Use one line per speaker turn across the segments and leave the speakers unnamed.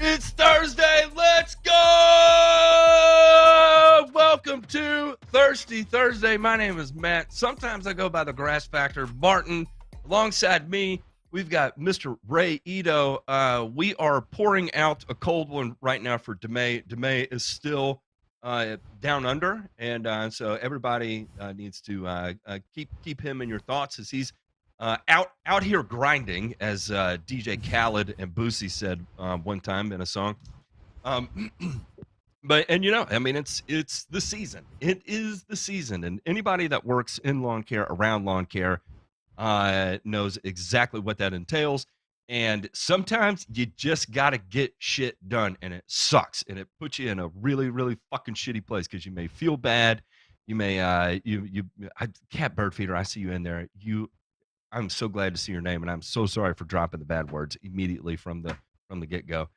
It's Thursday. Let's go. Welcome to Thirsty Thursday. My name is Matt. Sometimes I go by the Grass Factor. Martin, alongside me, we've got Mr. Ray Ito. We are pouring out a cold one right now for DeMay. DeMay is still down under, and so everybody needs to keep him in your thoughts as he's out here grinding, as DJ Khaled and Boosie said one time in a song. But you know, I mean, it's the season. It is the season, and anybody that works in lawn care, around lawn care, knows exactly what that entails. And sometimes you just gotta get shit done, and it sucks, and it puts you in a really, really fucking shitty place because you may feel bad. You may Cat Bird Feeder, I see you in there. I'm so glad to see your name, and I'm so sorry for dropping the bad words immediately from the get-go.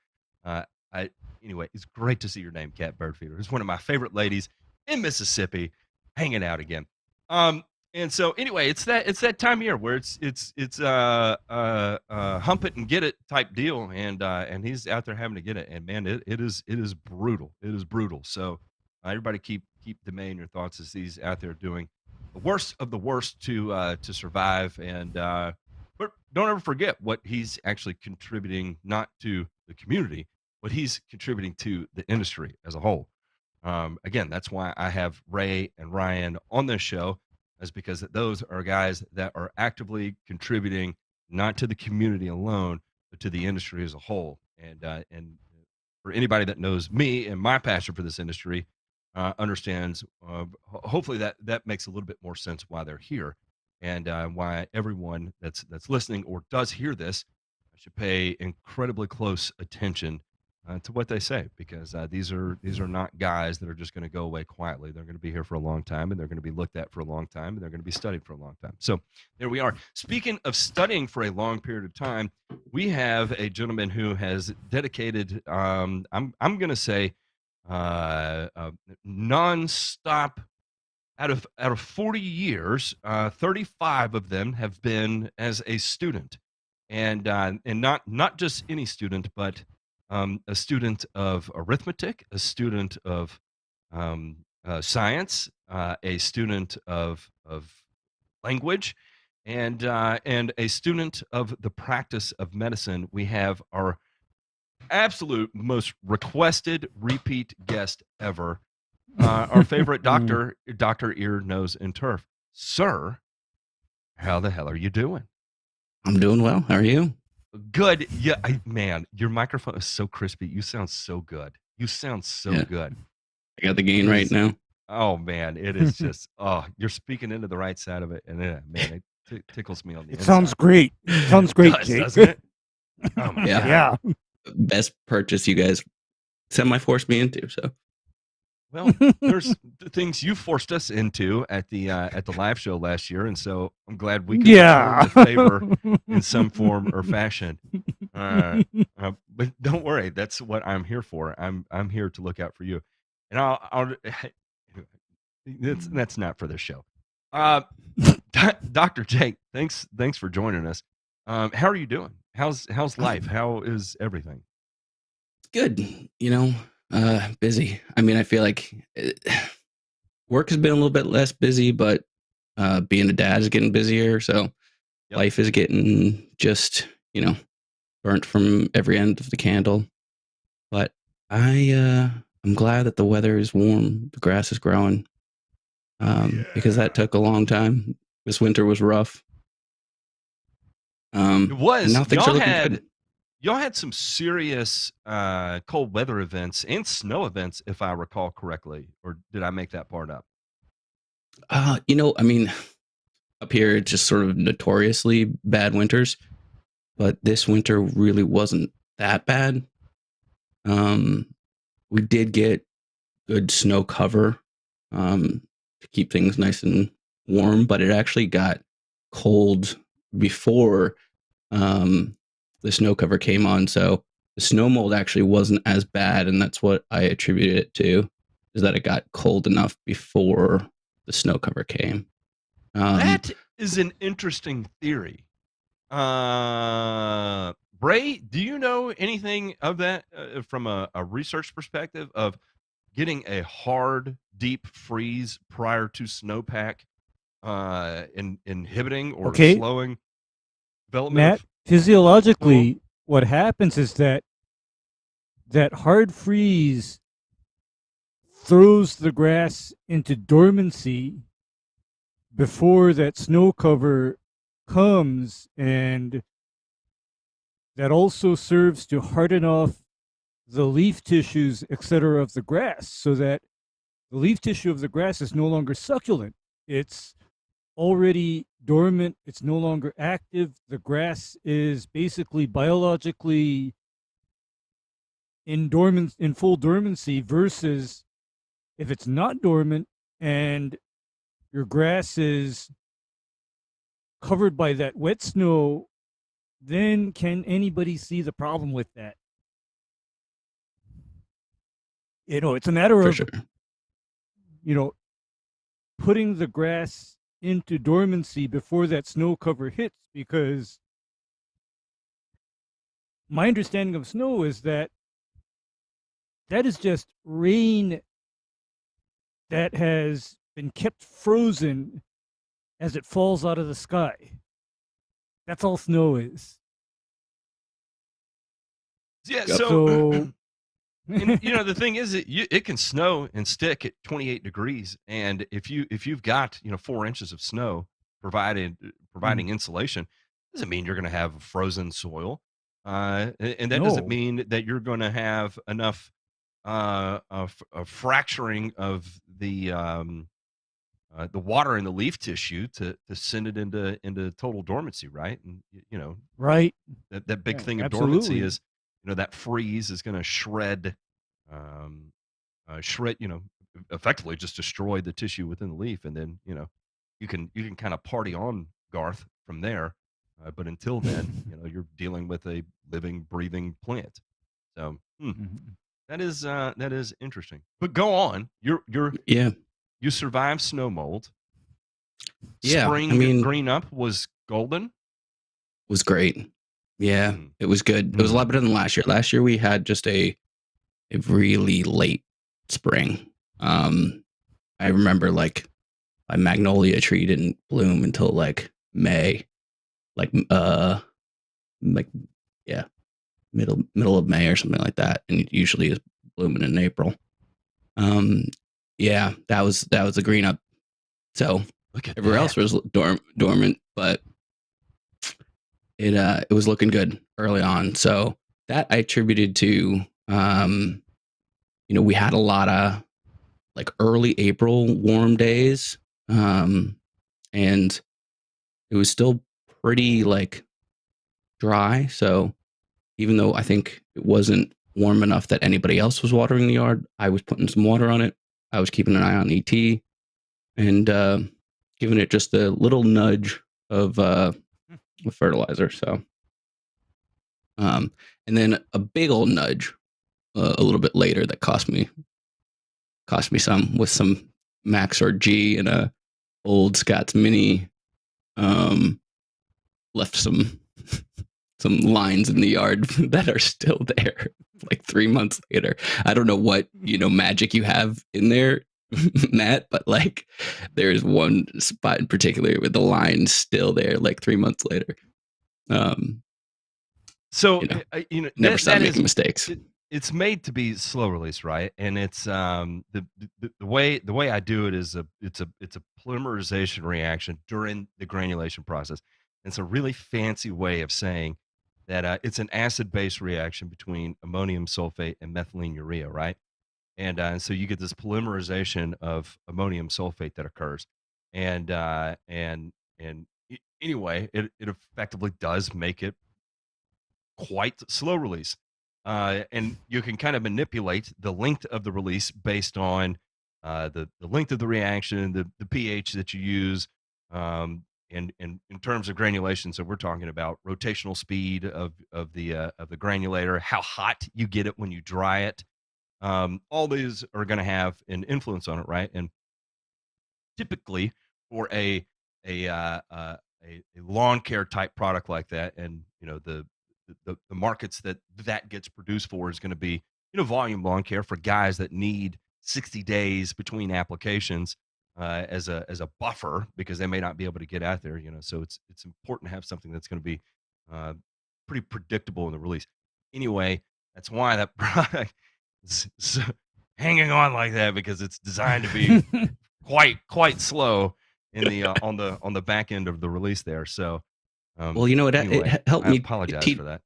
Anyway, it's great to see your name, Cat Bird Feeder. It's one of my favorite ladies in Mississippi, hanging out again. And so anyway, it's that time of year where it's hump it and get it type deal, and he's out there having to get it, and man, it is brutal. It is brutal. So everybody keep DeMay in your thoughts as he's out there doing the worst of the worst to survive, and but don't ever forget what he's actually contributing, not to the community, but he's contributing to the industry as a whole. Again, that's why I have Ray and Ryan on this show, is because those are guys that are actively contributing not to the community alone, but to the industry as a whole. And for anybody that knows me and my passion for this industry, understands, hopefully that makes a little bit more sense why they're here, and why everyone that's listening or does hear this should pay incredibly close attention to what they say, because these are not guys that are just going to go away quietly. They're going to be here for a long time, and they're going to be looked at for a long time, and they're going to be studied for a long time. So there we are. Speaking of studying for a long period of time, we have a gentleman who has dedicated, I'm going to say, nonstop, out of 40 years, 35 of them have been as a student, and not just any student, but a student of arithmetic, a student of science, a student of language, and a student of the practice of medicine. We have our absolute most requested repeat guest ever, our favorite doctor, Dr. Ear, Nose, and Turf. Sir, how the hell are you doing?
I'm doing well. How are you?
Good. Yeah, man, your microphone is so crispy. You sound so good. You sound so good.
I got the gain right now.
Oh, man, it is just, you're speaking into the right side of it, and man, it tickles me on the inside.
Sounds great. Sounds great, Jake.
Doesn't it? Oh, my God.
Yeah.
Best purchase you guys semi-forced me into, so.
Well, there's the things you forced us into at the live show last year, and so I'm glad we could return the favor in some form or fashion. But don't worry, that's what I'm here for. I'm here to look out for you, and I'll that's not for this show. Dr. Jake, thanks for joining us. How are you doing? How's life? How is everything?
Good. Busy. I mean, I feel like work has been a little bit less busy, but being a dad is getting busier. So life is getting just, burnt from every end of the candle. But I'm glad that the weather is warm. The grass is growing, because that took a long time. This winter was rough.
It was.
Now things are looking good.
Y'all had some serious cold weather events and snow events, if I recall correctly, or did I make that part up?
I mean, up here it's just sort of notoriously bad winters, but this winter really wasn't that bad. We did get good snow cover to keep things nice and warm, but it actually got cold before the snow cover came on, so the snow mold actually wasn't as bad, and that's what I attributed it to, is that it got cold enough before the snow cover came.
That is an interesting theory. Bray, do you know anything of that from a research perspective of getting a hard, deep freeze prior to snowpack inhibiting or
Okay,
slowing development
Matt,
of snowmold?
physiologically, what happens is that hard freeze throws the grass into dormancy before that snow cover comes, and that also serves to harden off the leaf tissues, etc., of the grass, so that the leaf tissue of the grass is no longer succulent. It's already dormant. It's no longer active. The grass is basically biologically in full dormancy, versus if it's not dormant and your grass is covered by that wet snow, then can anybody see the problem with that? It's a matter
For
of,
sure.
putting the grass into dormancy before that snow cover hits, because my understanding of snow is that is just rain that has been kept frozen as it falls out of the sky. That's all snow is.
Yeah.
Yep.
So, and, the thing is, it can snow and stick at 28 degrees, and if you've got 4 inches of snow providing insulation, doesn't mean you're going to have frozen soil, and that doesn't
No.
mean that you're going to have enough a fracturing of the water in the leaf tissue to send it into total dormancy, right? And
Right.
that big
Yeah,
thing of dormancy
absolutely.
is that freeze is going to shred um, effectively just destroy the tissue within the leaf, and then you can kind of party on, Garth, from there. But until then, you're dealing with a living, breathing plant. So
Mhm.
that is interesting. But go on.
Yeah.
You survived snow mold.
Yeah. I
Spring
mean,
green up was golden.
was great. Yeah,
Mm.
it was good. It was a lot better than last year. Last year we had just a really late spring. I remember like my magnolia tree didn't bloom until like May, like like yeah, middle of May or something like that, and it usually is blooming in April. Yeah, that was the green up. So
Look at
everywhere else
that.
was dormant, but it was looking good early on. So that I attributed to we had a lot of like early April warm days, and it was still pretty like dry. So even though I think it wasn't warm enough that anybody else was watering the yard, I was putting some water on it. I was keeping an eye on ET and giving it just a little nudge of fertilizer. So, and then a big old nudge a little bit later that cost me some with some Max or G and a old Scott's Mini. Left some lines in the yard that are still there like 3 months later. I don't know what magic you have in there, Matt, but like there's one spot in particular with the lines still there like 3 months later.
So
never stop making mistakes.
It's made to be slow release, right? And it's the way I do it is it's a polymerization reaction during the granulation process. It's a really fancy way of saying that it's an acid-base reaction between ammonium sulfate and methylene urea, right? And so you get this polymerization of ammonium sulfate that occurs, and anyway, it effectively does make it quite slow release. And you can kind of manipulate the length of the release based on the length of the reaction, the pH that you use, and in terms of granulation. So we're talking about rotational speed of the granulator, how hot you get it when you dry it. All these are going to have an influence on it, right? And typically for a lawn care type product like that, and the the markets that gets produced for is going to be, volume lawn care for guys that need 60 days between applications as a buffer because they may not be able to get out there. So it's important to have something that's going to be uh, pretty predictable in the release. Anyway, that's why that product is hanging on like that, because it's designed to be quite slow in the on the back end of the release there. So
well,
anyway,
it helped
I
me.
apologize for that.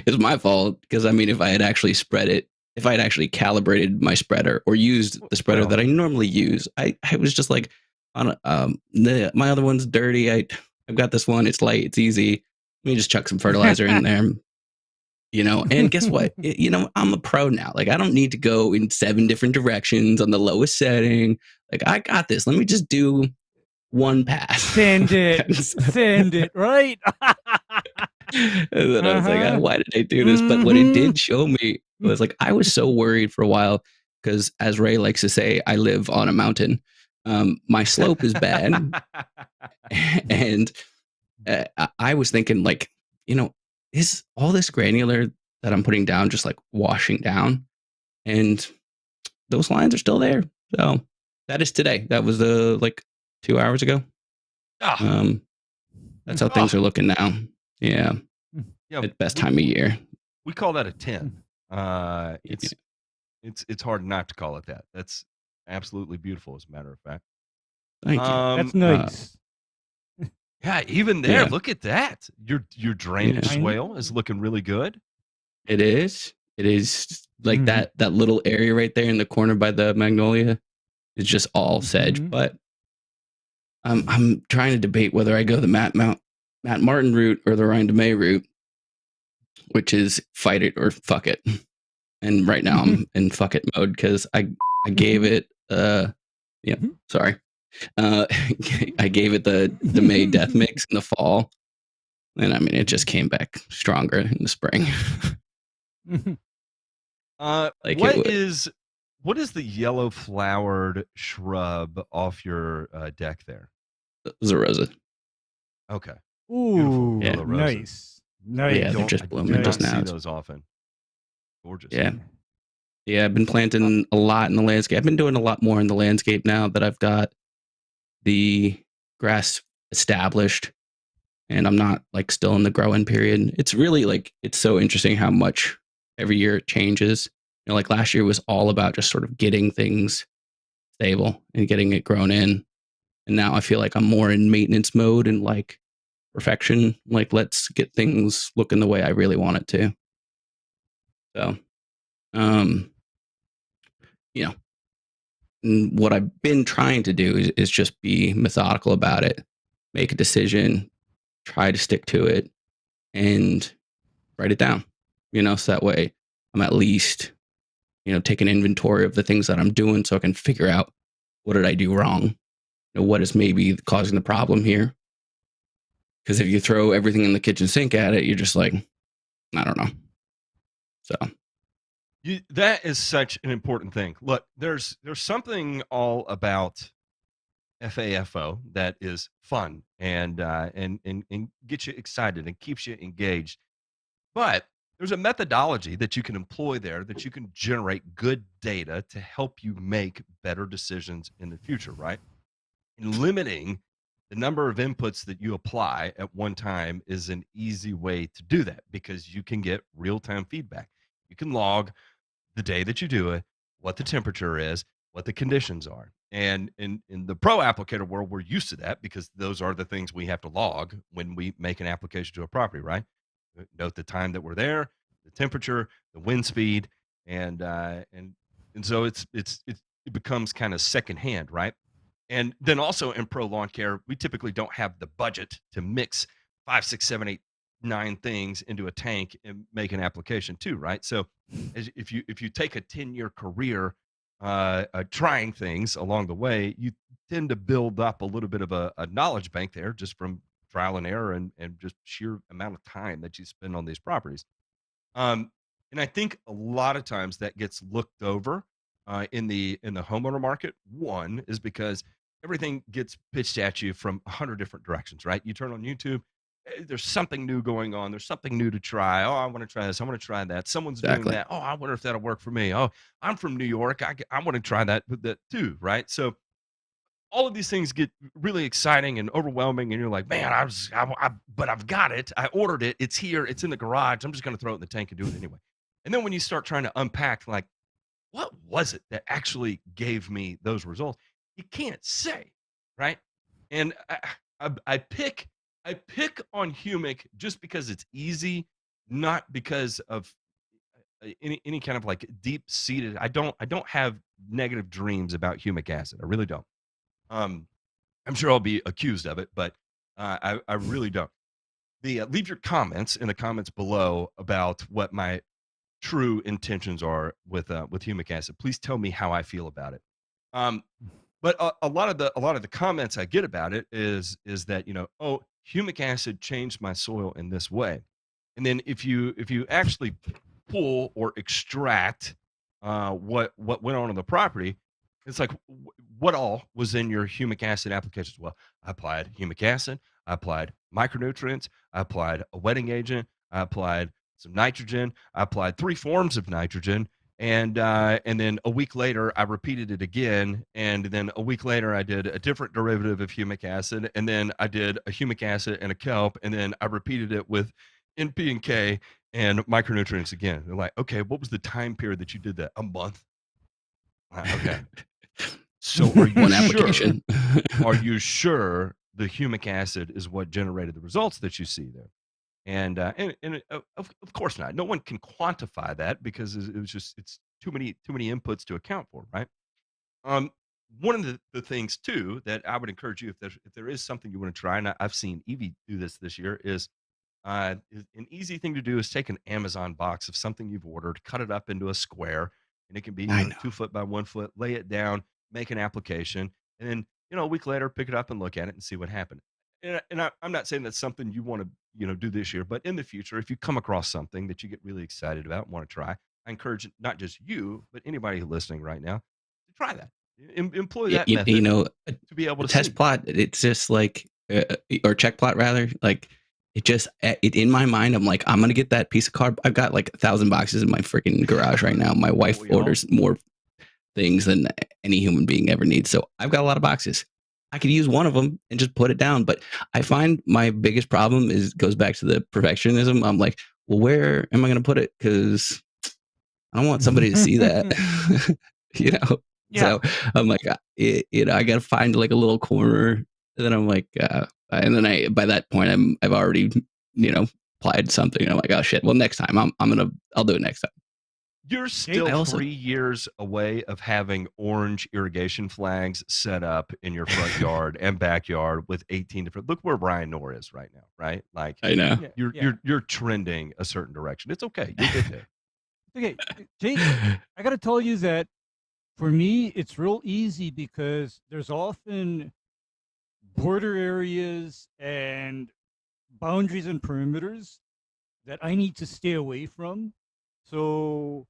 It's my fault, because I mean, if I had actually spread it, if I had actually calibrated my spreader or used the spreader that I normally use, I was just like, on my other one's dirty. I've got this one. It's light. It's easy. Let me just chuck some fertilizer in there. And guess what? I'm a pro now. Like, I don't need to go in 7 different directions on the lowest setting. Like, I got this. Let me just do one pass.
Send it, right?
And then I was like, why did I do this? But what it did show me was, like, I was so worried for a while because, as Ray likes to say, I live on a mountain. My slope is bad. And I was thinking, like, is all this granular that I'm putting down just like washing down? And those lines are still there. So that is today. That was like 2 hours ago. That's how things are looking now. Yeah. It's best time of year.
We call that a 10. It's hard not to call it that. That's absolutely beautiful, as a matter of fact.
Thank you.
That's nice.
Yeah, even there, look at that. Your drainage swale is looking really good.
It is. It is like that little area right there in the corner by the magnolia is just all sedge. But I'm trying to debate whether I go the Matt Martin route or the Ryan DeMay route, which is fight it or fuck it. And right now I'm in fuck it mode because I gave it sorry. I gave it the May Death Mix in the fall, and I mean, it just came back stronger in the spring.
What is the yellow flowered shrub off your deck there?
Zarosa.
Okay.
Ooh,
yeah,
nice.
Yeah, they're just blooming just now.
See those often. Gorgeous.
Yeah. I've been planting a lot in the landscape. I've been doing a lot more in the landscape now that I've got the grass established and I'm not like still in the growing period. It's really like, it's so interesting how much every year it changes. Like last year was all about just sort of getting things stable and getting it grown in. And now I feel like I'm more in maintenance mode and like perfection. Like, let's get things looking the way I really want it to. So, and what I've been trying to do is just be methodical about it, make a decision, try to stick to it, and write it down, so that way I'm at least, take an inventory of the things that I'm doing so I can figure out what did I do wrong? What is maybe causing the problem here? Because if you throw everything in the kitchen sink at it, you're just like, I don't know. So.
That is such an important thing. Look, there's something all about FAFO that is fun and gets you excited and keeps you engaged. But there's a methodology that you can employ there that you can generate good data to help you make better decisions in the future, right? And limiting the number of inputs that you apply at one time is an easy way to do that because you can get real-time feedback. You can log the day that you do it, what the temperature is, what the conditions are. And in the pro applicator world, we're used to that because those are the things we have to log when we make an application to a property, right? Note the time that we're there, the temperature, the wind speed, and so it becomes kind of secondhand, right? And then also in pro lawn care, we typically don't have the budget to mix 5, 6, 7, 8, 9 things into a tank and make an application too, right? So if you take a 10-year career trying things along the way, you tend to build up a little bit of a knowledge bank there just from trial and error and just sheer amount of time that you spend on these properties. And I think a lot of times that gets looked over in the homeowner market. One is because everything gets pitched at you from 100 different directions, right? You turn on YouTube, there's something new going on. There's something new to try. Oh, I want to try this. I want to try that. Someone's doing
Exactly.
that. Oh, I wonder if that'll work for me. Oh, I'm from New York. I want to try that with that too, right? So all of these things get really exciting and overwhelming, and you're like, man, but I've got it. I ordered it. It's here. It's in the garage. I'm just going to throw it in the tank and do it anyway. And then when you start trying to unpack, like, what was it that actually gave me those results? You can't say, right? And I pick on humic just because it's easy, not because of any kind of like deep seated. I don't have negative dreams about humic acid. I really don't. Um, I'm sure I'll be accused of it, but I really don't. Leave your comments in the comments below about what my true intentions are with humic acid. Please tell me how I feel about it. Um, but a lot of the comments I get about it is that, oh, humic acid changed my soil in this way, and then if you actually pull or extract what went on in the property, it's like, what all was in your humic acid applications? Well, I applied humic acid, I applied micronutrients, I applied a wetting agent, I applied some nitrogen, I applied three forms of nitrogen, and then a week later I repeated it again, and then a week later I did a different derivative of humic acid, and then I did a humic acid and a kelp, and then I repeated it with NP and K and micronutrients again. They're like, okay, what was the time period that you did that? A month. Okay. So are you
One
sure?
application.
Are you sure the humic acid is what generated the results that you see there? And of course not. No one can quantify that because it's too many inputs to account for, right? Um, One of the things too that I would encourage you, if there is something you want to try, and I've seen Evie do this year, is an easy thing to do is take an Amazon box of something you've ordered, cut it up into a square, and it can be
I know.
2 foot by 1 foot. Lay it down, make an application, and then a week later pick it up and look at it and see what happened. I'm not saying that's something you want to do this year, but in the future, if you come across something that you get really excited about and want to try, I encourage not just you but anybody listening right now to try that. Employ
Yeah,
that method to be able
a
to see.
test plot. It's just like, or check plot rather. Like in my mind, I'm like, I'm gonna get that piece of card. I've got like 1,000 boxes in my freaking garage right now. My wife
we all?
orders more things than any human being ever needs, so I've got a lot of boxes. I could use one of them and just put it down. But I find my biggest problem goes back to the perfectionism. I'm like, well, where am I gonna put it? Because I don't want somebody to see that. you know.
Yeah.
So I'm like, I got to find like a little corner. And then I'm like, and then by that point, I've already, applied something. And I'm like, oh shit. Well, next time I'll do it next time.
You're still
also-
3 years away of having orange irrigation flags set up in your front yard and backyard with 18 different. Look where Ryan Knorr is right now, right? Like,
I know.
you're trending a certain direction. It's okay. You'll get there.
Okay, Jake, I got to tell you that for me, it's real easy because there's often border areas and boundaries and perimeters that I need to stay away from. So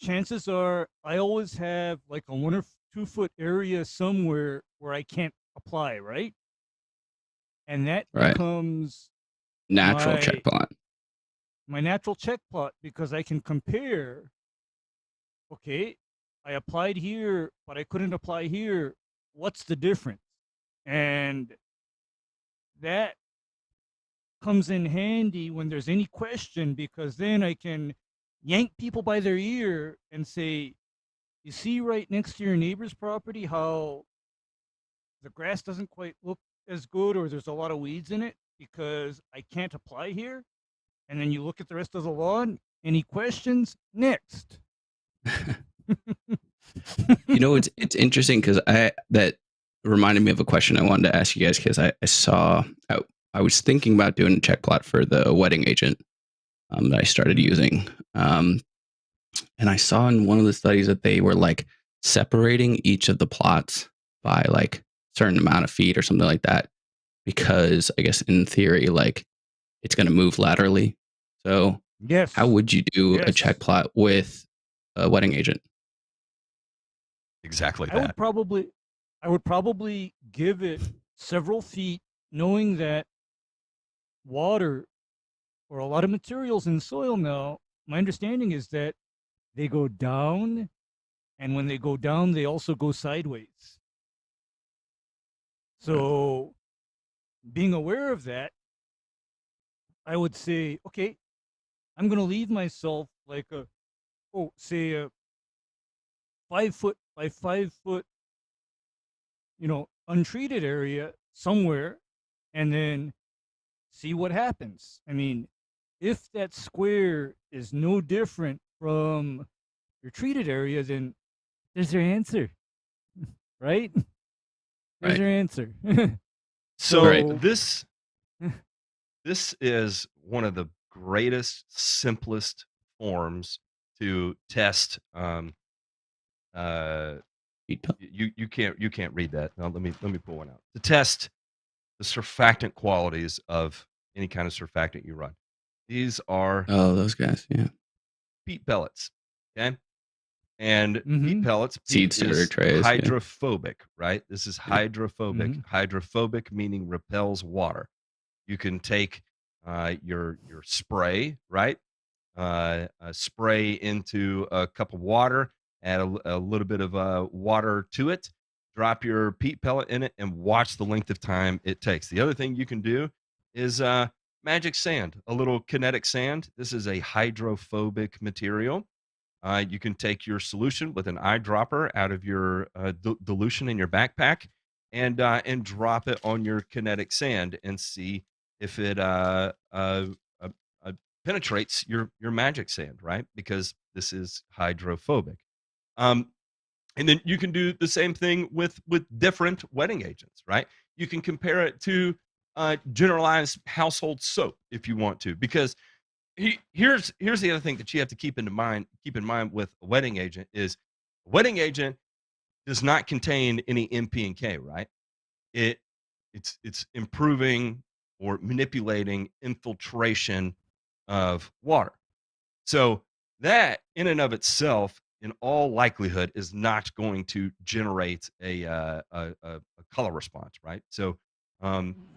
chances are I always have like a 1 or 2 foot area somewhere where I can't apply, right? And that
Right.
becomes
Natural check plot.
my natural check plot because I can compare. Okay, I applied here, but I couldn't apply here. What's the difference? And that comes in handy when there's any question because then I can yank people by their ear and say, you see right next to your neighbor's property how the grass doesn't quite look as good or there's a lot of weeds in it because I can't apply here? And then you look at the rest of the lawn. Any questions? Next.
It's interesting because that reminded me of a question I wanted to ask you guys because I was thinking about doing a check plot for the wetting agent that I started using. And I saw in one of the studies that they were like separating each of the plots by like certain amount of feet or something like that, because I guess in theory, like it's going to move laterally. So
Yes.
how would you do a check plot with a wetting agent?
Exactly
I
that.
would probably give it several feet, knowing that water or a lot of materials in soil now, my understanding is that they go down, and when they go down, they also go sideways. So, being aware of that, I would say, okay, I'm going to leave myself like say a 5 foot by 5 foot, untreated area somewhere, and then see what happens. I mean, if that square is no different from your treated area, then there's your answer, right? There's
Right.
your answer.
So
Right.
this is one of the greatest, simplest forms to test. Uh,
Heat pump.
you can't read that. Now let me pull one out to test the surfactant qualities of any kind of surfactant you run. These are
Oh, those guys. Yeah.
peat pellets. Okay. And peat
Mm-hmm.
pellets,
Seed
peat
starter
is
trays. Yeah.
hydrophobic, right? This is
Yeah.
hydrophobic.
Mhm.
Hydrophobic meaning repels water. You can take your spray, right? Spray into a cup of water, add a little bit of water to it, drop your peat pellet in it, and watch the length of time it takes. The other thing you can do is magic sand, a little kinetic sand. This is a hydrophobic material. You can take your solution with an eyedropper out of your dilution in your backpack and drop it on your kinetic sand and see if it uh, penetrates your magic sand, right? Because this is hydrophobic. Um, and then you can do the same thing with different wetting agents, right? You can compare it to generalized household soap if you want to, because here's the other thing that you have to keep in mind with a wetting agent is a wetting agent does not contain any NP and K, right? It it's improving or manipulating infiltration of water. So that in and of itself, in all likelihood, is not going to generate a color response, right? So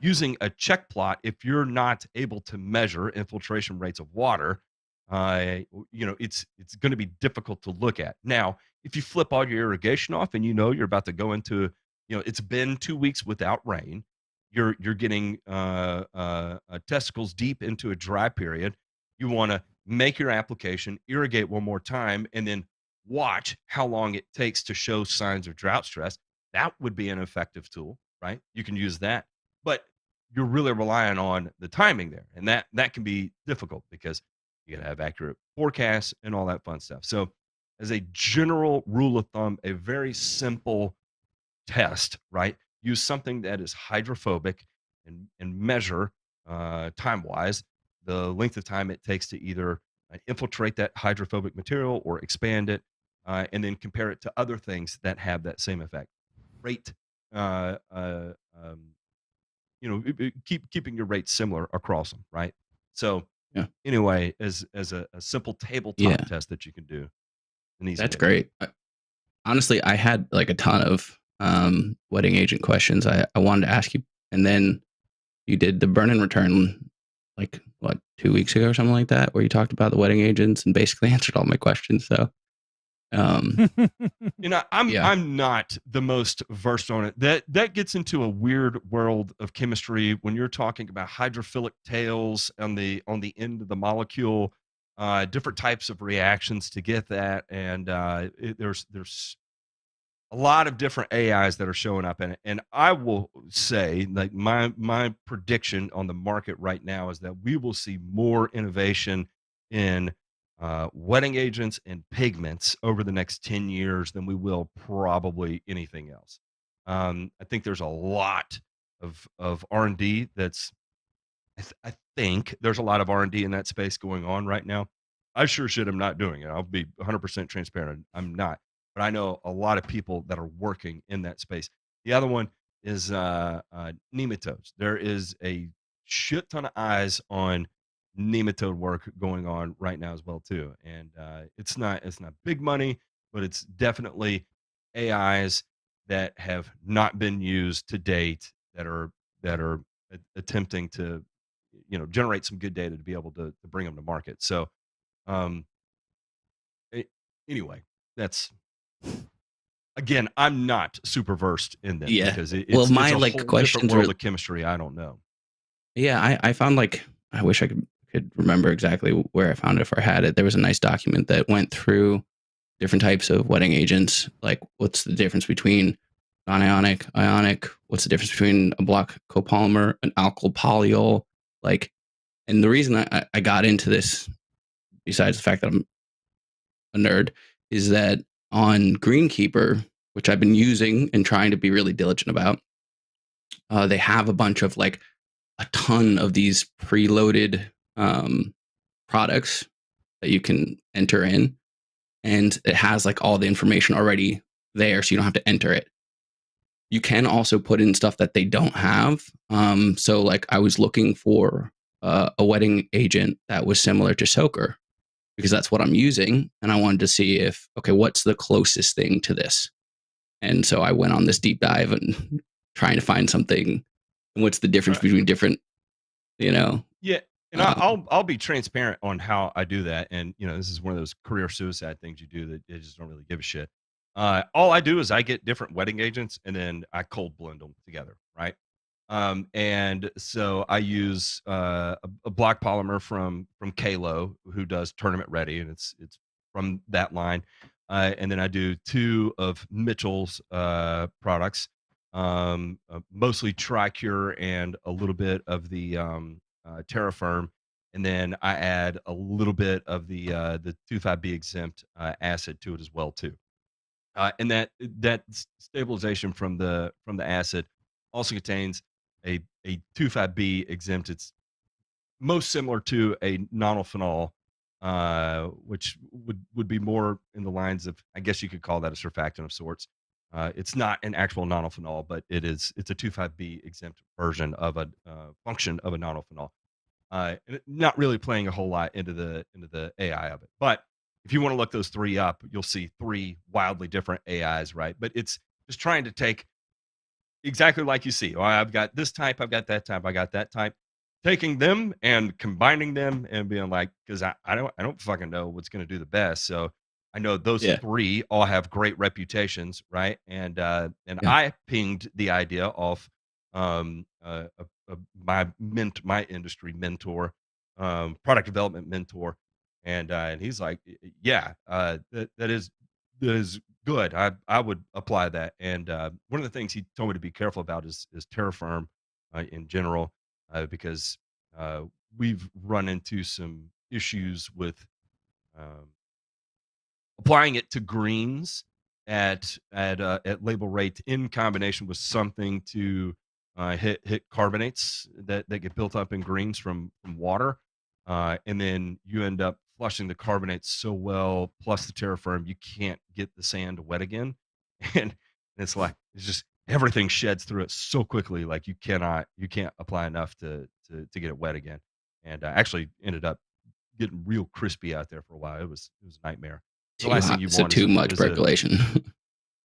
using a check plot, if you're not able to measure infiltration rates of water, it's going to be difficult to look at. Now, if you flip all your irrigation off and you know you're about to go into, it's been 2 weeks without rain, you're getting testicles deep into a dry period. You want to make your application, irrigate one more time, and then watch how long it takes to show signs of drought stress. That would be an effective tool, right? You can use that, but you're really relying on the timing there, and that can be difficult because you got to have accurate forecasts and all that fun stuff. So, as a general rule of thumb, a very simple test, right? Use something that is hydrophobic and measure time wise the length of time it takes to either infiltrate that hydrophobic material or expand it, and then compare it to other things that have that same effect. Rate, uh, uh, um, keeping your rates similar across them, right? So
Yeah.
anyway, as a simple
Yeah.
tabletop test that you can do, an easy
That's
way to do it.
great. Honestly, I had like a ton of wedding agent questions I wanted to ask you, and then you did the burn and return like what 2 weeks ago or something like that, where you talked about the wedding agents and basically answered all my questions. So, yeah,
I'm not the most versed on it. That gets into a weird world of chemistry when you're talking about hydrophilic tails on the end of the molecule, different types of reactions to get that, and there's a lot of different AIs that are showing up in it. And I will say, like my prediction on the market right now is that we will see more innovation in wetting agents and pigments over the next 10 years than we will probably anything else. I think there's a lot of R&D that's I think there's a lot of R&D in that space going on right now. I sure shit am not doing it. I'll be 100% transparent. I'm not. But I know a lot of people that are working in that space. The other one is nematodes. There is a shit ton of eyes on nematode work going on right now as well too. And it's not big money, but it's definitely AIs that have not been used to date that are attempting to generate some good data to be able to bring them to market. So, um, anyway, that's again, I'm not super versed in them
Yeah.
because
Well,
it's
my
a
like
whole different
questions
world
were,
of chemistry. I don't know.
yeah, I found like, I wish I could remember exactly where I found it if I had it. There was a nice document that went through different types of wetting agents. Like, what's the difference between non-ionic, ionic? What's the difference between a block copolymer, an alkyl polyol? Like, and the reason I got into this, besides the fact that I'm a nerd, is that on Greenkeeper, which I've been using and trying to be really diligent about, they have a bunch of like a ton of these preloaded products that you can enter in, and it has like all the information already there, so you don't have to enter it. You can also put in stuff that they don't have. So like I was looking for a wetting agent that was similar to Soaker, because that's what I'm using, and I wanted to see if, okay, what's the closest thing to this? And so I went on this deep dive and trying to find something. And what's the difference between different, you know?
Yeah, and I'll be transparent on how I do that. And this is one of those career suicide things you do that you just don't really give a shit. All I do is I get different wetting agents and then I cold blend them together, right? And so I use a block polymer from Kalo, who does Tournament Ready, and it's from that line. And then I do two of Mitchell's products, mostly Tricure and a little bit of the Terraform, and then I add a little bit of the 2,5-B exempt acid to it as well too. And that stabilization from the acid also contains a 2,5-B exempt. It's most similar to a nonylphenol, which would be more in the lines of, I guess you could call that a surfactant of sorts. It's not an actual nonylphenol, but it's a 2,5-B exempt version of a function of a nonylphenol. And not really playing a whole lot into the AI of it. But if you want to look those three up, you'll see three wildly different AIs, right? But it's just trying to take exactly like you see. Oh, I've got this type, I've got that type, I got that type. Taking them and combining them and being like, because I don't fucking know what's going to do the best. So I know those
Yeah.
three all have great reputations, right? And
Yeah.
I pinged the idea of my industry mentor, product development mentor, and he's like, yeah, that is good. I would apply that. And one of the things he told me to be careful about is Terraform in general, because we've run into some issues with um, applying it to greens at label rate in combination with something to hit carbonates that get built up in greens from water, and then you end up flushing the carbonates so well plus the Terraform you can't get the sand wet again, and it's like it's just everything sheds through it so quickly, like you can't apply enough to get it wet again, and actually ended up getting real crispy out there for a while. It was a nightmare. The
Too
last thing
hot.
you
So
want
too much
is a
percolation.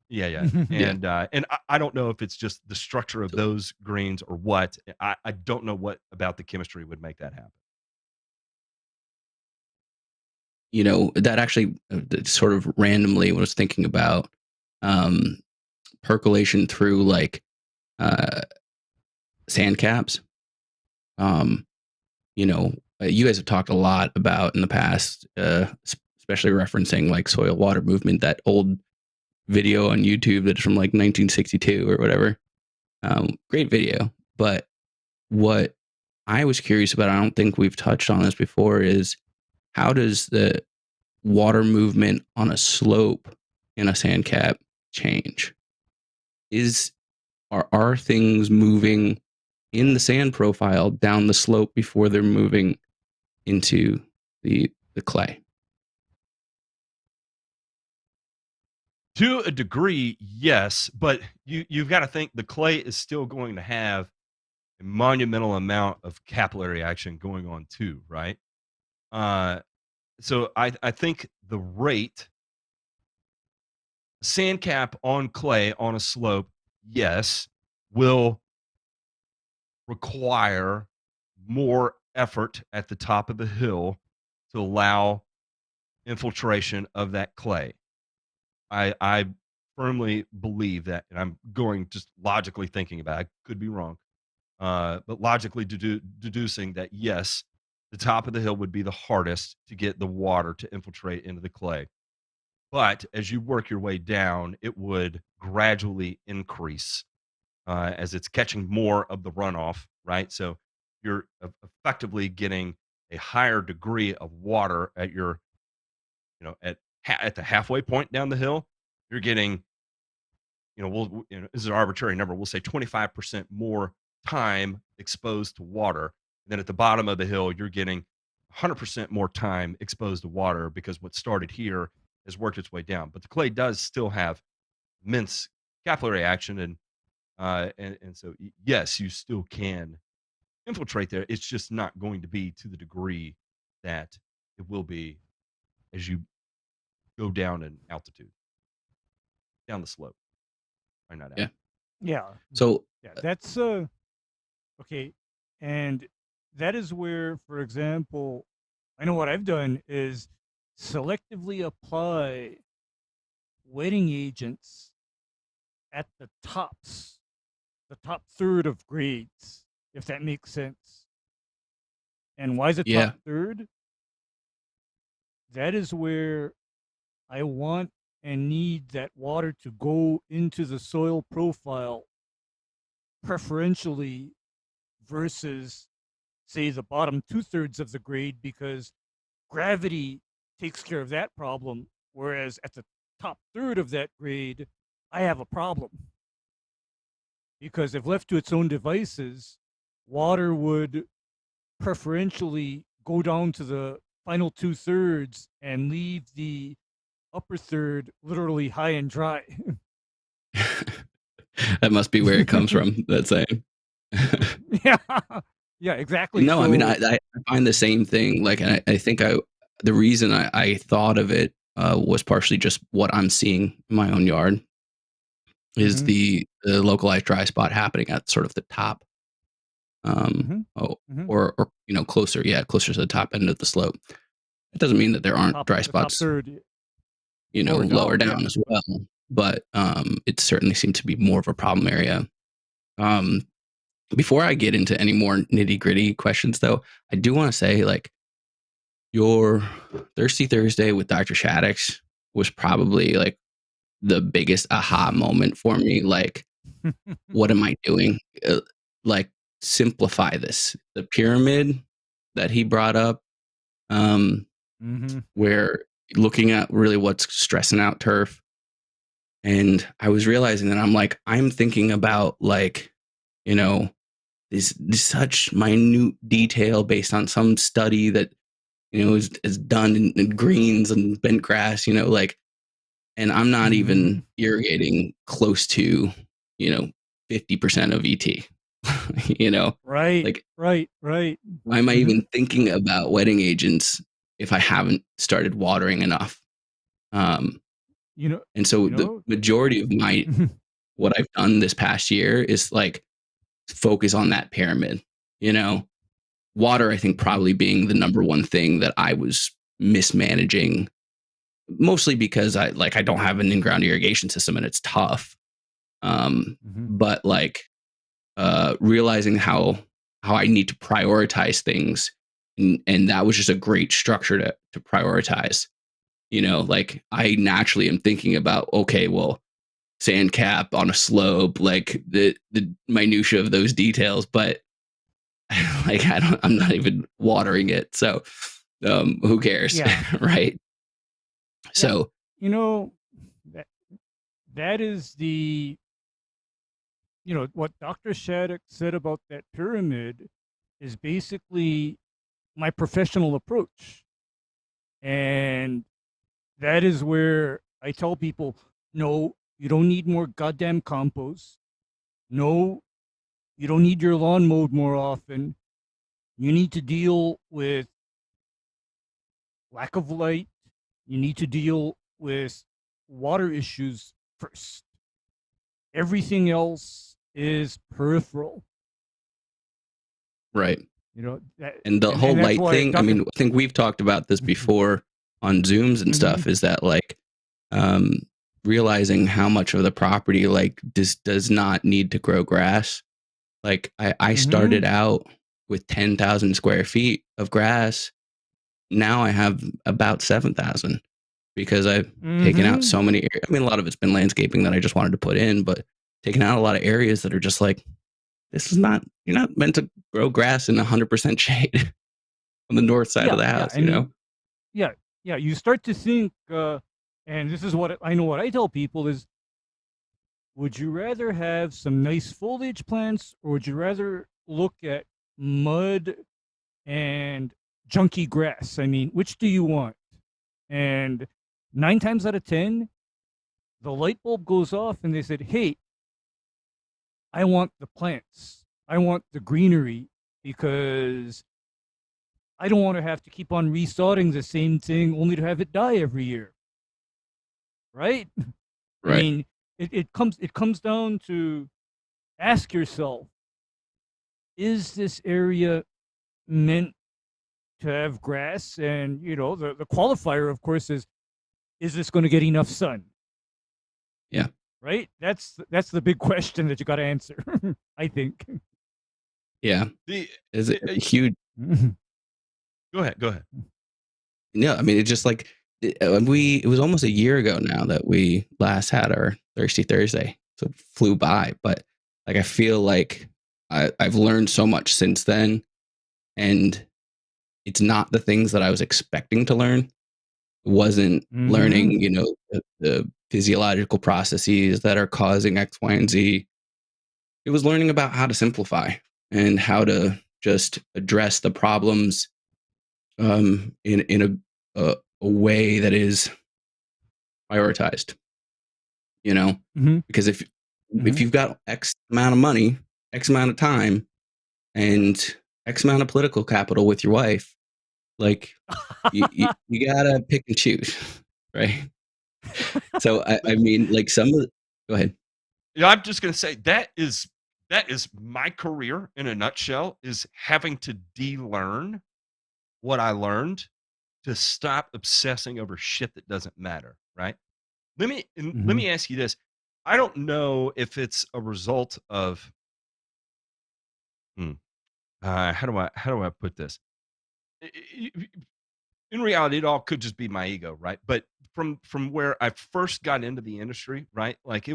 yeah.
Yeah.
And I don't know if it's just the structure of those greens or what. I don't know what about the chemistry would make that happen.
That actually sort of randomly was thinking about um, percolation through like sand caps. Um, you guys have talked a lot about in the past, especially referencing like soil water movement, that old video on YouTube that's from like 1962 or whatever. Great video. But what I was curious about, I don't think we've touched on this before, is how does the water movement on a slope in a sand cap change? Are things moving in the sand profile down the slope before they're moving into the clay?
To a degree, yes, but you've got to think the clay is still going to have a monumental amount of capillary action going on too, right? Uh, so I think the rate sand cap on clay on a slope, yes, will require more effort at the top of the hill to allow infiltration of that clay. I firmly believe that, and I'm going just logically thinking about it. I could be wrong, but logically deducing that yes, the top of the hill would be the hardest to get the water to infiltrate into the clay. But as you work your way down, it would gradually increase as it's catching more of the runoff, right? So you're effectively getting a higher degree of water at your, at the halfway point down the hill. You're getting, this is an arbitrary number. We'll say 25% more time exposed to water. And then at the bottom of the hill, you're getting 100% more time exposed to water because what started here has worked its way down. But the clay does still have immense capillary action, and so yes, you still can infiltrate there. It's just not going to be to the degree that it will be as you go down in altitude, down the slope. Or not out.
Yeah.
Yeah.
So
Yeah, that's okay. And that is where, for example, I know what I've done is selectively apply wetting agents at the tops, the top third of grades, if that makes sense. And why is it
Yeah.
top third? That is where I want and need that water to go into the soil profile preferentially versus, say, the bottom 2/3 of the grade, because gravity takes care of that problem, whereas at the top third of that grade, I have a problem. Because if left to its own devices, water would preferentially go down to the final 2/3 and leave the upper third literally high and dry.
that must be where it comes from, that saying.
Yeah, yeah, exactly.
No, I
So,
mean, I find the same thing. Like, and I think the reason I thought of it was partially just what I'm seeing in my own yard is
Mhm.
the localized dry spot happening at sort of the top,
Mhm. Mhm.
or closer to the top end of the slope. It doesn't mean that there aren't dry
the top
spots,
third
lower down as well, but it certainly seemed to be more of a problem area. Before I get into any more nitty gritty questions, though, I do want to say, like, your Thirsty Thursday with Dr. Shaddix was probably like the biggest aha moment for me. Like, what am I doing? Like, simplify this. The pyramid that he brought up,
Mhm.
where looking at really what's stressing out turf. And I was realizing that I'm thinking about, like, this such minute detail based on some study that is done in greens and bent grass, like, and I'm not even irrigating close to 50% of ET.
Right,
Like,
right.
why am I even thinking about wetting agents if I haven't started watering enough? And so the majority of what I've done this past year is like focus on that pyramid. Water, I think, probably being the number one thing that I was mismanaging, mostly because I don't have an in-ground irrigation system and it's tough. But like realizing how I need to prioritize things, and that was just a great structure to prioritize. Like, I naturally am thinking about, okay, well, sand cap on a slope, like the minutia of those details, but like I'm not even watering it, so who cares?
Yeah.
Right? So
that that is the what Dr. Shattuck said about that pyramid is basically my professional approach. And that is where I tell people, no, you don't need more goddamn compost. No, you don't need your lawn mowed more often. You need to deal with lack of light. You need to deal with water issues first. Everything else is peripheral.
right. And the whole
and that's
light
why
thing, I mean, I think we've talked about this before on Zooms and stuff, is that like realizing how much of the property like does not need to grow grass. Like I started out with 10,000 square feet of grass. Now I have about 7,000 because I've taken out so many areas. I mean, a lot of it's been landscaping that I just wanted to put in, but taking out a lot of areas that are just like, this is not, you're not meant to grow grass in 100% shade on the north side of the house, you know?
Yeah. You start to think, and this is what I know what I tell people is, would you rather have some nice foliage plants, or would you rather look at mud and junky grass? I mean, which do you want? And 9 times out of 10, the light bulb goes off and they said, hey, I want the plants. I want the greenery, because I don't want to have to keep on resodding the same thing only to have it die every year. Right? I mean, it comes down to ask yourself, is this area meant to have grass? And the qualifier, of course, is this going to get enough sun?
Yeah.
Right? That's the big question that you got to answer, I think.
Yeah. Is it huge?
Go ahead.
Yeah, I mean, it's just like it was almost a year ago now that we last had our Thirsty Thursday, so it flew by. But like, I feel like I've learned so much since then, and it's not the things that I was expecting to learn. It wasn't learning, the physiological processes that are causing X, Y, and Z. It was learning about how to simplify and how to just address the problems in a way that is prioritized, because if you've got X amount of money, X amount of time, and X amount of political capital with your wife, like you gotta pick and choose, right? So I mean, like go ahead.
Yeah, I'm just gonna say that is my career in a nutshell, is having to de-learn what I learned to stop obsessing over shit that doesn't matter, right? Let me ask you this. I don't know if it's a result of how do I put this? In reality, it all could just be my ego, right? But from where I first got into the industry, right? Like,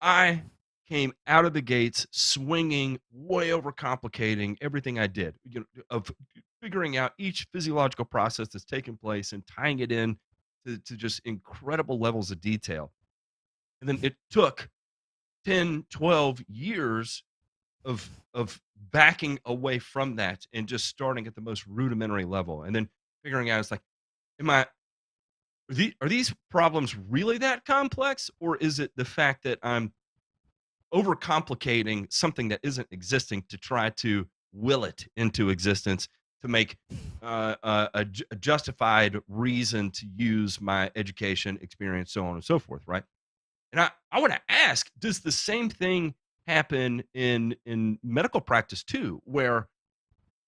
I came out of the gates swinging, way overcomplicating everything I did, of figuring out each physiological process that's taking place and tying it in to just incredible levels of detail. And then it took 10, 12 years of backing away from that and just starting at the most rudimentary level, and then figuring out, it's like, are these problems really that complex, or is it the fact that I'm overcomplicating something that isn't existing to try to will it into existence to make a justified reason to use my education, experience, so on and so forth, right? And I want to ask, does the same thing happen in medical practice too, where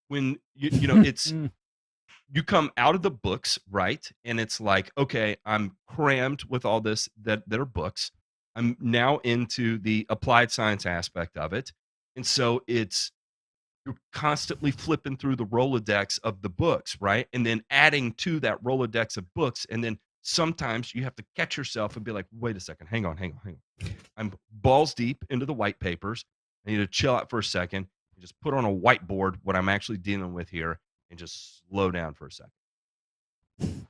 when it's you come out of the books, right? And it's like, okay, I'm crammed with all this that are books. I'm now into the applied science aspect of it. And so you're constantly flipping through the Rolodex of the books, right? And then adding to that Rolodex of books. And then sometimes you have to catch yourself and be like, wait a second, hang on. I'm balls deep into the white papers. I need to chill out for a second and just put on a whiteboard what I'm actually dealing with here and just slow down for a second.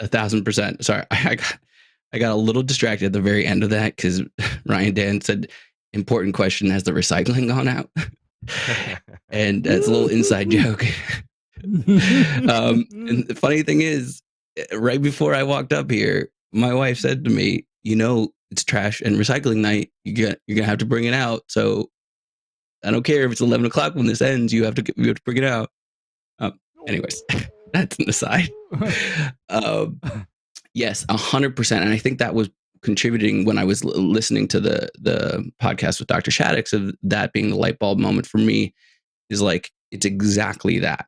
1,000%. Sorry, I got a little distracted at the very end of that because Ryan Dan said, important question, has the recycling gone out? And that's a little inside joke. And the funny thing is, right before I walked up here, my wife said to me, it's trash and recycling night. You're gonna have to bring it out. So I don't care if it's 11 o'clock when this ends. You have to bring it out. Anyways, that's an aside. Yes, 100%. And I think that was contributing when I was listening to the podcast with Dr. Shaddix, of that being the light bulb moment for me, is like, it's exactly that.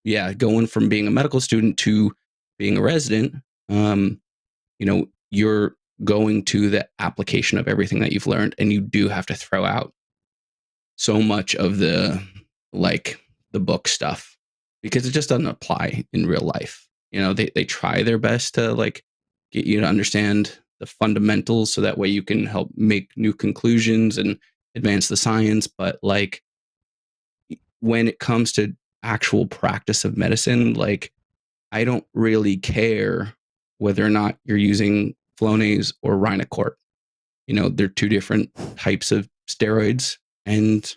Yeah, going from being a medical student to being a resident, you're going to the application of everything that you've learned, and you do have to throw out so much of the book stuff because it just doesn't apply in real life. They try their best to get you to understand the fundamentals so that way you can help make new conclusions and advance the science. But when it comes to actual practice of medicine, I don't really care whether or not you're using Flonase or Rhinocort. They're two different types of steroids, and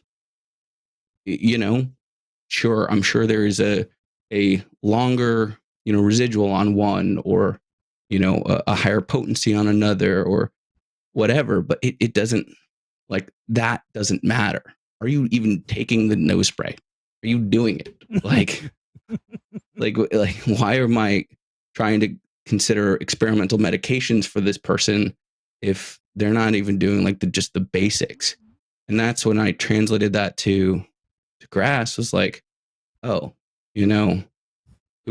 sure, I'm sure there is a longer residual on one, or a higher potency on another, or whatever, but it doesn't, that doesn't matter. Are you even taking the nose spray? Are you doing it? like why am I trying to consider experimental medications for this person if they're not even doing just the basics? And that's when I translated that to grass, was like, oh, who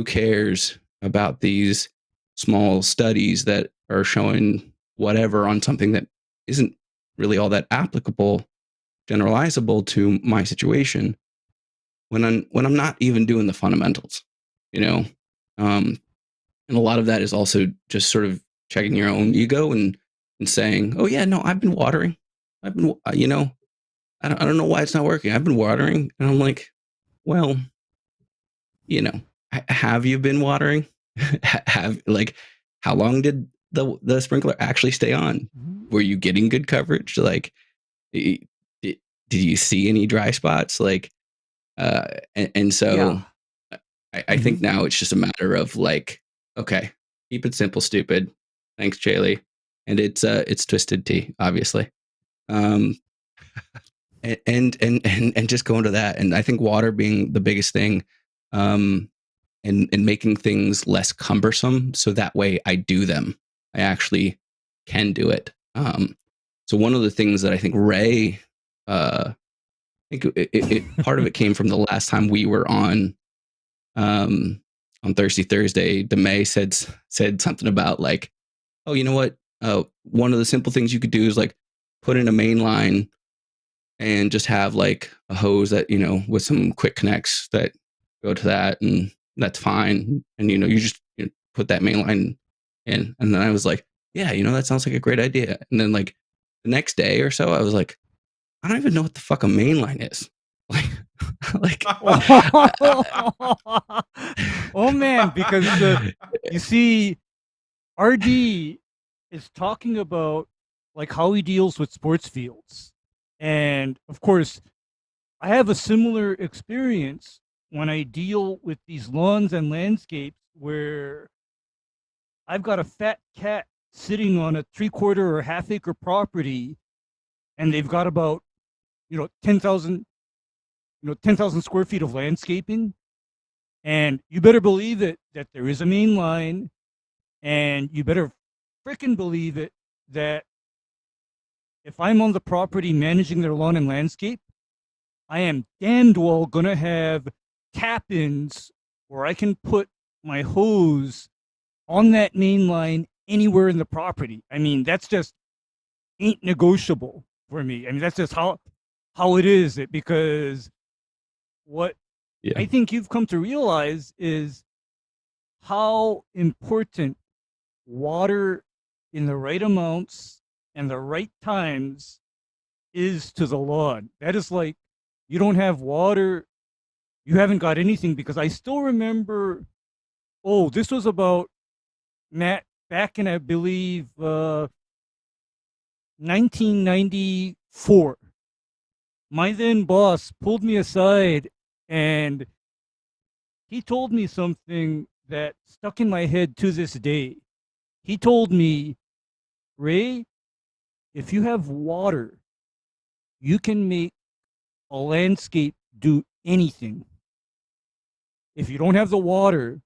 cares about these small studies that are showing whatever on something that isn't really all that applicable, generalizable to my situation, when I'm not even doing the fundamentals, and a lot of that is also just sort of checking your own ego and saying, oh yeah, no, I've been watering. I've been, I don't know why it's not working. I've been watering. And I'm like, well, have you been watering? How long did the sprinkler actually stay on? Were you getting good coverage? Did you see any dry spots? And so
Yeah.
I think now it's just a matter of okay, keep it simple, stupid. Thanks, Jaylee. And it's Twisted Tea, obviously. And just go into that. And I think water being the biggest thing, and making things less cumbersome, so that way I do them. I actually can do it. So one of the things that I think Ray, I think part of it came from the last time we were on Thirsty Thursday. DeMay said something about oh, you know what? One of the simple things you could do is put in a main line and just have a hose that, with some quick connects that go to that, and that's fine. And, you just put that main line in. And then I was like, yeah, that sounds like a great idea. And then the next day or so, I was like, I don't even know what the fuck a main line is.
Oh man, because you see, RD is talking about how he deals with sports fields. And of course, I have a similar experience when I deal with these lawns and landscapes where I've got a fat cat sitting on a 3/4 or half acre property, and they've got about 10,000 square feet of landscaping, and you better believe it that there is a main line, and you better frickin' believe it that if I'm on the property managing their lawn and landscape, I am damned well gonna have tap-ins where I can put my hose on that main line anywhere in the property. I mean, that's just ain't negotiable for me. I mean, that's just how it is. Because what I think you've come to realize is how important water in the right amounts and the right times is to the lawn. That is you don't have water, you haven't got anything. Because I still remember, this was about, Matt, back in, I believe, 1994. My then boss pulled me aside and he told me something that stuck in my head to this day. He told me, Ray, if you have water, you can make a landscape do anything. If you don't have the water,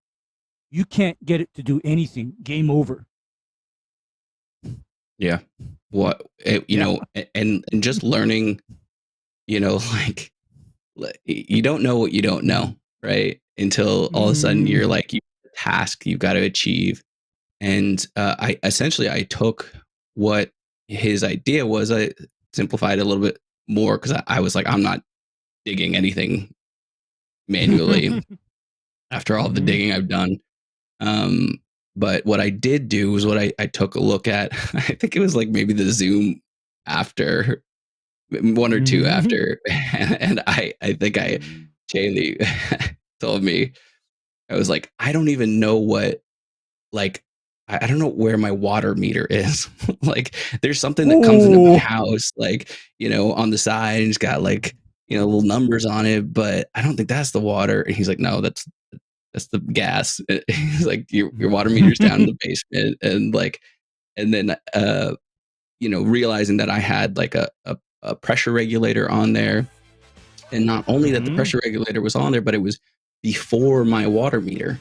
you can't get it to do anything. Game over.
Yeah. What, and just learning, you don't know what you don't know, right? Until all of a sudden you're like, you have a task you've got to achieve. And I took what his idea was. I simplified it a little bit more because I was like, I'm not digging anything manually after all the digging I've done. But what I did do was I took a look at, I think it was like maybe the Zoom after, one or two after. And I think Jaylee told me, I was like, I don't even know what, like, I don't know where my water meter is. Like, there's something that comes into my house, like, on the side, and it's got like, little numbers on it, but I don't think that's the water. And he's like, no, that's the gas. He's like, your water meter's down in the basement. And like, and then, realizing that I had like a pressure regulator on there. And not only that the pressure regulator was on there, but it was before my water meter.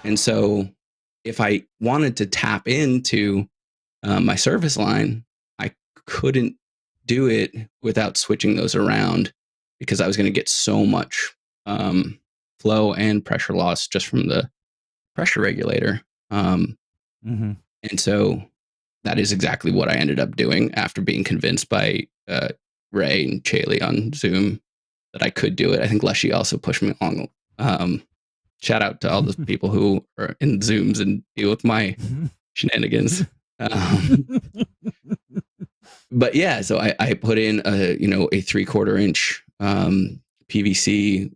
And so if I wanted to tap into my service line, I couldn't do it without switching those around, because I was going to get so much flow and pressure loss just from the pressure regulator. And so that is exactly what I ended up doing after being convinced by Ray and Chaley on Zoom that I could do it. I think Leshy also pushed me along. Shout out to all those people who are in Zooms and deal with my shenanigans. But yeah, so I put in a 3/4 inch PVC,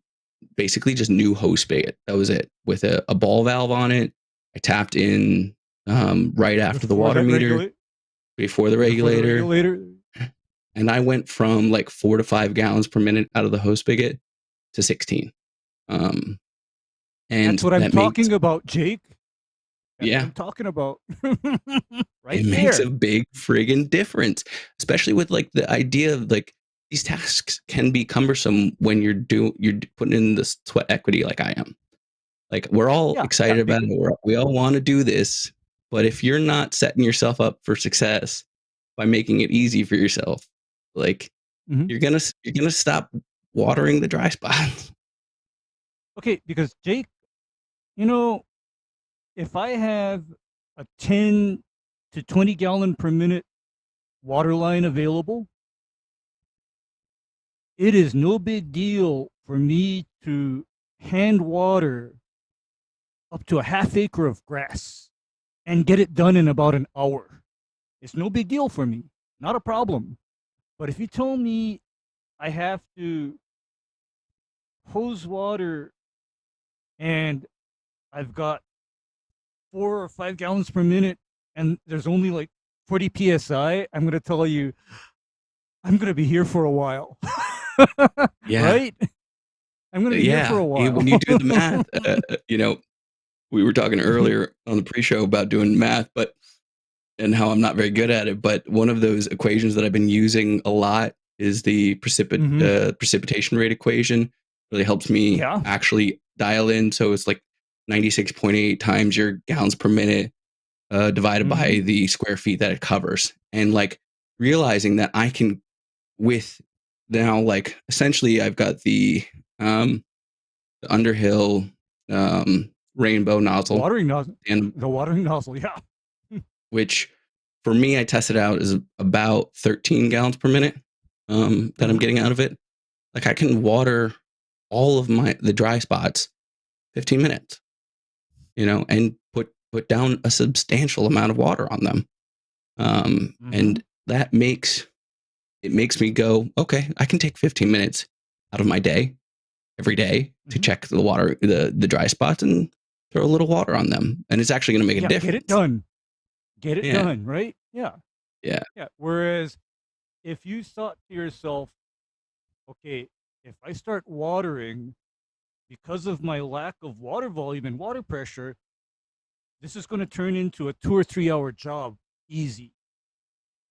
basically just new hose spigot. That was it, with a ball valve on it. I tapped in right after the water meter, before the regulator. And I went from like 4 to 5 gallons per minute out of the hose spigot to 16. And
that's what I'm talking about, Jake. That's what I'm talking about.
It makes a big friggin' difference, especially with like the idea of like these tasks can be cumbersome when you're putting in the sweat equity like I am. Like, we're all excited about it. We all want to do this, but if you're not setting yourself up for success by making it easy for yourself, like you're gonna stop watering the dry spots.
Okay, because Jake, if I have a 10 to 20 gallon per minute water line available, it is no big deal for me to hand water up to a half acre of grass and get it done in about an hour. It's no big deal for me. Not a problem. But if you tell me I have to hose water and I've got 4 or 5 gallons per minute and there's only like 40 psi, I'm going to tell you, I'm going to be here for a while. Right? I'm going to be here for a while.
When you do the math, we were talking earlier on the pre-show about doing math, and how I'm not very good at it. But one of those equations that I've been using a lot is the precipitation rate equation. Really helps me actually dial in. So it's like 96.8 times your gallons per minute divided by the square feet that it covers. And like realizing that I can, with now, like essentially I've got the Underhill rainbow nozzle.
Watering nozzle. And the watering nozzle,
which for me, I tested out is about 13 gallons per minute that I'm getting out of it. Like, I can water all of the dry spots 15 minutes, and put down a substantial amount of water on them. And that makes me go, okay, I can take 15 minutes out of my day every day to check the water, the dry spots, and throw a little water on them. And it's actually going to make a difference.
Get it done. Get it done, right? Yeah. Whereas if you thought to yourself, okay, if I start watering because of my lack of water volume and water pressure, this is going to turn into a 2 or 3 hour job easy.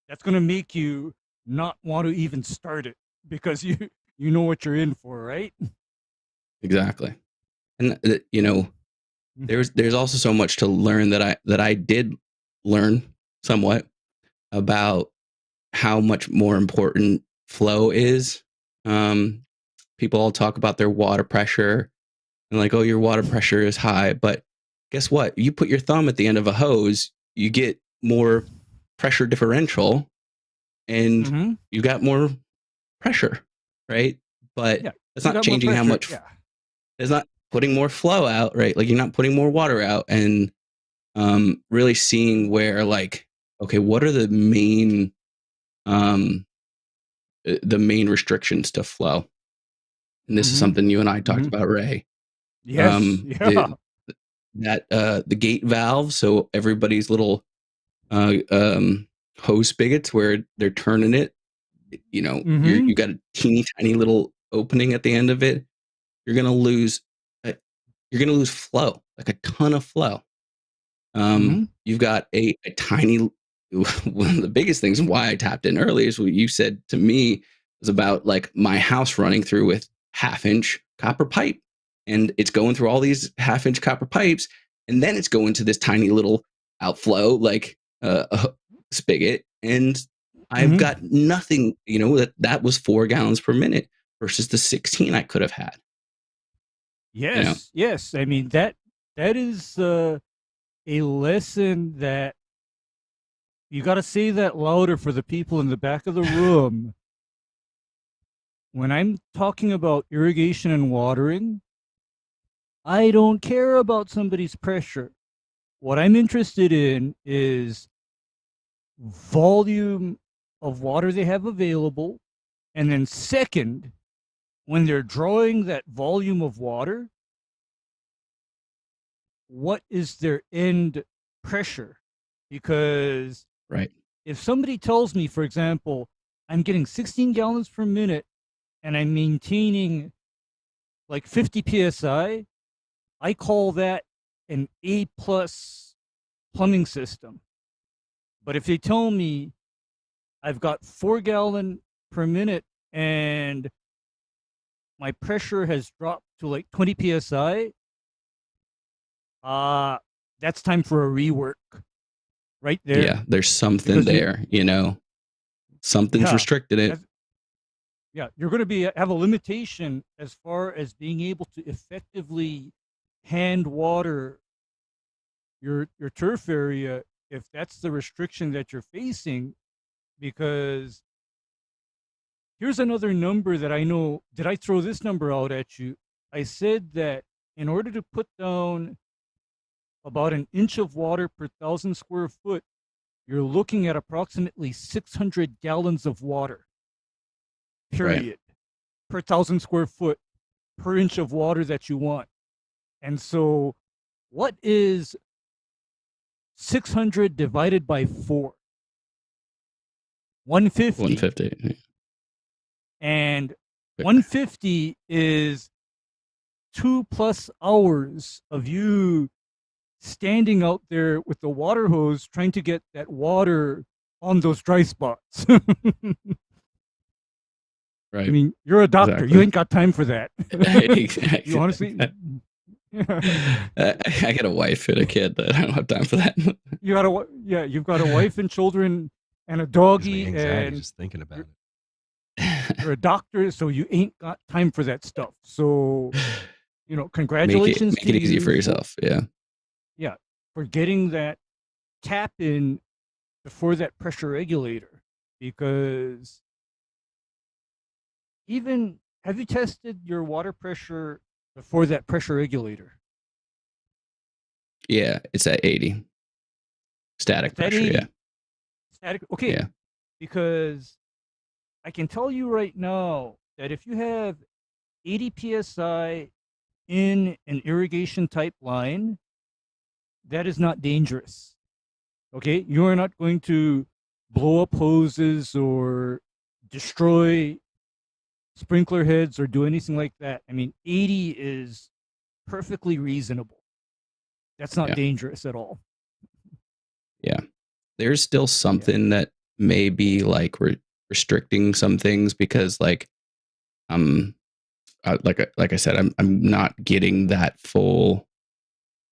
That's going to make you not want to even start it because you know what you're in for, right?
Exactly. And there's also so much to learn that I did learn somewhat about how much more important flow is people all talk about their water pressure and like, oh, your water pressure is high. But guess what? You put your thumb at the end of a hose, you get more pressure differential and you got more pressure, right? But it's not changing how much, it's not putting more flow out, right? Like you're not putting more water out and really seeing where like, okay, what are the main restrictions to flow? And this is something you and I talked about, Ray.
Yes.
The gate valve. So everybody's little hose spigots where they're turning it, you know, you got a teeny tiny little opening at the end of it. You're gonna lose flow, like a ton of flow. You've got a tiny. One of the biggest things, and why I tapped in earlier, is what you said to me was about like my house running through with 1/2-inch copper pipe, and it's going through all these 1/2-inch copper pipes, and then it's going to this tiny little outflow like a spigot, and I've got nothing. You know, that was 4 gallons per minute versus the 16 I could have had.
Yes,
you know?
yes. I mean that is a lesson that you got to say that louder for the people in the back of the room. When I'm talking about irrigation and watering, I don't care about somebody's pressure. What I'm interested in is volume of water they have available. And then second, when they're drawing that volume of water, what is their end pressure? Because if somebody tells me, for example, I'm getting 16 gallons per minute and I'm maintaining like 50 psi, I call that an A+ plumbing system. But if they tell me I've got 4 gallon per minute and my pressure has dropped to like 20 psi, that's time for a rework. Right there.
Yeah, there's something there, you know. Something's restricted it.
You're going to have a limitation as far as being able to effectively hand water your turf area if that's the restriction that you're facing. Because here's another number that I know. Did I throw this number out at you? I said that in order to put down about 1 inch of water per 1,000 square foot, you're looking at approximately 600 gallons of water, period, per 1,000 square foot, per inch of water that you want. And so what is 600 divided by 4? 150.
150.
And 150 is 2+ hours of you standing out there with the water hose trying to get that water on those dry spots.
Right.
I mean, you're a doctor.
Exactly.
You ain't got time for that.
Exactly.
You honestly.
I got a wife and a kid that I don't have time for that.
You've got a wife and children and a doggy, and
just thinking about it.
You're a doctor, so you ain't got time for that stuff. So, you know, congratulations.
Make it easy for yourself. Yeah.
Yeah, for getting that tap in before that pressure regulator, because have you tested your water pressure before that pressure regulator?
Yeah, it's at 80. Static pressure, 80. Yeah.
Static, okay.
Yeah.
Because I can tell you right now that if you have 80 psi in an irrigation type line, that is not dangerous. Okay, you are not going to blow up hoses or destroy sprinkler heads or do anything like that. I mean, 80 is perfectly reasonable. That's not dangerous at all.
Yeah, there's still something that may be like restricting some things because, like I said, I'm not getting that full.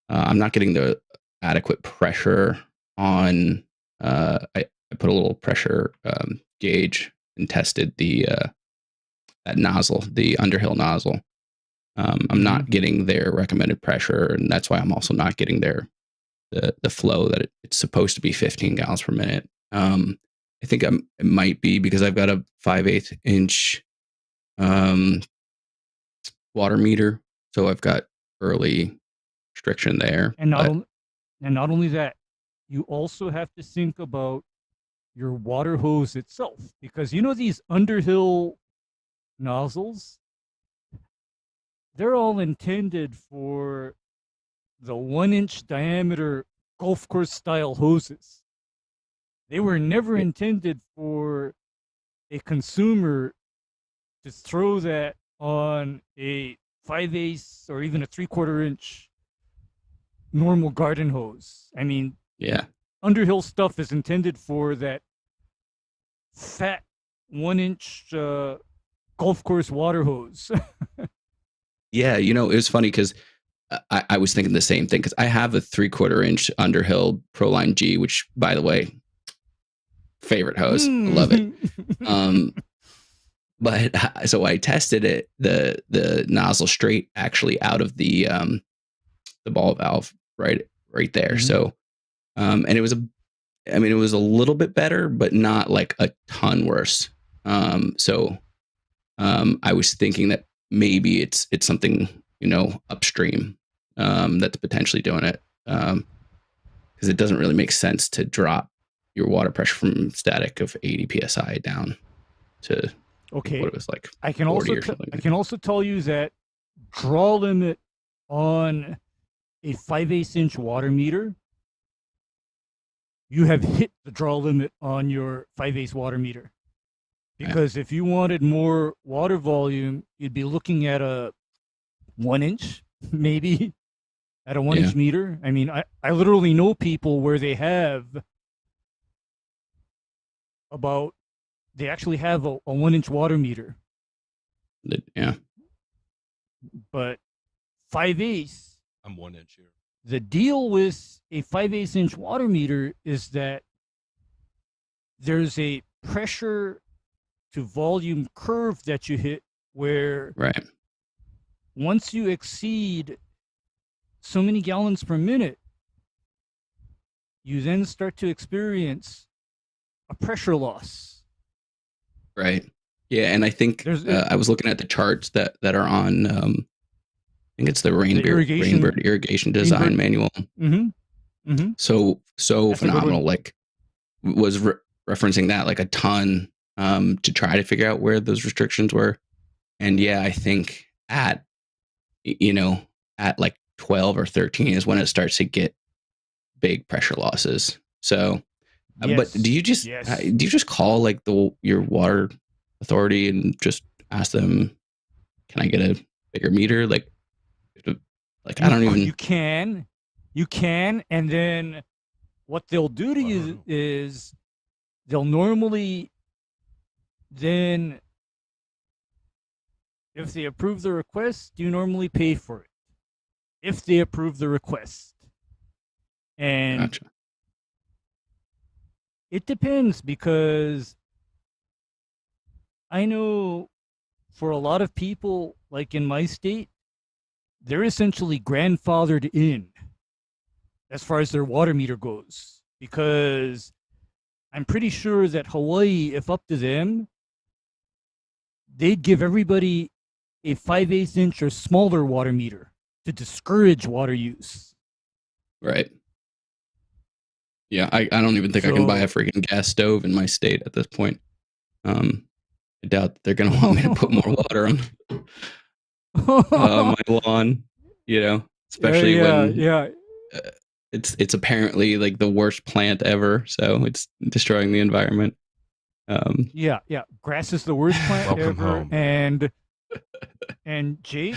I'm not getting the adequate pressure on. I put a little pressure gauge and tested the nozzle, the underhill nozzle. I'm not getting their recommended pressure, and that's why I'm also not getting the flow that it's supposed to be 15 gallons per minute. I think it might be because I've got a 5/8 inch water meter, so I've got early restriction there.
And not only that, you also have to think about your water hose itself, because you know these underhill nozzles, they're all intended for the 1-inch diameter golf course style hoses. They were never intended for a consumer to throw that on a 5/8 or even a 3/4 inch normal garden hose. I mean,
Yeah.
underhill stuff is intended for that fat 1-inch golf course water hose.
Yeah, it was funny because I was thinking the same thing, because I have a 3/4 inch Underhill Proline G, which, by the way, favorite hose. I love it. But so I tested it, the nozzle straight actually out of the ball valve right there. So and it was it was a little bit better, but not like a ton worse. So I was thinking that maybe it's something, upstream that's potentially doing it, because it doesn't really make sense to drop your water pressure from static of 80 psi down to what it was like.
I can also tell you that draw limit on a 5/8 inch water meter, you have hit the draw limit on your 5/8 water meter. Because if you wanted more water volume, you'd be looking at a 1-inch, maybe, at a 1-inch meter. I mean, I literally know people where they actually have a 1-inch water meter.
Yeah.
But 5/8,
I'm 1 inch here.
the deal with a 5/8 inch water meter is that there's a pressure to volume curve that you hit where once you exceed so many gallons per minute, you then start to experience a pressure loss.
Right. Yeah, and I think I was looking at the charts that are on. I think it's the Rainbird Irrigation Design Manual. So that's phenomenal. Like, was referencing that like a ton to try to figure out where those restrictions were. And yeah, I think at like 12 or 13 is when it starts to get big pressure losses. So, but do you just call like your water authority and just ask them, can I get a bigger meter? Like I don't even. You can, and then what they'll do to you is they'll normally then, if they approve the request, you normally pay for it. If they approve the request. And it depends, because I know for a lot of people, like in my state, they're essentially grandfathered in as far as their water meter goes, because I'm pretty sure that Hawaii, if up to them, they'd give everybody a 5/8 inch or smaller water meter to discourage water use. Right. Yeah, I don't even think I can buy a freaking gas stove in my state at this point. I doubt that they're going to want me to put more water on my lawn, especially when it's apparently like the worst plant ever, so it's destroying the environment.
Grass is the worst plant
Welcome
ever.
home.
And Jake,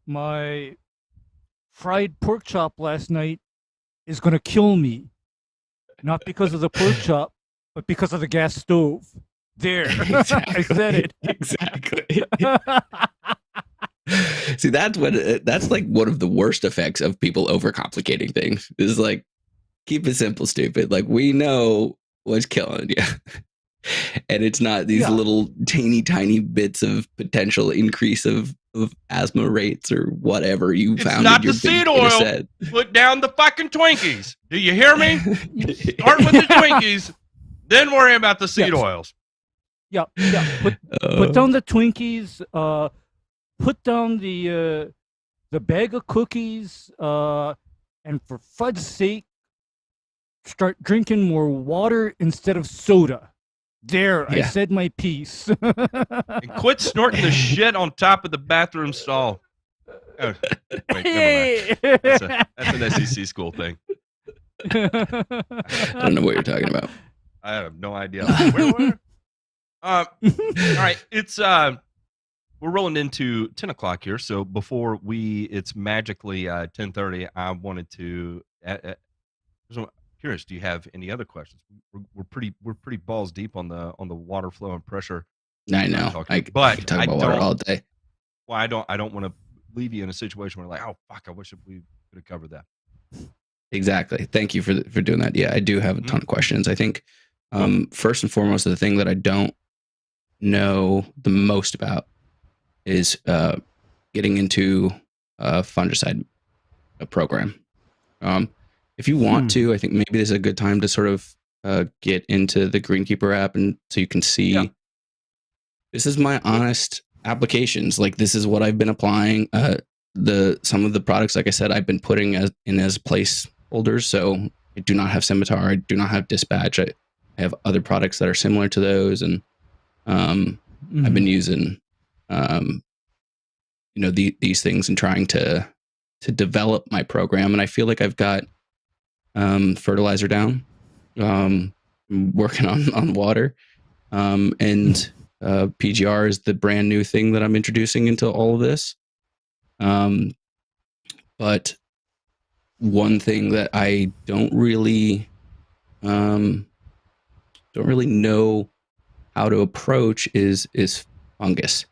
my fried pork chop last night is going to kill me, not because of the pork chop, but because of the gas stove. There, exactly. I said it.
Exactly. See, that's like one of the worst effects of people overcomplicating things. Is like, keep it simple, stupid. Like, we know what's killing you. And it's not these little tiny bits of potential increase of asthma rates or whatever you
It's
found
not
in your
the
big
seed
data
oil.
set.
Put down the fucking Twinkies. Do you hear me? Start with the Twinkies, then worry about the seed oils.
Yeah. Put down the Twinkies. Put down the bag of cookies. And for fudge's sake, start drinking more water instead of soda. There, I said my piece.
And quit snorting the shit on top of the bathroom stall. Oh, wait, never mind. That's an SEC school thing.
I don't know what you're talking about.
I have no idea. Where? All right, it's we're rolling into 10 o'clock here. So before it's magically 10:30. I wanted to. I'm curious. Do you have any other questions? We're pretty balls deep on the water flow and pressure.
I know. I can talk about water all day.
Well, I don't want to leave you in a situation where like, oh fuck, I wish we could have covered that.
Exactly. Thank you for doing that. Yeah, I do have a ton of questions. I think first and foremost, the thing that I don't know the most about is getting into a fungicide program. If you want to, I think maybe this is a good time to sort of get into the Greenkeeper app, and so you can see this is my honest applications. Like, this is what I've been applying. Some of the products, like I said, I've been putting as placeholders. So I do not have Scimitar. I do not have Dispatch. I have other products that are similar to those, and I've been using these things and trying to develop my program. And I feel like I've got fertilizer down. I'm working on water, and PGR is the brand new thing that I'm introducing into all of this. But one thing that I don't really know how to approach is fungus.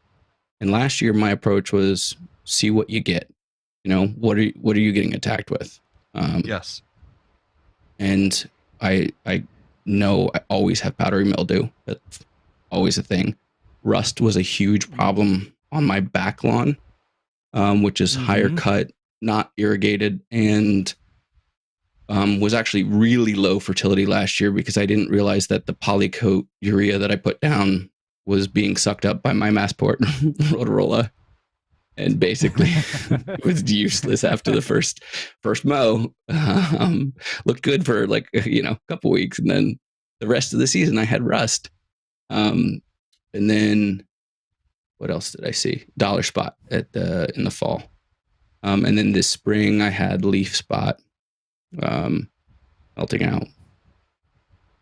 And last year my approach was see what you get. What are you getting attacked with?
Yes.
And I know I always have powdery mildew. That's always a thing. Rust was a huge problem on my back lawn, which is higher cut, not irrigated, and was actually really low fertility last year because I didn't realize that the polycoat urea that I put down was being sucked up by my Massport Rotorola, and basically it was useless after the first mow. Looked good for like a couple weeks, and then the rest of the season I had rust. And then what else did I see? Dollar spot in the fall. And then this spring I had leaf spot melting out.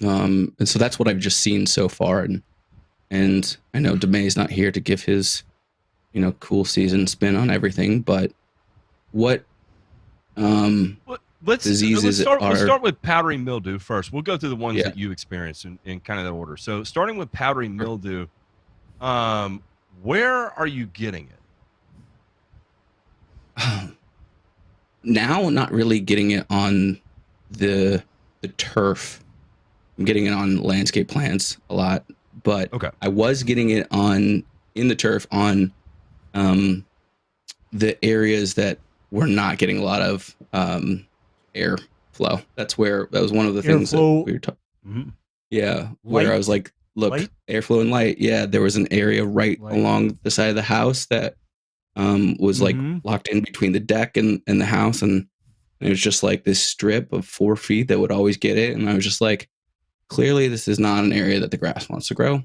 And so that's what I've just seen so far. And I know DeMay's not here to give his, cool season spin on everything, but what diseases
let's start with powdery mildew first. We'll go through the ones that you experienced in kind of that order. So starting with powdery mildew, where are you getting it?
Now, not really getting it on the turf. I'm getting it on landscape plants a lot, but I was getting it in the turf on the areas that were not getting a lot of air flow. That was one of the things that we were talking. Yeah, where I was like, look, airflow and light. Yeah, there was an area along the side of the house that was like locked in between the deck and the house, and it was just like this strip of 4 feet that would always get it. And I was just like, clearly this is not an area that the grass wants to grow.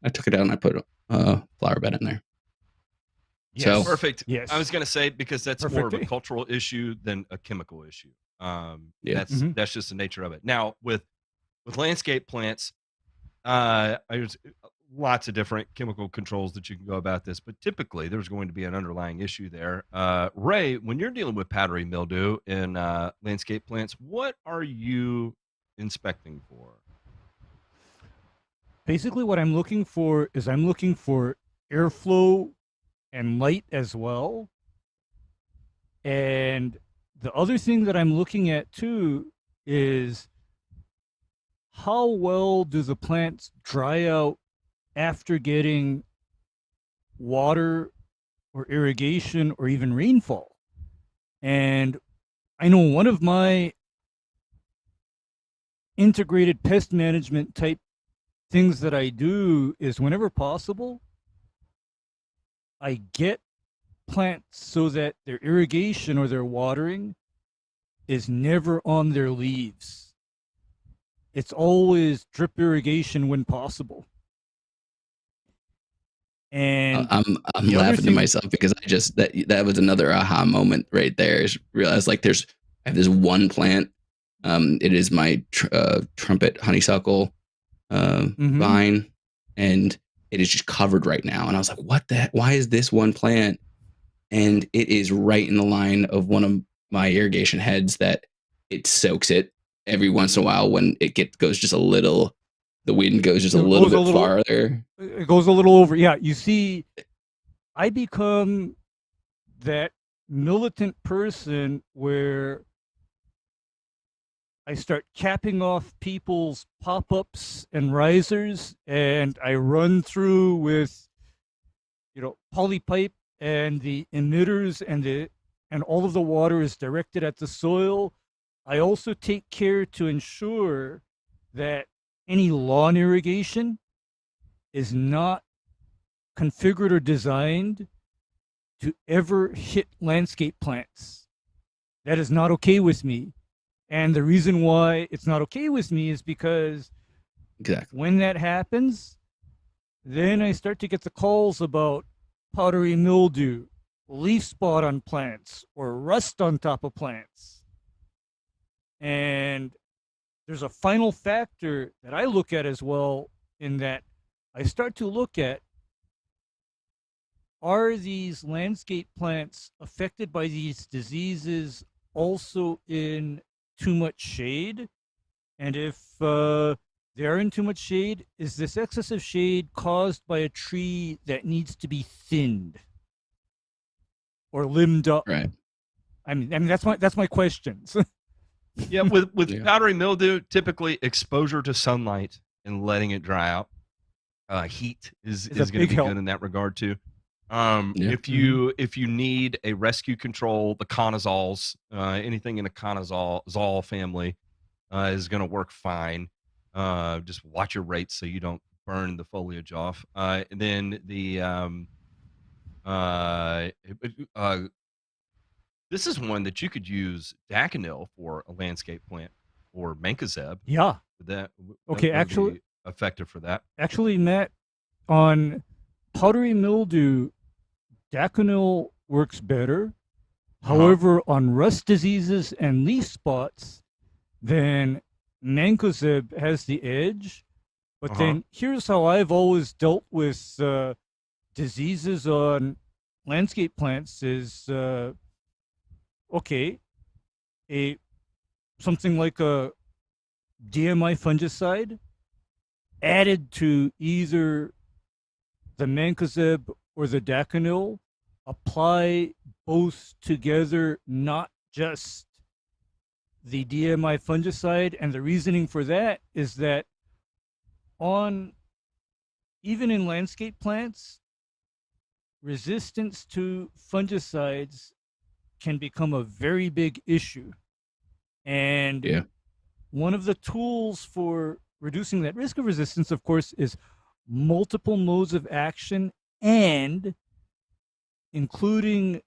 I took it down and I put a flower bed in there.
Yes. So perfect. Yes. I was going to say, because that's more of a cultural issue than a chemical issue. That's just the nature of it. Now with landscape plants, there's lots of different chemical controls that you can go about this, but typically there's going to be an underlying issue there. Ray, when you're dealing with powdery mildew in landscape plants, what are you inspecting for?
Basically, what I'm looking for is airflow and light as well. And the other thing that I'm looking at too is how well do the plants dry out after getting water or irrigation or even rainfall? And I know one of my integrated pest management type things that I do is whenever possible, I get plants so that their irrigation or their watering is never on their leaves. It's always drip irrigation when possible. And
I'm laughing to myself because I just that was another aha moment right there. Is realize like I have this one plant. It is my trumpet honeysuckle vine, and it is just covered right now. And I was like, what the heck? Why is this one plant? And it is right in the line of one of my irrigation heads that it soaks it every once in a while when it goes just a little, the wind goes just a little bit farther.
It goes a little over. Yeah, you see, I become that militant person where I start capping off people's pop-ups and risers, and I run through with, poly pipe and the emitters and all of the water is directed at the soil. I also take care to ensure that any lawn irrigation is not configured or designed to ever hit landscape plants. That is not okay with me. And the reason why it's not okay with me is because when that happens, then I start to get the calls about powdery mildew, leaf spot on plants, or rust on top of plants. And there's a final factor that I look at as well, in that I start to look at, are these landscape plants affected by these diseases also in too much shade? And if they are in too much shade, is this excessive shade caused by a tree that needs to be thinned or limbed up?
Right.
I mean that's my questions.
Yeah, with powdery mildew, typically exposure to sunlight and letting it dry out. Heat is going to be good in that regard too. If you need a rescue control, the conazoles, anything in the conazole family is going to work fine. Just watch your rates so you don't burn the foliage off. And then this is one that you could use daconil for a landscape plant, or mancozeb.
Yeah.
That
actually
be effective for that.
Actually, Matt, on powdery mildew, daconil works better. However, on rust diseases and leaf spots, then mancozeb has the edge. But then here's how I've always dealt with diseases on landscape plants is, something like a DMI fungicide added to either the mancozeb or the daconil, apply both together, not just the DMI fungicide. And the reasoning for that is that even in landscape plants, resistance to fungicides can become a very big issue. And one of the tools for reducing that risk of resistance, of course, is multiple modes of action, and including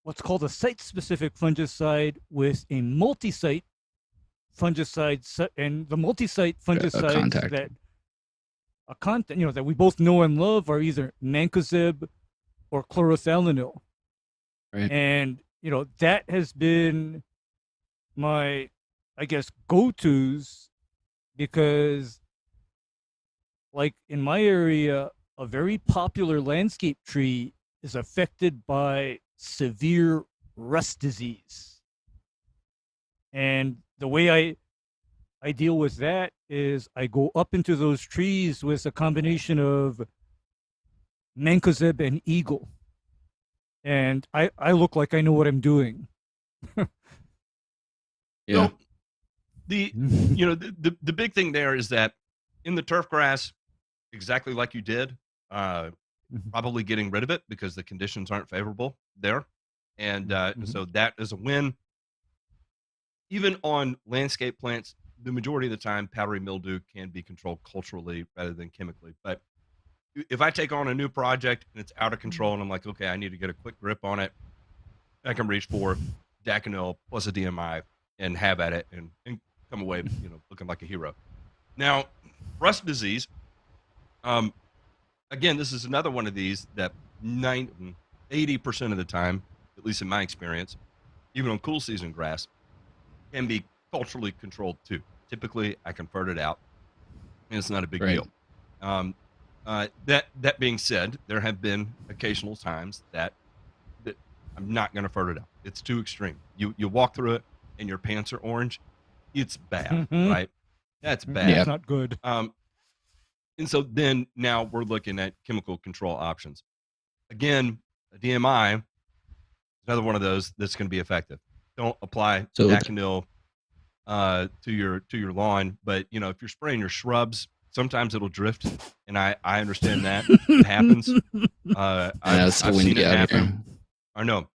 what's called a site-specific fungicide with a multi-site fungicide, and the multi-site fungicides that we both know and love are either mancozeb or chlorothalonil.
Right.
And that has been my, I guess, go-tos, because like in my area, a very popular landscape tree is affected by severe rust disease. And the way I deal with that is I go up into those trees with a combination of mancozeb and eagle. And I look like I know what I'm doing.
So, The big thing there is that in the turf grass, exactly like you did, probably getting rid of it because the conditions aren't favorable there. And so that is a win. Even on landscape plants, the majority of the time, powdery mildew can be controlled culturally rather than chemically. But if I take on a new project and it's out of control and I'm like, okay, I need to get a quick grip on it, I can reach for Daconil plus a DMI and have at it and come away, looking like a hero. Now, rust disease, again, this is another one of these that 80% of the time, at least in my experience, even on cool season grass, can be culturally controlled too. Typically, I can fert it out, and it's not a big deal. That being said, there have been occasional times that I'm not going to fert it out. It's too extreme. You walk through it, and your pants are orange. It's bad, right? That's bad.
It's not good.
And so then now we're looking at chemical control options. Again, a DMI is another one of those that's going to be effective. Don't apply Daconil to your lawn, but if you're spraying your shrubs, sometimes it'll drift, and I understand that it happens. I've seen it happen. I know.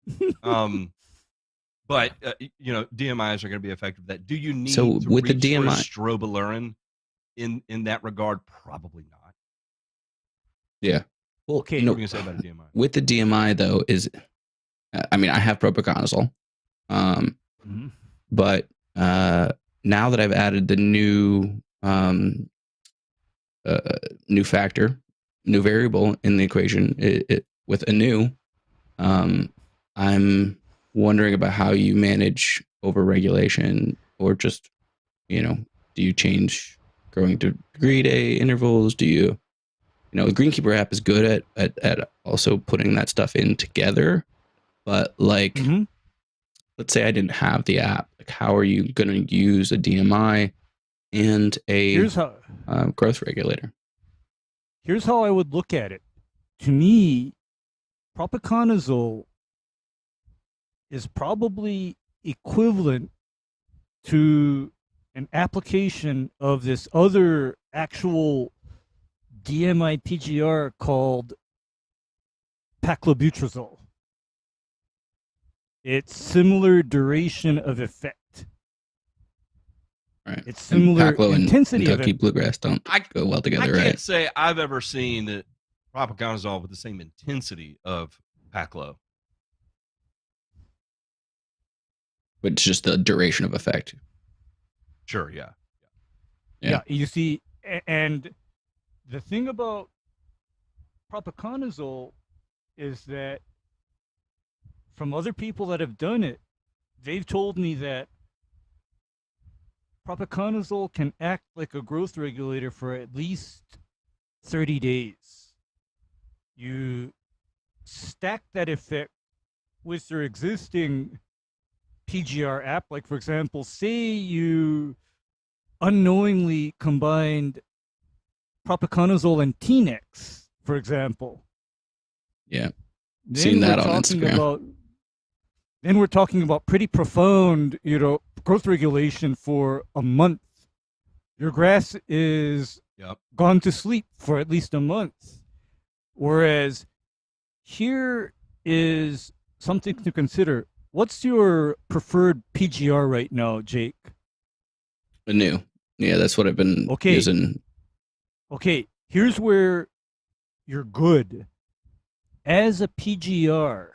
But DMIs are going to be effective. That do you need to with the DMI strobilurin in that regard? Probably not.
Yeah. Well,
what are you going to say about a DMI?
With the DMI though, I have propiconazole, but now that I've added the new factor, new variable in the equation, with a I'm wondering about how you manage overregulation, or just, do you change growing degree day intervals? Do you, the Greenkeeper app is good at also putting that stuff in together, but like, let's say I didn't have the app, like how are you going to use a DMI and a growth regulator?
Here's how I would look at it. To me, propiconazole is probably equivalent to an application of this other actual DMI PGR called paclobutrazole. It's similar duration of effect.
Right.
It's similar intensity
and Kentucky bluegrass don't go well together, right?
I can't say I've ever seen that propiconazole with the same intensity of paclo.
But it's just the duration of effect.
Sure, yeah.
Yeah, you see, and the thing about propiconazole is that from other people that have done it, they've told me that propiconazole can act like a growth regulator for at least 30 days. You stack that effect with your existing PGR app. Like, for example, say you unknowingly combined propiconazole and T-Nex, for example.
Yeah. Seen that on Instagram.
Then we're talking about pretty profound, growth regulation for a month. Your grass is gone to sleep for at least a month. Whereas here is something to consider. What's your preferred PGR right now, Jake?
A new. Yeah, that's what I've been using.
Okay, here's where you're good. As a PGR,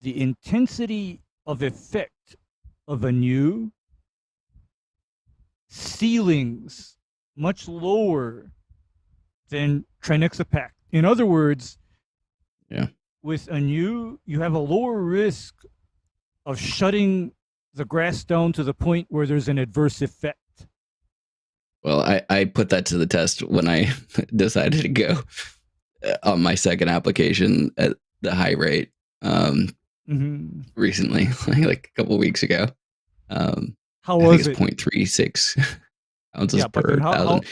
the intensity of effect of a new ceilings much lower than Trinexapac. In other words, with a new, you have a lower risk of shutting the grass down to the point where there's an adverse effect.
Well, I put that to the test when I decided to go on my second application at the high rate recently, like a couple of weeks ago.
How was
it? 0.36 ounces per thousand.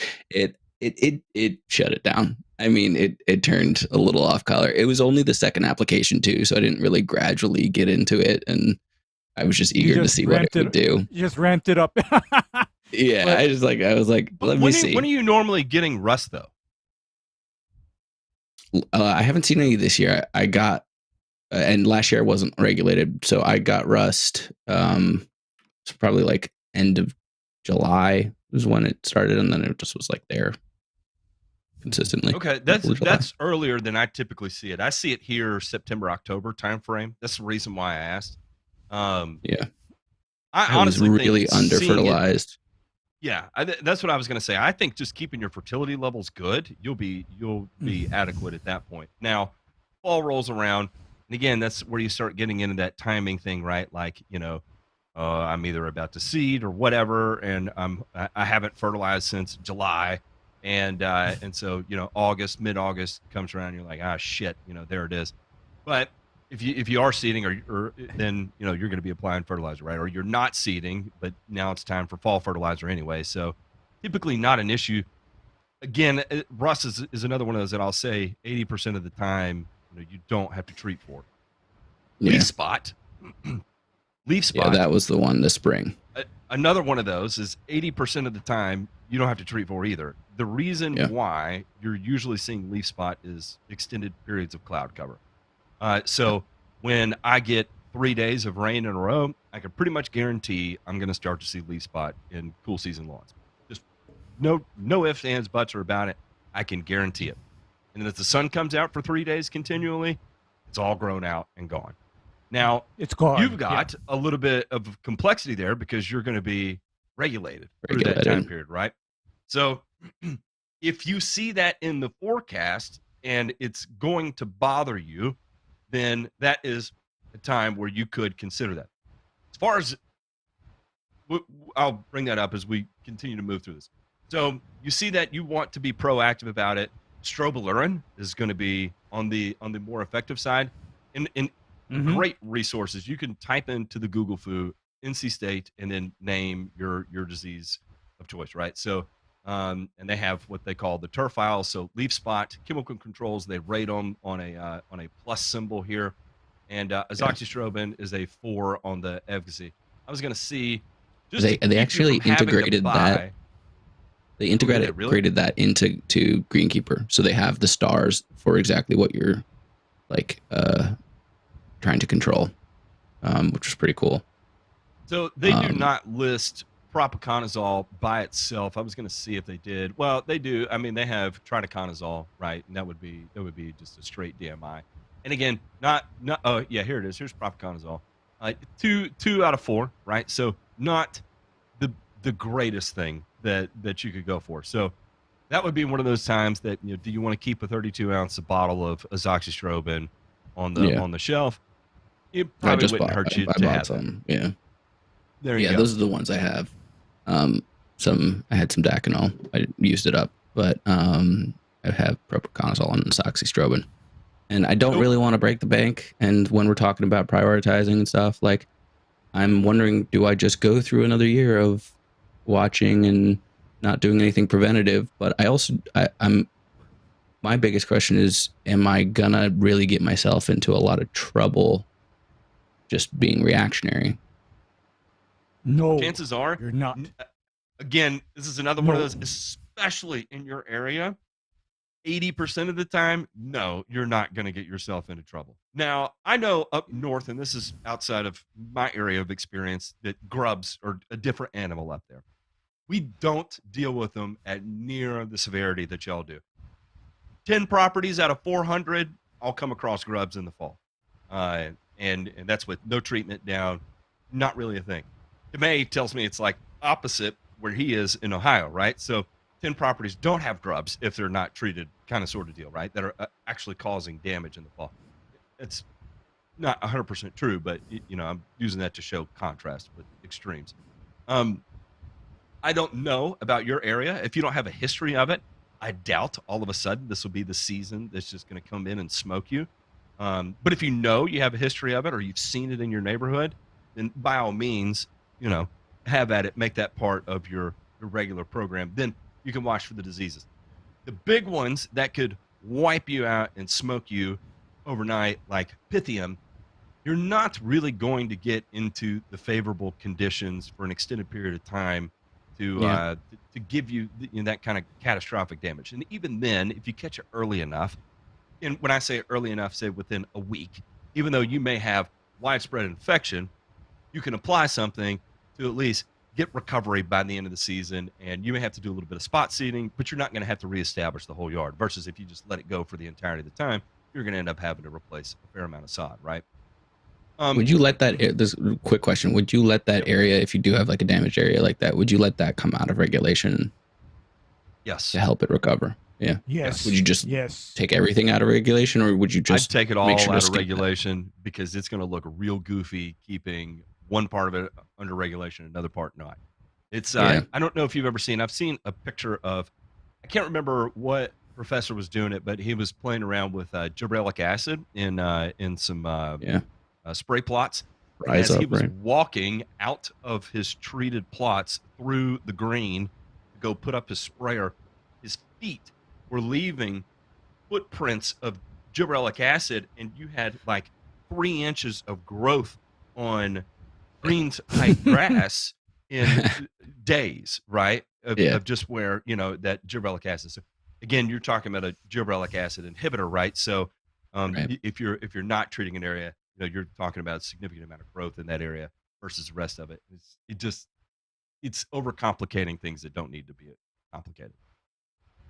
It shut it down. I mean, it turned a little off color. It was only the second application too, so I didn't really gradually get into it, and I was just eager to see what it would do.
You just ramped it up.
Yeah,
But-
I was like, let me see.
When are you normally getting rust though?
I haven't seen any this year. I got, and last year I wasn't regulated, so I got rust. It's probably like end of July was when it started, and then it just was like there consistently.
Okay, that's earlier than I typically see it. I see it here September, October timeframe. That's the reason why I asked.
Yeah,
I honestly
was really
think
under fertilized.
Yeah, that's what I was going to say. I think just keeping your fertility levels good, you'll be adequate at that point. Now, fall rolls around, and again, that's where you start getting into that timing thing, right? Like, I'm either about to seed or whatever, and I haven't fertilized since July, and so August, mid-August comes around, you're like, shit, there it is. But if you are seeding, or then you're going to be applying fertilizer, right? Or you're not seeding, but now it's time for fall fertilizer anyway. So typically not an issue. Again, rust is another one of those that I'll say 80% of the time you don't have to treat for.
Yeah.
Leaf spot.
Yeah, that was the one this spring.
Another one of those is 80% of the time you don't have to treat for either. The reason why you're usually seeing leaf spot is extended periods of cloud cover. So when I get 3 days of rain in a row, I can pretty much guarantee I'm going to start to see leaf spot in cool season lawns. Just no ifs, ands, buts or about it. I can guarantee it. And then if the sun comes out for 3 days continually, it's all grown out and gone. Now,
it's gone.
You've got a little bit of complexity there because you're going to be regulated through that time period, right? So if you see that in the forecast and it's going to bother you, then that is a time where you could consider that. As far as I'll bring that up as we continue to move through this. So you see that you want to be proactive about it. Strobilurin is going to be on the more effective side. In great resources, you can type into the Google Foo NC State and then name your disease of choice, right? So and they have what they call the turf files. So leaf spot, chemical controls, they rate them on a plus symbol here. And azoxystrobin is a 4 on the efficacy. I was going to see.
Just they actually integrated that. They integrated that into Greenkeeper. So they have the stars for exactly what you're like trying to control, which is pretty cool.
So they do not list propiconazole by itself. I was going to see if they did. Well, they do. I mean, they have triticonazole, right? And that would be just a straight DMI. And again, not. Oh, yeah, here it is. Here's propiconazole. 2 out of 4, right? So not the greatest thing that you could go for. So that would be one of those times that do you want to keep a 32-ounce bottle of azoxystrobin on the shelf? It probably wouldn't hurt you to have some.
Yeah.
There you go.
Those are the ones I have. I had some Daconol. I used it up, but I have propiconazole and azoxystrobin. And I don't really want to break the bank. And when we're talking about prioritizing and stuff, like I'm wondering, do I just go through another year of watching and not doing anything preventative? But I'm my biggest question is, am I gonna really get myself into a lot of trouble just being reactionary?
No,
chances are
you're not.
Again, this is another one of those, especially in your area. 80% of the time, no, you're not going to get yourself into trouble. Now, I know up north, and this is outside of my area of experience, that grubs are a different animal up there. We don't deal with them at near the severity that y'all do. 10 properties out of 400, I'll come across grubs in the fall. And that's with no treatment down, not really a thing. DeMay tells me it's like opposite where he is in Ohio, right? So 10 properties don't have grubs if they're not treated, kind of sort of deal, right? That are actually causing damage in the fall. It's not 100% true, but I'm using that to show contrast with extremes. I don't know about your area. If you don't have a history of it, I doubt all of a sudden this will be the season that's just going to come in and smoke you. But if you have a history of it or you've seen it in your neighborhood, then by all means, have at it, make that part of your regular program. Then you can watch for the diseases. The big ones that could wipe you out and smoke you overnight, like Pythium, you're not really going to get into the favorable conditions for an extended period of time to give you, that kind of catastrophic damage. And even then, if you catch it early enough, and when I say early enough, say within a week, even though you may have widespread infection, you can apply something to at least get recovery by the end of the season. And you may have to do a little bit of spot seeding, but you're not going to have to reestablish the whole yard. Versus if you just let it go for the entirety of the time, you're going to end up having to replace a fair amount of sod, right?
Would you let that? This quick question: would you let that area, if you do have like a damaged area like that, would you let that come out of regulation?
Yes.
To help it recover. Yeah.
Yes.
Would you just take everything out of regulation, or would you just?
I'd take it all out of regulation because it's going to look real goofy keeping one part of it under regulation, another part not. It's I don't know if you've ever seen. I've seen a picture of. I can't remember what professor was doing it, but he was playing around with gibberellic acid in some spray plots. As he was walking out of his treated plots through the green to go put up his sprayer, his feet were leaving footprints of gibberellic acid, and you had like 3 inches of growth on green height grass in days, right? Of just where, that gibberellic acid. So again, you're talking about a gibberellic acid inhibitor, right? So if you're not treating an area, you're talking about a significant amount of growth in that area versus the rest of it. It's overcomplicating things that don't need to be complicated.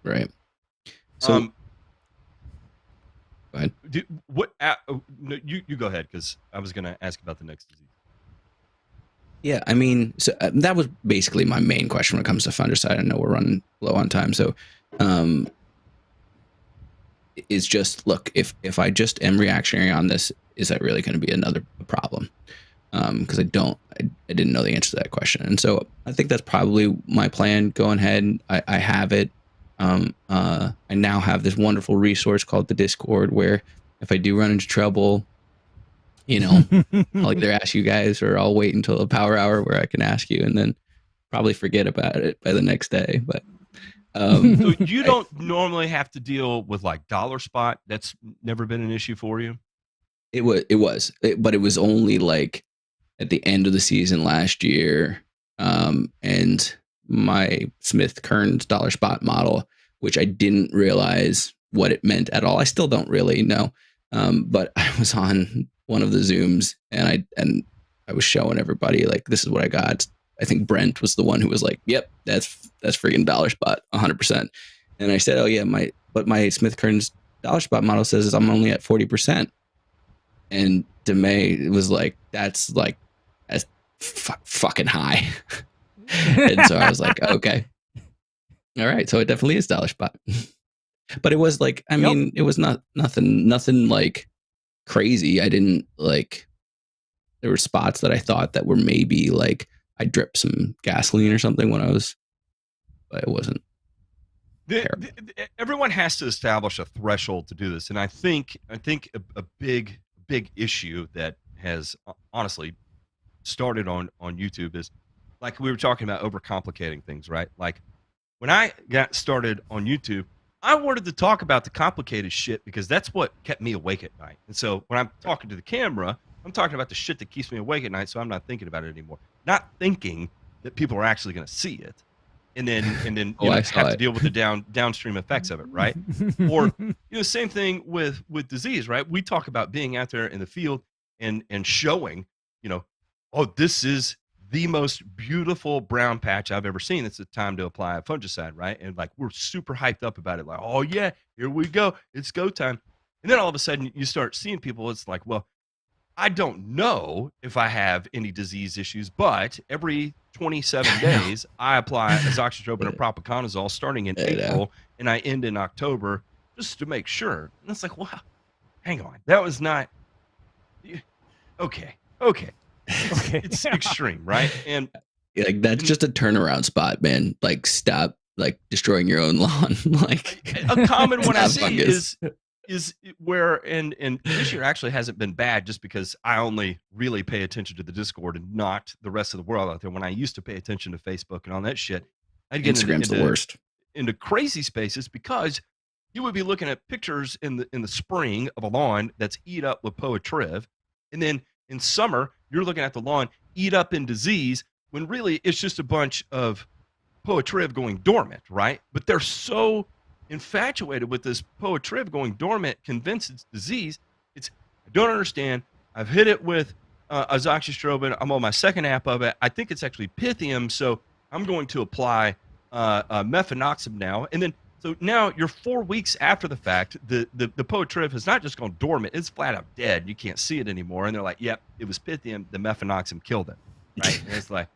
Right. So, go ahead.
You go ahead, because I was going to ask about the next disease.
Yeah, I mean, so that was basically my main question when it comes to fungicide. I know we're running low on time, so it's just, look, if I just am reactionary on this, is that really going to be another problem? Because I didn't know the answer to that question, and so I think that's probably my plan. Going ahead, I have it. I now have this wonderful resource called the Discord, where if I do run into trouble, I'll either ask you guys or I'll wait until a power hour where I can ask you, and then probably forget about it by the next day. But
so you don't normally have to deal with like dollar spot. That's never been an issue for you.
It was, but it was only like at the end of the season last year, and my Smith Kearns dollar spot model, which I didn't realize what it meant at all. I still don't really know. But I was on one of the Zooms and I was showing everybody, like, this is what I got. I think Brent was the one who was like, yep, that's freaking dollar spot 100%. And I said, oh yeah, my Smith Kearns dollar spot model says I'm only at 40%. And DeMay was like, that's fucking high. And so I was like, okay, all right. So it definitely is dollar spot. But it was like, I mean, it was nothing like crazy. I didn't like, there were spots that I thought that were maybe like I dripped some gasoline or something when but it wasn't.
Everyone has to establish a threshold to do this. And I think a big issue that has honestly started on YouTube is, like we were talking about, overcomplicating things, right? Like when I got started on YouTube, I wanted to talk about the complicated shit because that's what kept me awake at night. And so when I'm talking to the camera, I'm talking about the shit that keeps me awake at night, so I'm not thinking about it anymore. Not thinking that people are actually going to see it. And then have to deal with the downstream effects of it, right? Or same thing with disease, right? We talk about being out there in the field and showing, oh, this is the most beautiful brown patch I've ever seen. It's the time to apply a fungicide, right? And like we're super hyped up about it, like, oh yeah, here we go, it's go time. And then all of a sudden you start seeing people. It's like, well, I don't know if I have any disease issues, but every 27 days I apply azoxystrobin or propiconazole starting in April and I end in October just to make sure. And it's like, well, hang on, that was not okay. It's extreme, right? And
like that's just a turnaround spot, man. Like, stop like destroying your own lawn. Like
a common one I see is where and this year actually hasn't been bad just because I only really pay attention to the Discord and not the rest of the world out there. When I used to pay attention to Facebook and all that shit, I'd get
Instagram's the worst.
Into crazy spaces because you would be looking at pictures in the spring of a lawn that's eat up with poatriv, And then in summer, you're looking at the lawn eat up in disease when really it's just a bunch of poatriv going dormant, right? But they're so infatuated with this poatriv going dormant, convinced it's disease. I don't understand. I've hit it with azoxystrobin. I'm on my second app of it. I think it's actually Pythium, so I'm going to apply mefenoxam now. And then, so now you're 4 weeks after the fact. The poatriv has not just gone dormant; it's flat out dead. You can't see it anymore. And they're like, "Yep, it was Pythium. The mefenoxam killed it." Right? And it's like,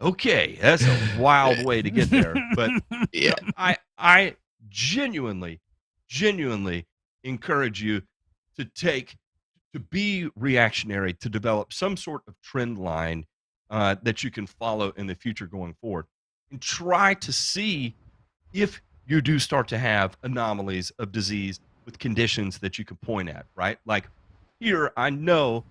okay, that's a wild way to get there. But
Yeah.
I genuinely encourage you to be reactionary, to develop some sort of trend line that you can follow in the future going forward, and try to see if you do start to have anomalies of disease with conditions that you can point at, right? Like here, I know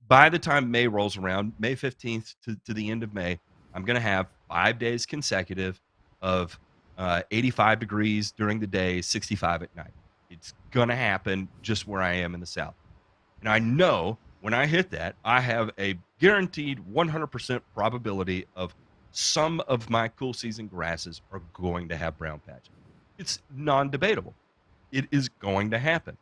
by the time May rolls around, May 15th to the end of May, I'm going to have 5 days consecutive of 85 degrees during the day, 65 at night. It's going to happen just where I am in the South. And I know when I hit that, I have a guaranteed 100% probability of some of my cool season grasses are going to have brown patch. It's non-debatable. It is going to happen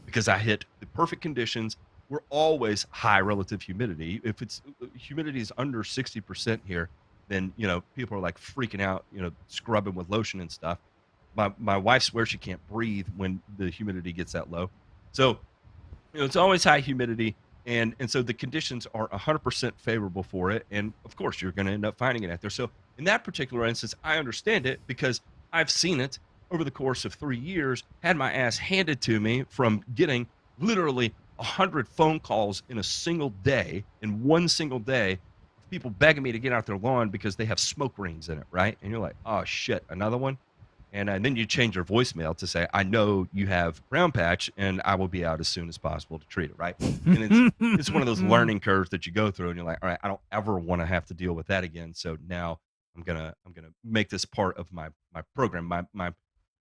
because I hit the perfect conditions. We're always high relative humidity. If it's humidity is under 60% here, then people are like freaking out, scrubbing with lotion and stuff. My wife swears she can't breathe when the humidity gets that low. So it's always high humidity, and so the conditions are 100% favorable for it. And of course, you're going to end up finding it out there. So in that particular instance, I understand it because I've seen it over the course of 3 years, had my ass handed to me from getting literally 100 phone calls in a single day, in one single day, of people begging me to get out their lawn because they have smoke rings in it, right? And you're like, oh shit, another one? And then you change your voicemail to say, I know you have brown patch and I will be out as soon as possible to treat it, right? And it's one of those learning curves that you go through and you're like, all right, I don't ever want to have to deal with that again. So now I'm gonna make this part of my program, my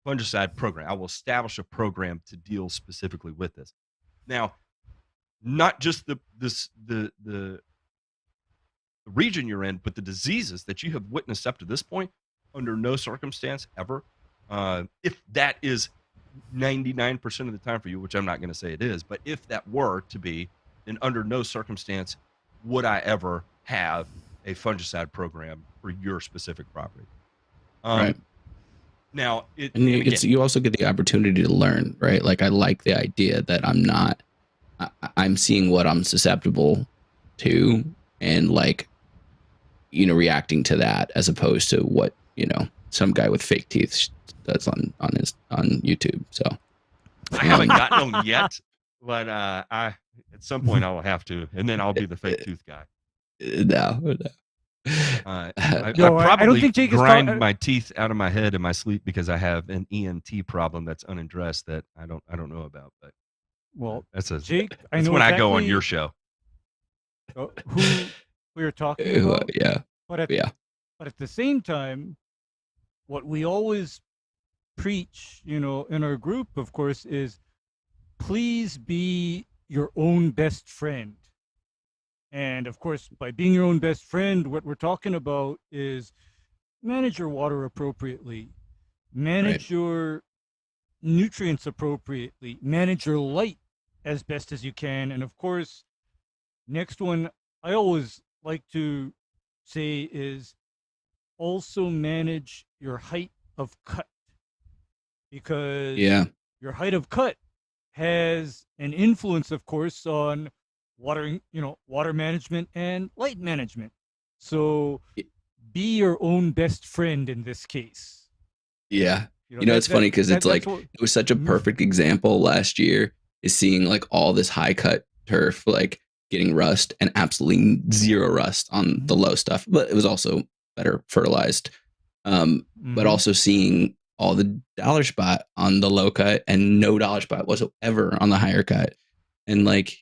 fungicide program. I will establish a program to deal specifically with this. Now, not just the region you're in, but the diseases that you have witnessed up to this point, under no circumstance ever, if that is 99% of the time for you, which I'm not going to say it is, but if that were to be, then under no circumstance would I ever have a fungicide program for your specific property.
Right.
Now,
you also get the opportunity to learn, right? Like I like the idea that I'm seeing what I'm susceptible to and reacting to that as opposed to what, some guy with fake teeth does on YouTube. So
I haven't gotten them yet, but at some point I will have to, and then I'll be the fake tooth guy.
No.
I probably
I don't think Jake
grind my teeth out of my head in my sleep because I have an ENT problem that's unaddressed that I don't know about. But
Jake,
that's when I go on your show.
Who we were talking about?
Yeah.
But at the same time, what we always preach, in our group, of course, is please be your own best friend. And of course, by being your own best friend, what we're talking about is manage your water appropriately, manage your nutrients appropriately, manage your light as best as you can. And of course, next one I always like to say is also manage your height of cut, because your height of cut has an influence, of course, on water management and light management. So be your own best friend in this case.
Yeah. It's funny because it's like, it was such a perfect example last year is seeing like all this high cut turf, like getting rust and absolutely zero rust on the low stuff, but it was also better fertilized. But also seeing all the dollar spot on the low cut and no dollar spot whatsoever on the higher cut. And like,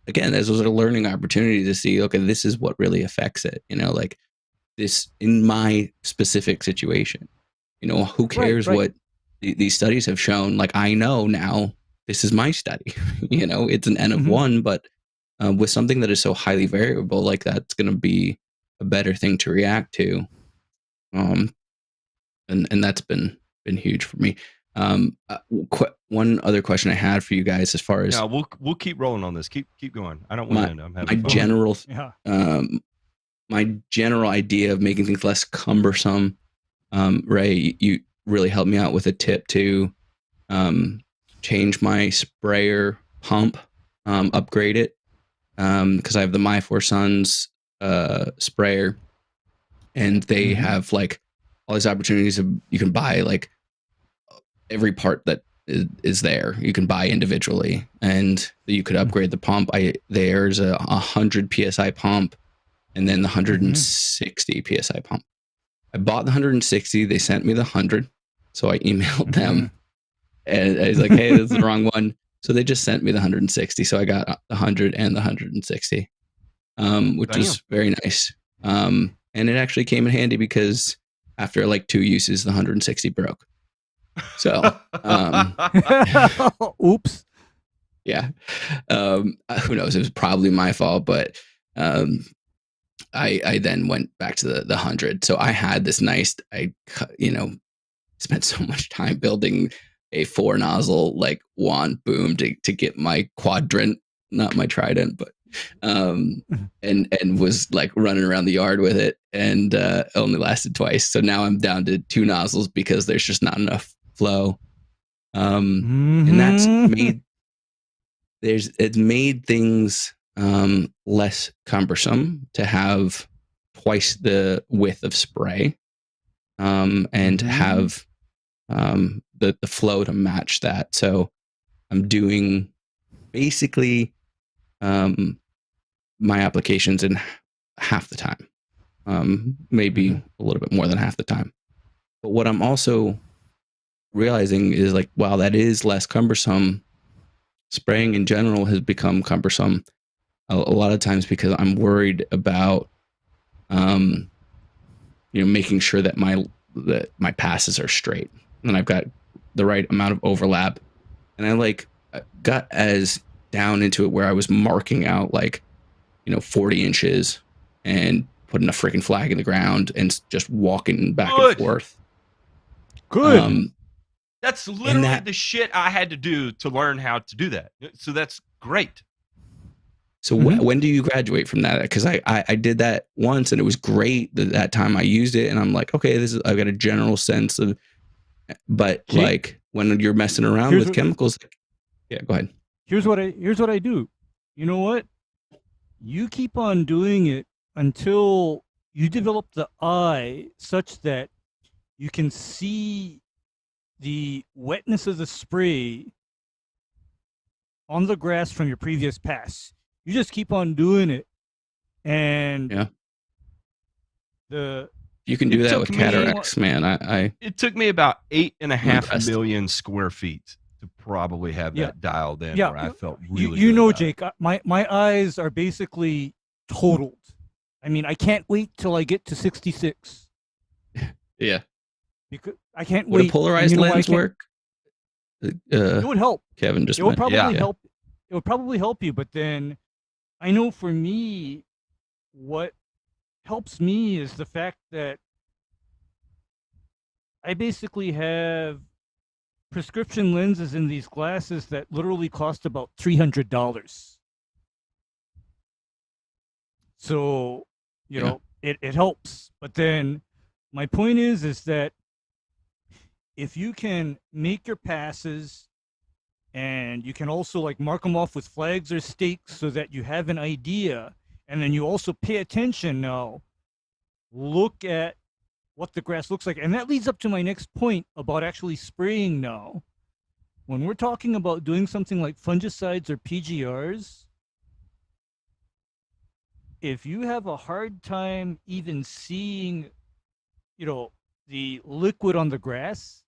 again, this was a learning opportunity to see, okay, this is what really affects it. Like this in my specific situation, who cares what these studies have shown? Like, I know now this is my study, it's an N of one, but with something that is so highly variable, like that's going to be a better thing to react to. And that's been huge for me. One other question I had for you guys, as far as
we'll keep rolling on this. Keep going. I don't want to end. I'm having
my
fun.
My general idea of making things less cumbersome. Ray, you really helped me out with a tip to change my sprayer pump, upgrade it, because I have the My Four Sons sprayer, and they have like all these opportunities of, you can buy like every part that is there. You can buy individually, and you could upgrade the pump. There's a 100 psi pump, and then the 160 psi pump. I bought the 160. They sent me the 100, so I emailed them, and I was like, "Hey, this is the wrong one." So they just sent me the 160. So I got the 100 and the 160, which is very nice. And it actually came in handy because after like 2 uses, the 160 broke. So,
oops.
Yeah. Who knows? It was probably my fault, but I then went back to the 100. So I had this nice, spent so much time building a 4 nozzle like wand boom to get my quadrant, not my trident, but and was like running around the yard with it, and only lasted twice. So now I'm down to 2 nozzles because there's just not enough flow. And that's made things less cumbersome to have twice the width of spray, and have the flow to match that. So I'm doing basically my applications in half the time, maybe a little bit more than half the time. But what I'm also realizing is like, wow, that is less cumbersome. Spraying in general has become cumbersome a lot of times because I'm worried about, making sure that my passes are straight and I've got the right amount of overlap. And I got as down into it where I was marking out 40 inches and putting a freaking flag in the ground and just walking back and forth.
Good.
That's literally the shit I had to do to learn how to do that. So that's great.
So when do you graduate from that? Because I did that once and it was great. That time I used it and I'm like, okay, I've got a general sense of, but when you're messing around with chemicals, yeah, go ahead.
Here's what I do. You know what? You keep on doing it until you develop the eye such that you can see the wetness of the spray on the grass from your previous pass. You just keep on doing it, and
you can do that with cataracts, man.
It took me about 8.5 million square feet to probably have that dialed in. Where I felt really.
Jake, my eyes are basically totaled. I mean, I can't wait till I get to 66.
Yeah.
Because I can't
wait.
Would
a polarized lens work?
It would help.
Kevin just.
It would probably help. It would probably help you, but then I know for me, what helps me is the fact that I basically have prescription lenses in these glasses that literally cost about $300. So, it helps. But then my point is that if you can make your passes and you can also mark them off with flags or stakes so that you have an idea, and then you also pay attention now, look at what the grass looks like. And that leads up to my next point about actually spraying now. When we're talking about doing something like fungicides or PGRs, if you have a hard time even seeing, the liquid on the grass,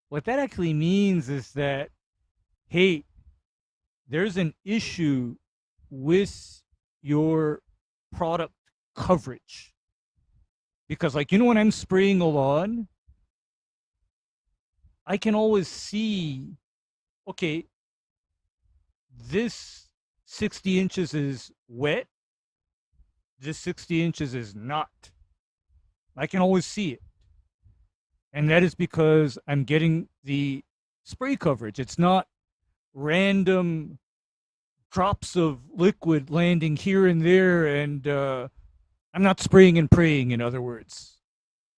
what that actually means is that, hey, there's an issue with your product coverage. Because when I'm spraying a lawn, I can always see, okay, this 60 inches is wet, this 60 inches is not. I can always see it. And that is because I'm getting the spray coverage. It's not random drops of liquid landing here and there, and I'm not spraying and praying, in other words.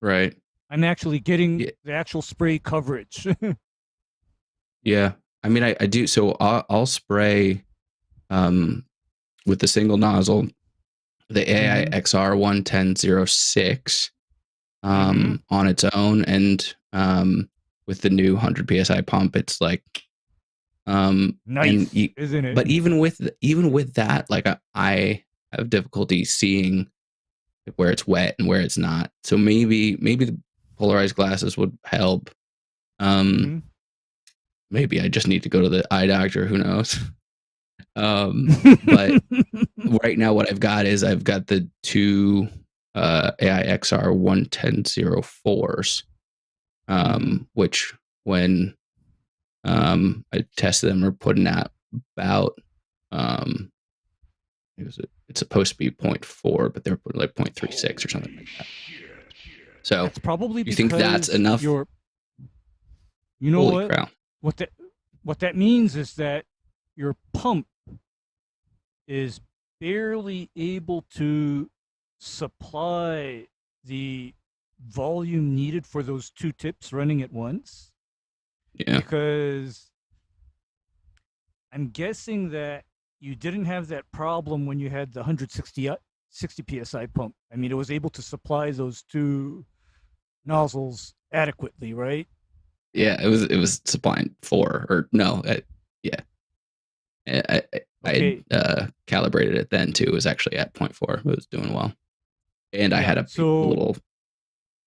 Right.
I'm actually getting the actual spray coverage.
Yeah. I mean, I do. So I'll spray with the single nozzle, the AIXR 11006 on its own. And with the new 100 PSI pump, it's like,
nice, isn't it?
But even with that, like I have difficulty seeing where it's wet and where it's not. So maybe the polarized glasses would help. Maybe I just need to go to the eye doctor. Who knows? But right now, what I've got is I've got the two AIXR 11004s, which when I tested them are putting out about it's supposed to be 0.4, but they're putting like 0.36 or something like that. So
it's probably
you think that's enough?
You know
Holy
what?
Crow.
What that means is that your pump is barely able to supply the volume needed for those two tips running at once.
Yeah.
Because I'm guessing that you didn't have that problem when you had the 60 PSI pump. I mean, it was able to supply those two nozzles adequately, right?
Yeah, it was supplying 4 or no, yeah. I calibrated it then too. It was actually at 0.4. It was doing well, and I had a little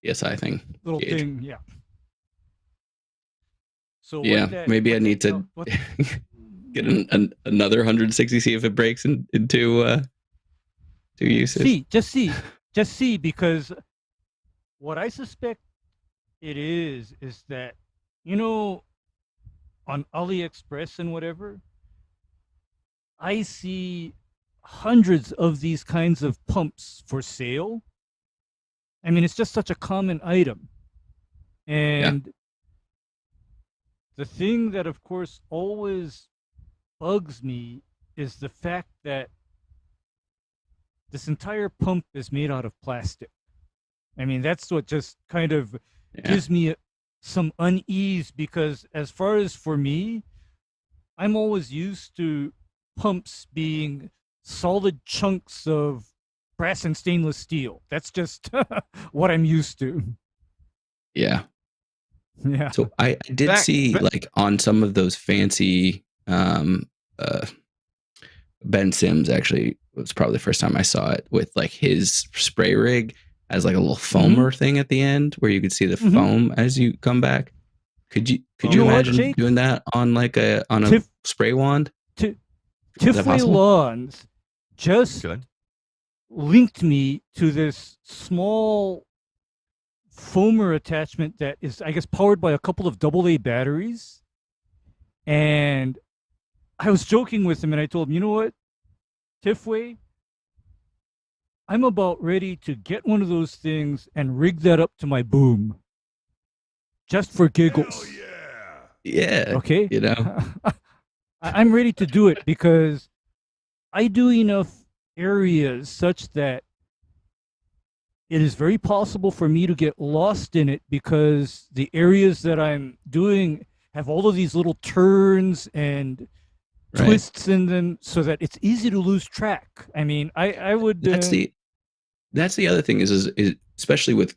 PSI thing.
Thing, yeah. So
yeah, maybe I need to get another 160, see if it breaks in two uses.
Just see, because what I suspect it is that, you know, on AliExpress and whatever, I see hundreds of these kinds of pumps for sale. I mean, it's just such a common item. And the thing that, of course, always bugs me is the fact that this entire pump is made out of plastic. I mean, that's what just kind of gives me some unease, because as far as for me, I'm always used to pumps being solid chunks of brass and stainless steel. That's just what I'm used to.
Yeah.
Yeah.
So I did see like on some of those fancy Ben Sims, actually, it was probably the first time I saw it, with like his spray rig as like a little foamer thing at the end where you could see the foam as you come back. Could you imagine doing that on like a spray wand?
Tiffany Lawns just linked me to this small foamer attachment that is, I guess, powered by a couple of AA batteries. And I was joking with him, and I told him, you know what, Tiffway, I'm about ready to get one of those things and rig that up to my boom, just for giggles.
Hell
yeah.
Okay.
You know,
I'm ready to do it because I do enough areas such that it is very possible for me to get lost in it, because the areas that I'm doing have all of these little turns and twists in them, so that it's easy to lose track. I mean, I would.
That's the other thing is especially with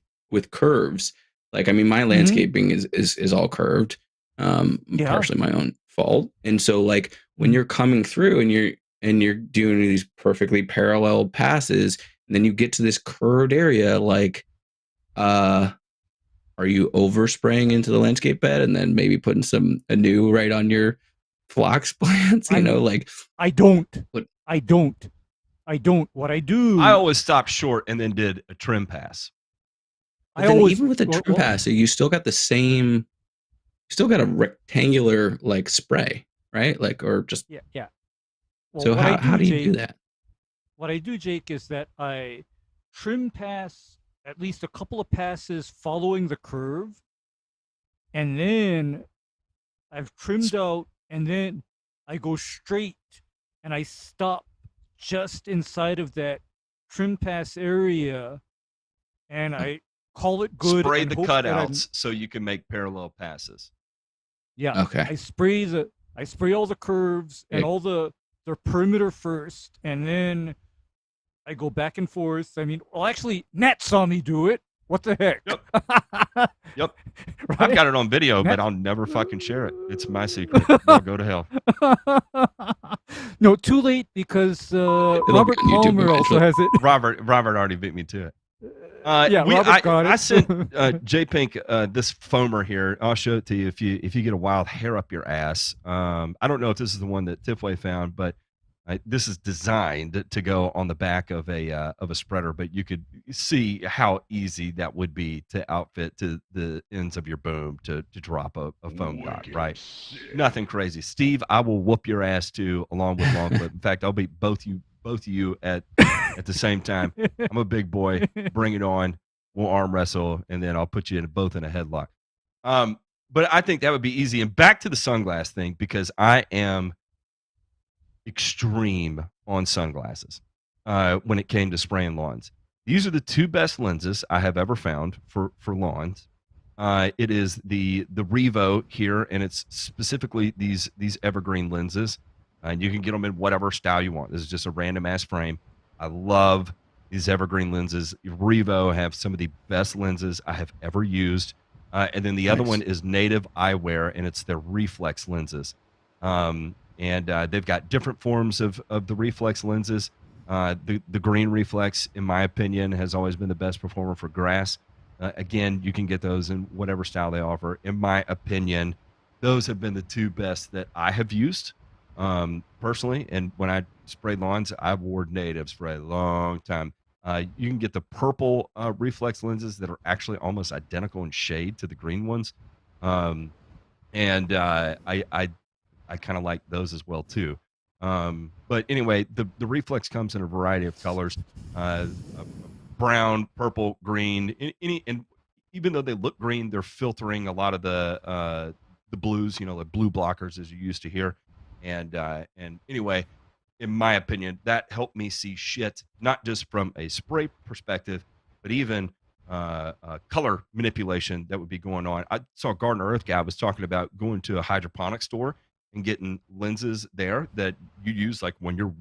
curves. Like, I mean, my landscaping is all curved, partially my own fault. And so like when you're coming through and you're doing these perfectly parallel passes, and then you get to this curved area, like, are you overspraying into the landscape bed and then maybe putting a new right on your phlox plants? You know, like
I don't. What I do,
I always stopped short and then did a trim pass.
Even with the trim pass, you still got a rectangular like spray, right? Like, or just
Well,
So
what I
how do you
Jake,
do that?
What I do, Jake, is that I trim pass at least a couple of passes following the curve, and then I've trimmed out, and then I go straight and I stop just inside of that trim pass area, and I call it good
Spray
and
the
hope that I'm
cutouts so you can make parallel passes.
yeah.
Okay.
I spray all the curves and
Yeah.
all the perimeter first, and then I go back and forth. I mean, well, actually, Nat saw me do it. What the heck?
Yep.
Right?
I've got it on video,
Nat-
but I'll never fucking share it. It's my secret. Y'all go to hell.
No, too late because Robert
be on YouTube
Palmer also
eventually.
has it.
Robert already beat me to it.
Yeah, Robert got it.
I sent J Pink this foamer here. I'll show it to you if you get a wild hair up your ass. I don't know if this is the one that Tipway found, but this is designed to go on the back of a spreader. But you could see how easy that would be to outfit to the ends of your boom to drop a foam dot. Right? Nothing crazy. Steve, I will whoop your ass too, along with Longclip. In fact, I'll beat both of you at the same time. I'm a big boy. Bring it on. We'll arm wrestle, and then I'll put you both in a headlock. But I think that would be easy. And back to the sunglass thing, because I am extreme on sunglasses when it came to spraying lawns. These are the two best lenses I have ever found for lawns. It is the Revo here, and it's specifically these evergreen lenses. And you can get them in whatever style you want. This is just a random ass frame. I love these evergreen lenses. Revo have some of the best lenses I have ever used. And then the other one is Native Eyewear, and it's their reflex lenses. And they've got different forms of the reflex lenses. The green reflex, in my opinion, has always been the best performer for grass. Again, you can get those in whatever style they offer. In my opinion, those have been the two best that I have used. Personally, and when I sprayed lawns, I've wore Natives for a long time. You can get the purple reflex lenses that are actually almost identical in shade to the green ones, and I kind of like those as well too. But anyway, the reflex comes in a variety of colors: brown, purple, green. And even though they look green, they're filtering a lot of the blues, like blue blockers, as you used to hear. And anyway, in my opinion, that helped me see shit, not just from a spray perspective, but even color manipulation that would be going on. I saw Gardener Earth guy was talking about going to a hydroponic store and getting lenses there that you use like when you're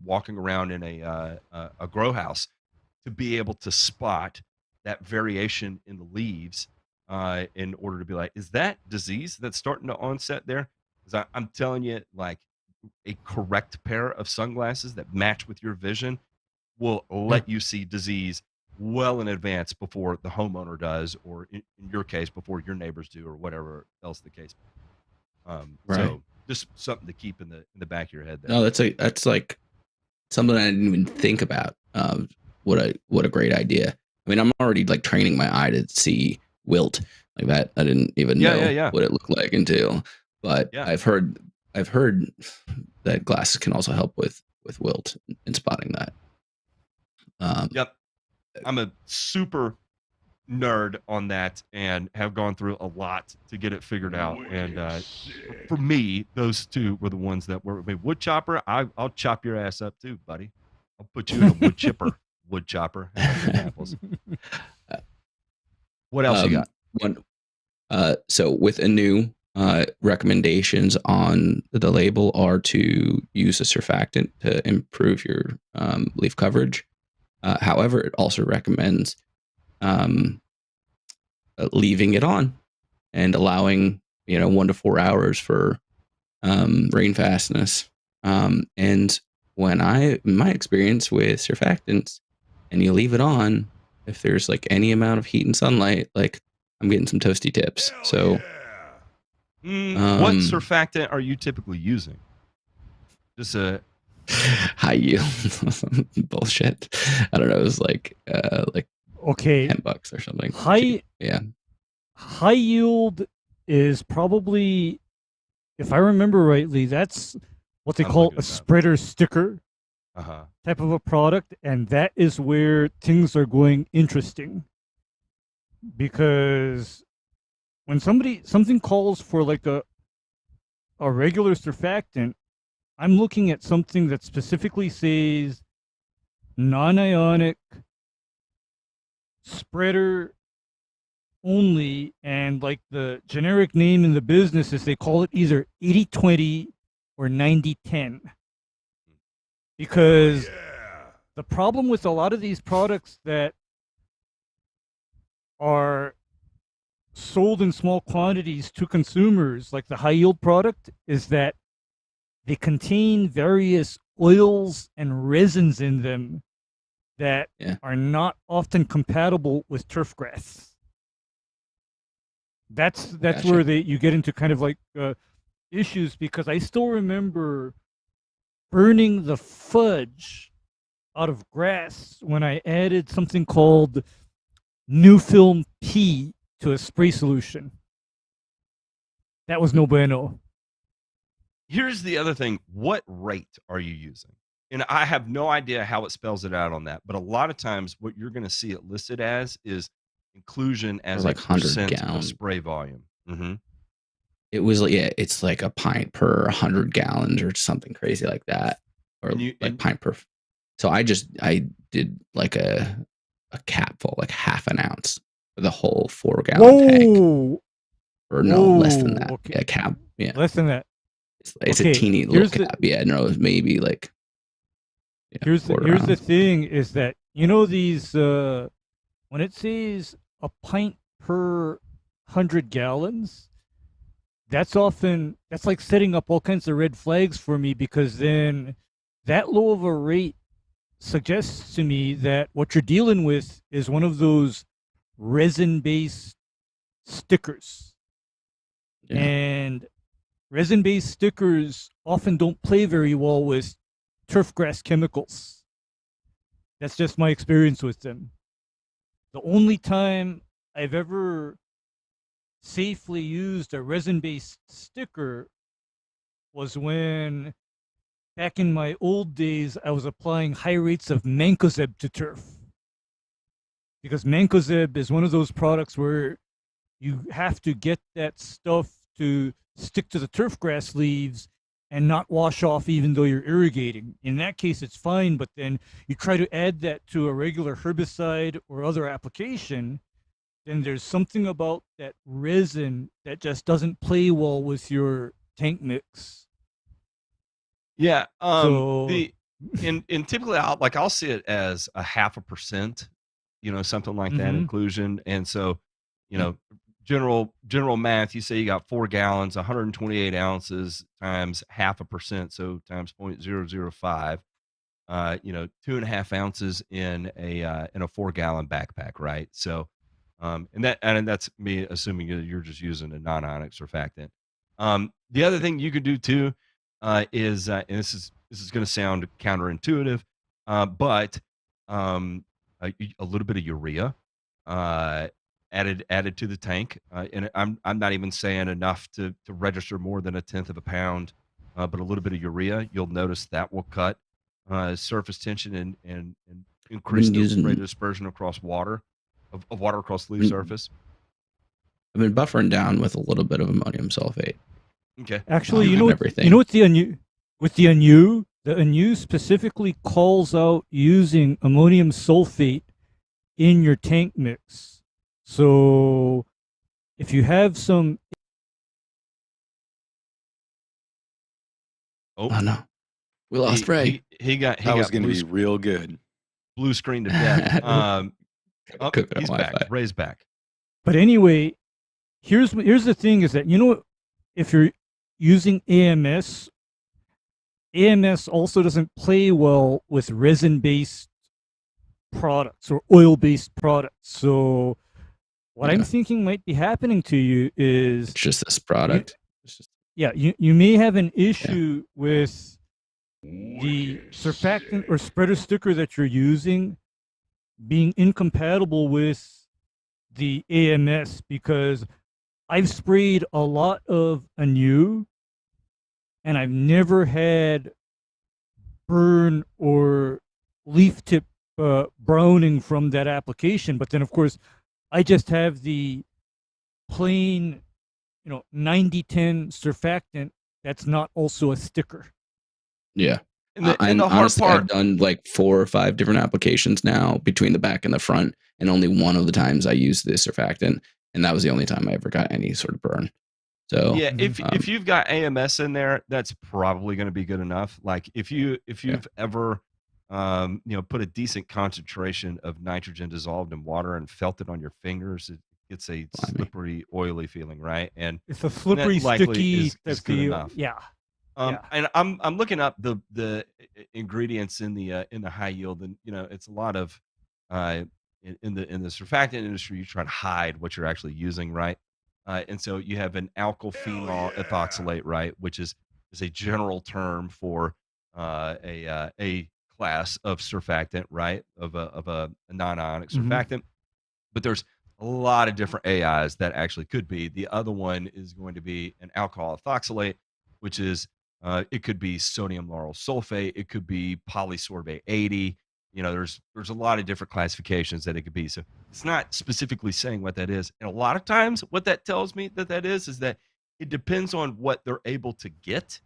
walking around in a grow house to be able to spot that variation in the leaves in order to be like, is that disease that's starting to onset there? Because I'm telling you, like, a correct pair of sunglasses that match with your vision will let you see disease well in advance before the homeowner does, or in your case, before your neighbors do, or whatever else the case. Right. So just something to keep in the back of your head there.
No, that's like something I didn't even think about. What a great idea. I mean, I'm already like training my eye to see wilt like that. I didn't even know what it looked like until. But I've heard that glasses can also help with wilt and spotting that.
Yep, I'm a super nerd on that and have gone through a lot to get it figured out. And for me, those two were the ones that were. I mean, wood chopper, I'll chop your ass up too, buddy. I'll put you in a wood chipper, wood chopper. Apples. What else you got?
So with a new. Recommendations on the label are to use a surfactant to improve your leaf coverage. However, it also recommends leaving it on and allowing 1 to 4 hours for rain fastness. And in my experience with surfactants, and you leave it on, if there's like any amount of heat and sunlight, like I'm getting some toasty tips. So.
What surfactant are you typically using? Just a
high yield bullshit. I don't know. It was like
okay,
$10 or something.
High yield is probably, if I remember rightly, that's what they
I'm
call
looking
a
it up.
spreader sticker
Uh-huh.
type of a product, and that is where things are going interesting. Because when something calls for like a regular surfactant, I'm looking at something that specifically says non-ionic spreader only, and like the generic name in the business is they call it either 80/20 or 90/10. Because the problem with a lot of these products that are sold in small quantities to consumers, like the high yield product, is that they contain various oils and resins in them that are not often compatible with turf grass. That's where you get into kind of like issues, because I still remember burning the fudge out of grass when I added something called New Film P to a spray solution. That was no bueno.
Here's the other thing. What rate are you using? And I have no idea how it spells it out on that, but a lot of times what you're going to see it listed as is inclusion as
like
a
100
percent
gallon
of spray volume. Mm-hmm.
It was it's like a pint per 100 gallons or something crazy like that, or pint per. So I did like a capful, like half an ounce for the whole 4-gallon tank, or no, less than that.
Okay.
Yeah, cap. Yeah,
less than that.
It's a teeny little cap. No, it was maybe like.
Here's the thing: is that these when it says a pint per 100 gallons, that's like setting up all kinds of red flags for me, because then that low of a rate suggests to me that what you're dealing with is one of those resin-based stickers. Yeah. And resin-based stickers often don't play very well with turf grass chemicals. That's just my experience with them. The only time I've ever safely used a resin-based sticker was when, back in my old days, I was applying high rates of mancozeb to turf. Because mancozeb is one of those products where you have to get that stuff to stick to the turf grass leaves and not wash off even though you're irrigating. In that case, it's fine, but then you try to add that to a regular herbicide or other application, then there's something about that resin that just doesn't play well with your tank mix.
Yeah. In typically I'll see it as a 0.5%, something like that inclusion. And so, general math, you say you got 4 gallons, 128 ounces times 0.5%, so times 0.005. 2.5 ounces in a 4-gallon backpack, right? So, and that's me assuming you're just using a non-ionic surfactant. The other thing you could do too is, and this is going to sound counterintuitive, but a little bit of urea added to the tank, and I'm not even saying enough to register more than 1/10 of a pound, but a little bit of urea, you'll notice that will cut surface tension and increase the rate of dispersion across water of water across the leaf surface.
I've been buffering down with a little bit of ammonium sulfate.
Okay.
Actually, you know what the ANU specifically calls out using ammonium sulfate in your tank mix. So if you have some.
Oh no, we lost Ray.
He got
going to be real good.
Blue screen to death. He's back. Ray's back.
But anyway, here's the thing: is that if you're using AMS also doesn't play well with resin-based products or oil-based products. So what I'm thinking might be happening to you is
it's just this product.
You may have an issue with the surfactant or spreader sticker that you're using being incompatible with the AMS, because I've sprayed a lot of ANU and I've never had burn or leaf tip browning from that application. But then, of course, I just have the plain, 90-10 surfactant that's not also a sticker.
Yeah.
And the hard
honestly,
part,
I've done like 4 or 5 different applications now between the back and the front, and only one of the times I used this surfactant, and that was the only time I ever got any sort of burn. So
yeah, if you've got AMS in there, that's probably going to be good enough. Like if you've ever put a decent concentration of nitrogen dissolved in water and felt it on your fingers, it gets a slippery, oily feeling, right? And
it's a slippery, sticky
is good enough.
Yeah.
And I'm looking up the ingredients in the high yield, and it's a lot of in the surfactant industry, you try to hide what you're actually using, right? And so you have an alkyl phenol ethoxylate, right, which is a general term for a class of surfactant, right, of a non-ionic surfactant. But there's a lot of different AIs that actually could be. The other one is going to be an alcohol ethoxylate, which is it could be sodium lauryl sulfate, it could be polysorbate 80. There's a lot of different classifications that it could be. So it's not specifically saying what that is. And a lot of times what that tells me that is that it depends on what they're able to get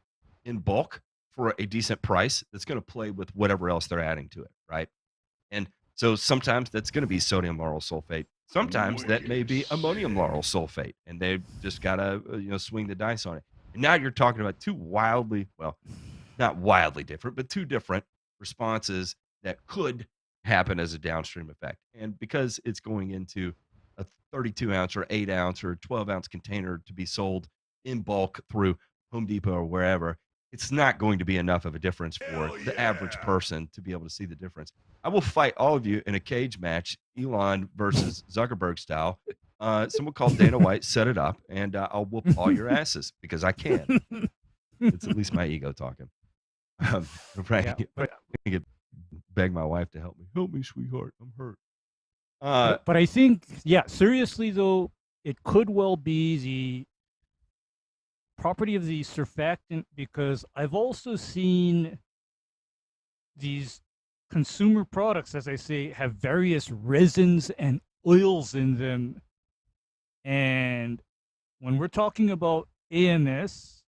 in bulk for a decent price that's going to play with whatever else they're adding to it, right? And so sometimes that's going to be sodium lauryl sulfate. Sometimes that may be ammonium lauryl sulfate, and they've just got to swing the dice on it. And now you're talking about not wildly different, but 2 different responses that could happen as a downstream effect. And because it's going into a 32 ounce or 8 ounce or 12 ounce container to be sold in bulk through Home Depot or wherever, it's not going to be enough of a difference for the average person to be able to see the difference. I will fight all of you in a cage match, Elon versus Zuckerberg style. Someone called Dana White, set it up, and I'll whoop all your asses because I can. It's at least my ego talking. Beg my wife to help me. Help me, sweetheart. I'm hurt.
But I think, seriously though, it could well be the property of the surfactant, because I've also seen these consumer products, as I say, have various resins and oils in them. And when we're talking about AMS,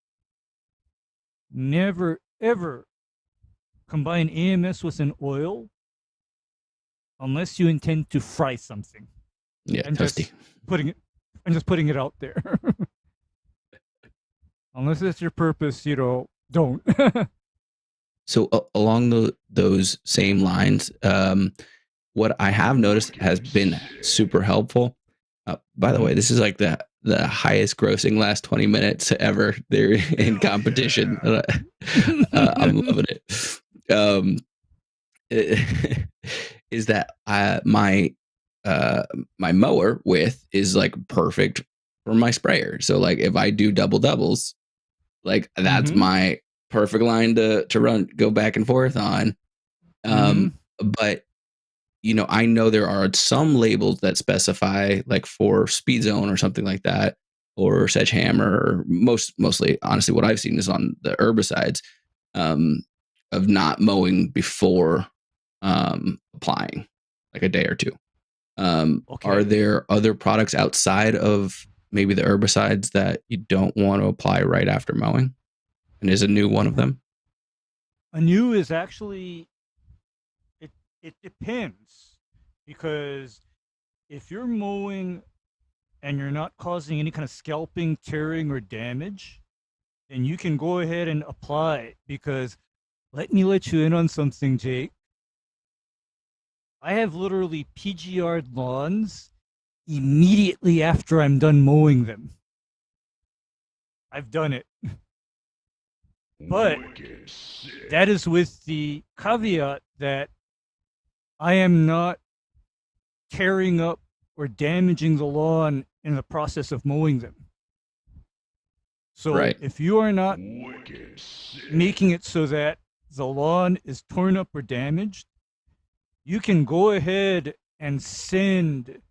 never ever combine AMS with an oil unless you intend to fry something.
Yeah,
I'm just putting it out there. Unless it's your purpose, don't.
So along those same lines, what I have noticed has been super helpful. By the way, this is like the highest grossing last 20 minutes ever. They're in competition. I'm loving it. Is that my mower width is like perfect for my sprayer. So like if I do double doubles, like that's my perfect line to go back and forth on. But I know there are some labels that specify like for speed zone or something like that, or sledgehammer, or mostly honestly what I've seen is on the herbicides, of not mowing before applying, like a day or 2. Are there other products outside of maybe the herbicides that you don't want to apply right after mowing? And is a new one of them?
A new is actually, it depends, because if you're mowing and you're not causing any kind of scalping, tearing, or damage, then you can go ahead and apply. Because let me let you in on something, Jake. I have literally PGR'd lawns immediately after I'm done mowing them. I've done it. But that is with the caveat that I am not tearing up or damaging the lawn in the process of mowing them. So if you are not making it so that the lawn is torn up or damaged, you can go ahead and send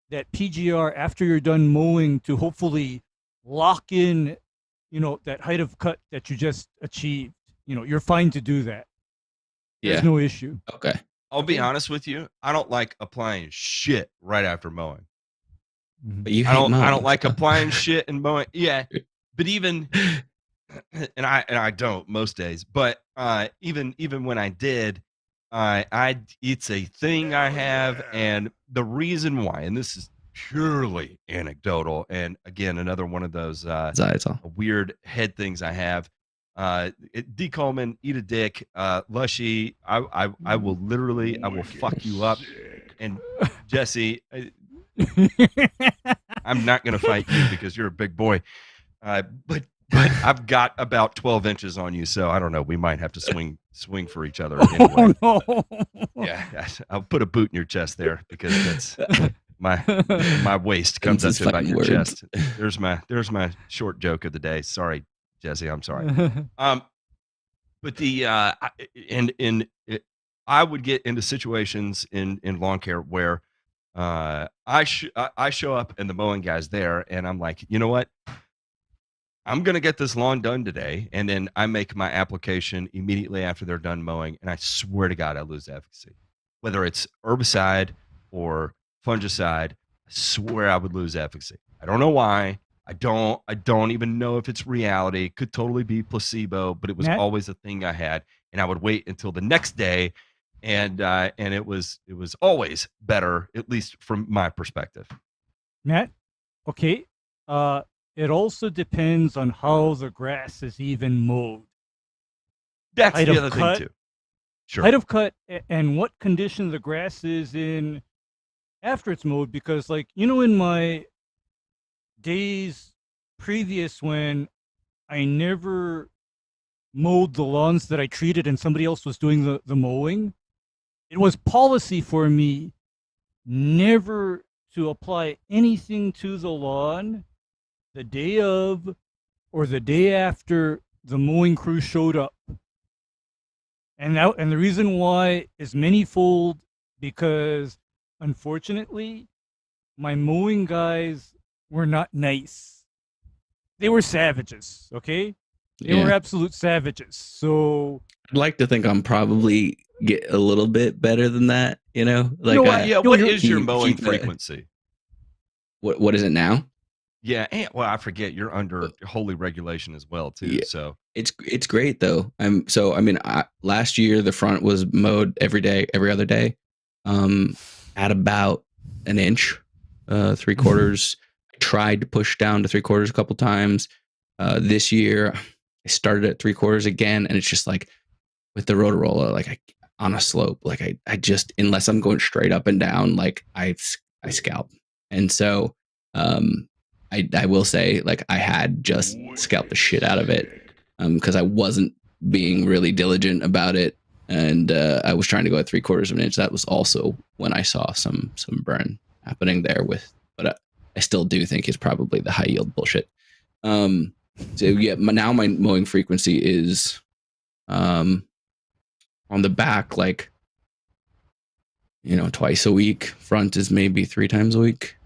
that PGR after you're done mowing to hopefully lock in, that height of cut that you just achieved, you're fine to do that. There's
Yeah.
no issue.
Okay.
I'll be honest with you. I don't like applying shit right after mowing.
But you hate mowing.
I don't like applying shit and mowing. Yeah, but even and I don't most days. But even when I did, it's a thing I have, and the reason why, and this is purely anecdotal, and again another one of those weird head things I have. D. Coleman, eat a dick, Lushy. I will literally, I will fuck you up. And Jesse, I'm not going to fight you because you're a big boy. But I've got about 12 inches on you, so I don't know. We might have to swing for each other. Anyway.
Oh no!
Yeah, I'll put a boot in your chest there because that's my waist comes up to about your chest. There's my short joke of the day. Sorry, Jesse, I'm sorry. But I would get into situations in lawn care where I show up and the mowing guy's there, and I'm like, you know what? I'm gonna get this lawn done today, and then I make my application immediately after they're done mowing, and I swear to God, I lose efficacy. Whether it's herbicide or fungicide, I swear I would lose efficacy. I don't know why. I don't even know if it's reality. It could totally be placebo, but it was always a thing I had, and I would wait until the next day, and it was always better, at least from my perspective.
Matt, okay. It also depends on how the grass is even mowed.
That's the other thing too. Sure.
Height of cut and what condition the grass is in after it's mowed, because in my days previous when I never mowed the lawns that I treated and somebody else was doing the mowing, it was policy for me never to apply anything to the lawn the day of or the day after the mowing crew showed up. And the reason why is manifold, because unfortunately my mowing guys were not nice. They were savages, okay? They were absolute savages. So
I'd like to think I'm probably get a little bit better than that,
what is your mowing frequency?
What is it now?
Yeah, well, I forget you're under holy regulation as well too. Yeah. So
it's great though. Last year the front was mowed every day, every other day, at about an inch, 3/4. I tried to push down to 3/4 a couple times. This year I started at 3/4 again, and it's just like with the Rotorola, on a slope, I just, unless I'm going straight up and down, I scalp, and so I will say, I had just scalped the shit out of it because I wasn't being really diligent about it, and I was trying to go at 3/4 of an inch. That was also when I saw some burn happening there but I still do think it's probably the high yield bullshit. So yeah, now my mowing frequency is on the back, twice a week. Front is maybe 3 times a week,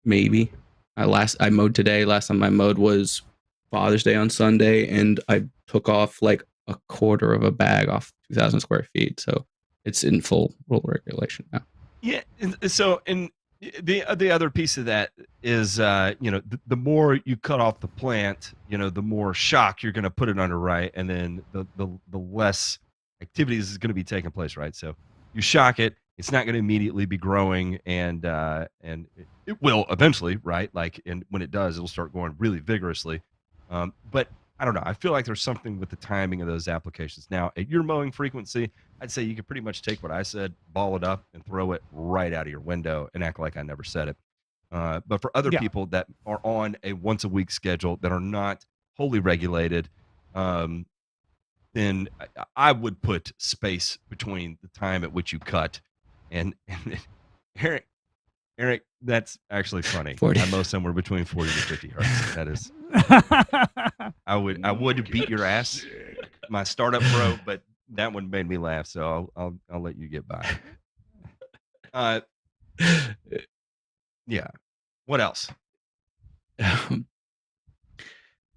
maybe. I mowed today. Last time I mowed was Father's Day on Sunday, and I took off a 1/4 of a bag off 2,000 square feet. So it's in full rule regulation now.
Yeah. So, and the other piece of that is, the more you cut off the plant, the more shock you're going to put it under, right? And then the less activities is going to be taking place, right? So you shock it. It's not going to immediately be growing, and it will eventually, right? And when it does, it'll start going really vigorously. But I don't know. I feel like there's something with the timing of those applications. Now, at your mowing frequency, I'd say you could pretty much take what I said, ball it up, and throw it right out of your window and act like I never said it. But for other people that are on a once-a-week schedule that are not wholly regulated, then I would put space between the time at which you cut and Eric, that's actually funny.
40.
I mow somewhere between 40 to 50 hertz. That is, I would beat your ass, my startup bro, but that one made me laugh, so I'll let you get by. Yeah. What else?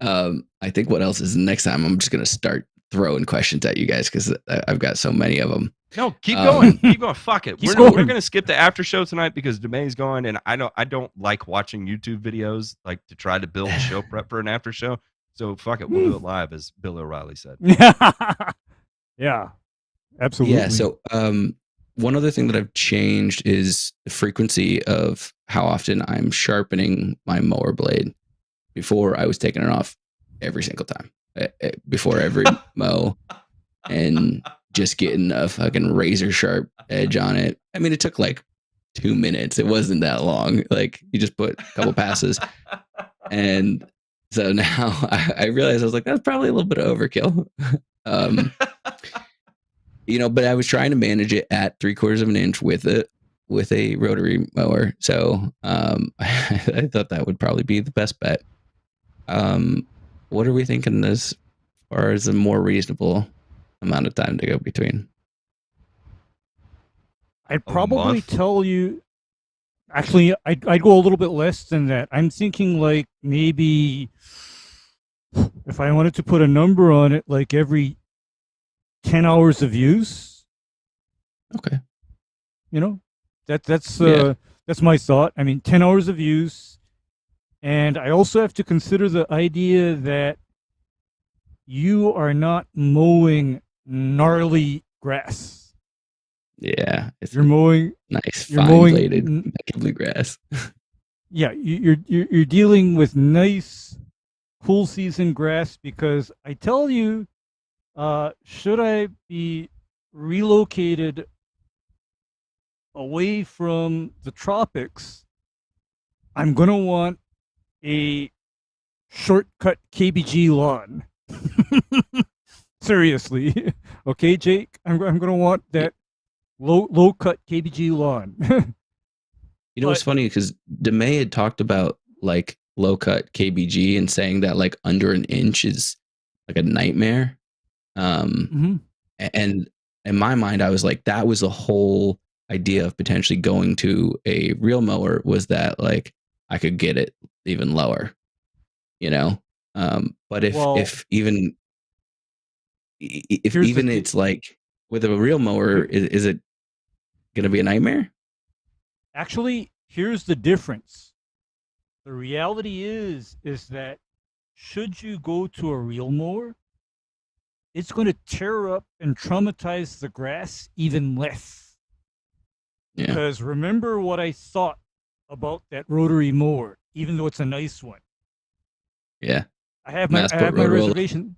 I think what else is next time? I'm just gonna start throwing questions at you guys because I've got so many of them.
No, keep going. Keep going. Fuck it. We're
going.
gonna skip the after show tonight because Demey's going, and I don't like watching YouTube videos like to try to build show prep for an after show. So fuck it. We'll do it live, as Bill O'Reilly said.
Yeah, absolutely.
Yeah. So one other thing that I've changed is the frequency of how often I'm sharpening my mower blade. Before, I was taking it off every single time before every mow and just getting a fucking razor sharp edge on it. I mean, it took like 2 minutes. It wasn't that long. Like you just put a couple passes. And so now I realized I was like, that's probably a little bit of overkill. But I was trying to manage it at 3/4 of an inch with a rotary mower. So I thought that would probably be the best bet. What are we thinking as far as a more reasonable amount of time to go between?
I'd probably tell you. Actually, I'd go a little bit less than that. I'm thinking like maybe if I wanted to put a number on it, like every 10 hours of use.
Okay.
That's my thought. I mean, 10 hours of use. And I also have to consider the idea that you are not mowing gnarly grass.
Yeah,
you're mowing
nice fine-bladed bluegrass.
Yeah, you're dealing with nice, cool season grass because I tell you, should I be relocated away from the tropics, I'm gonna want a shortcut KBG lawn. Seriously. Okay, Jake? I'm going to want that low cut KBG lawn.
What's funny? Because DeMay had talked about like low cut KBG and saying that like under an inch is like a nightmare. And in my mind, I was like, that was the whole idea of potentially going to a real mower, was that like I could get it even lower, but if even it's like with a real mower, is it going to be a nightmare?
Actually, here's the difference. The reality is that should you go to a real mower, it's going to tear up and traumatize the grass even less. Yeah. Because remember what I thought about that rotary mower, even though it's a nice one.
Yeah.
I have my reservation.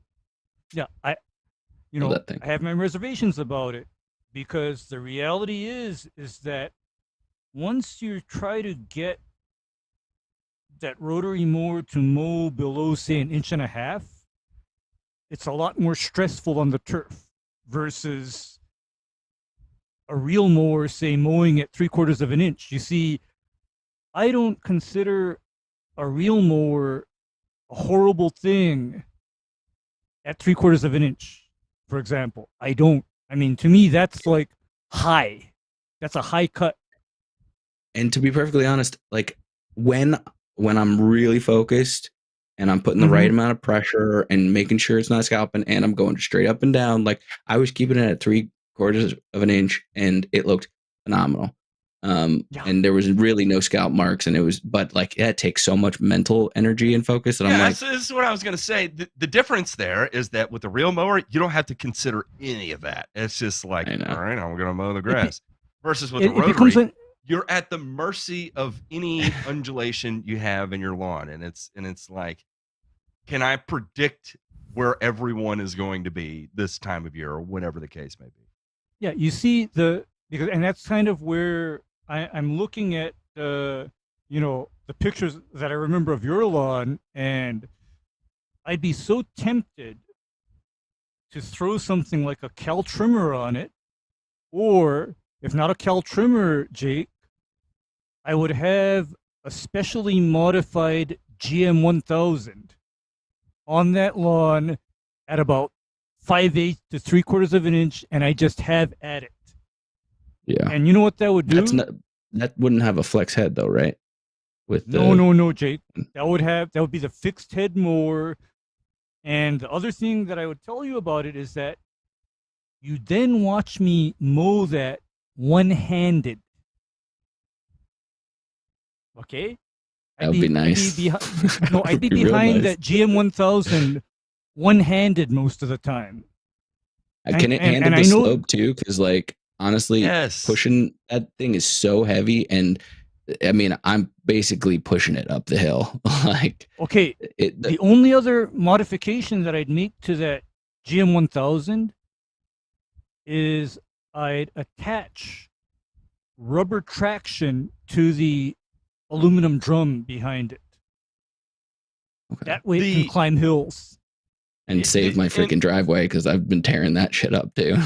Yeah, I have my reservations about it because the reality is that once you try to get that rotary mower to mow below, say, 1.5 inches, it's a lot more stressful on the turf versus a real mower, say, mowing at 3/4 of an inch. You see, I don't consider a real mower a horrible thing at 3/4 of an inch, for example. I don't. I mean, to me, that's like high. That's a high cut.
And to be perfectly honest, like when I'm really focused and I'm putting the right amount of pressure and making sure it's not scalping and I'm going straight up and down, like I was keeping it at 3/4 of an inch and it looked phenomenal. And there was really no scalp marks, and but like it takes so much mental energy and focus. And I'm like,
this is what I was going to say. The difference there is that with the real mower, you don't have to consider any of that. It's just like, all right, I'm going to mow the grass. Versus with the rotary, you're at the mercy of any undulation you have in your lawn, and it's like, can I predict where everyone is going to be this time of year or whatever the case may be?
Yeah, you see and that's kind of where I'm looking at the pictures that I remember of your lawn, and I'd be so tempted to throw something like a cal trimmer on it, or if not a cal trimmer, Jake, I would have a specially modified GM 1000 on that lawn at about 5/8 to 3/4 of an inch, and I just have at it.
Yeah.
And you know what that would do?
That wouldn't have a flex head though, right? with
No, Jake. That would be the fixed head mower. And the other thing that I would tell you about it is that you then watch me mow that one-handed. Okay?
That would be nice.
I'd be behind that GM1000 one-handed most of the time.
Can it handle the slope too? Because, like, honestly, pushing that thing is so heavy, and I mean, I'm basically pushing it up the hill. Like,
okay, the only other modification that I'd make to that GM1000 is I'd attach rubber traction to the aluminum drum behind it. Okay. That way it can climb hills.
And save my freaking driveway, because I've been tearing that shit up too.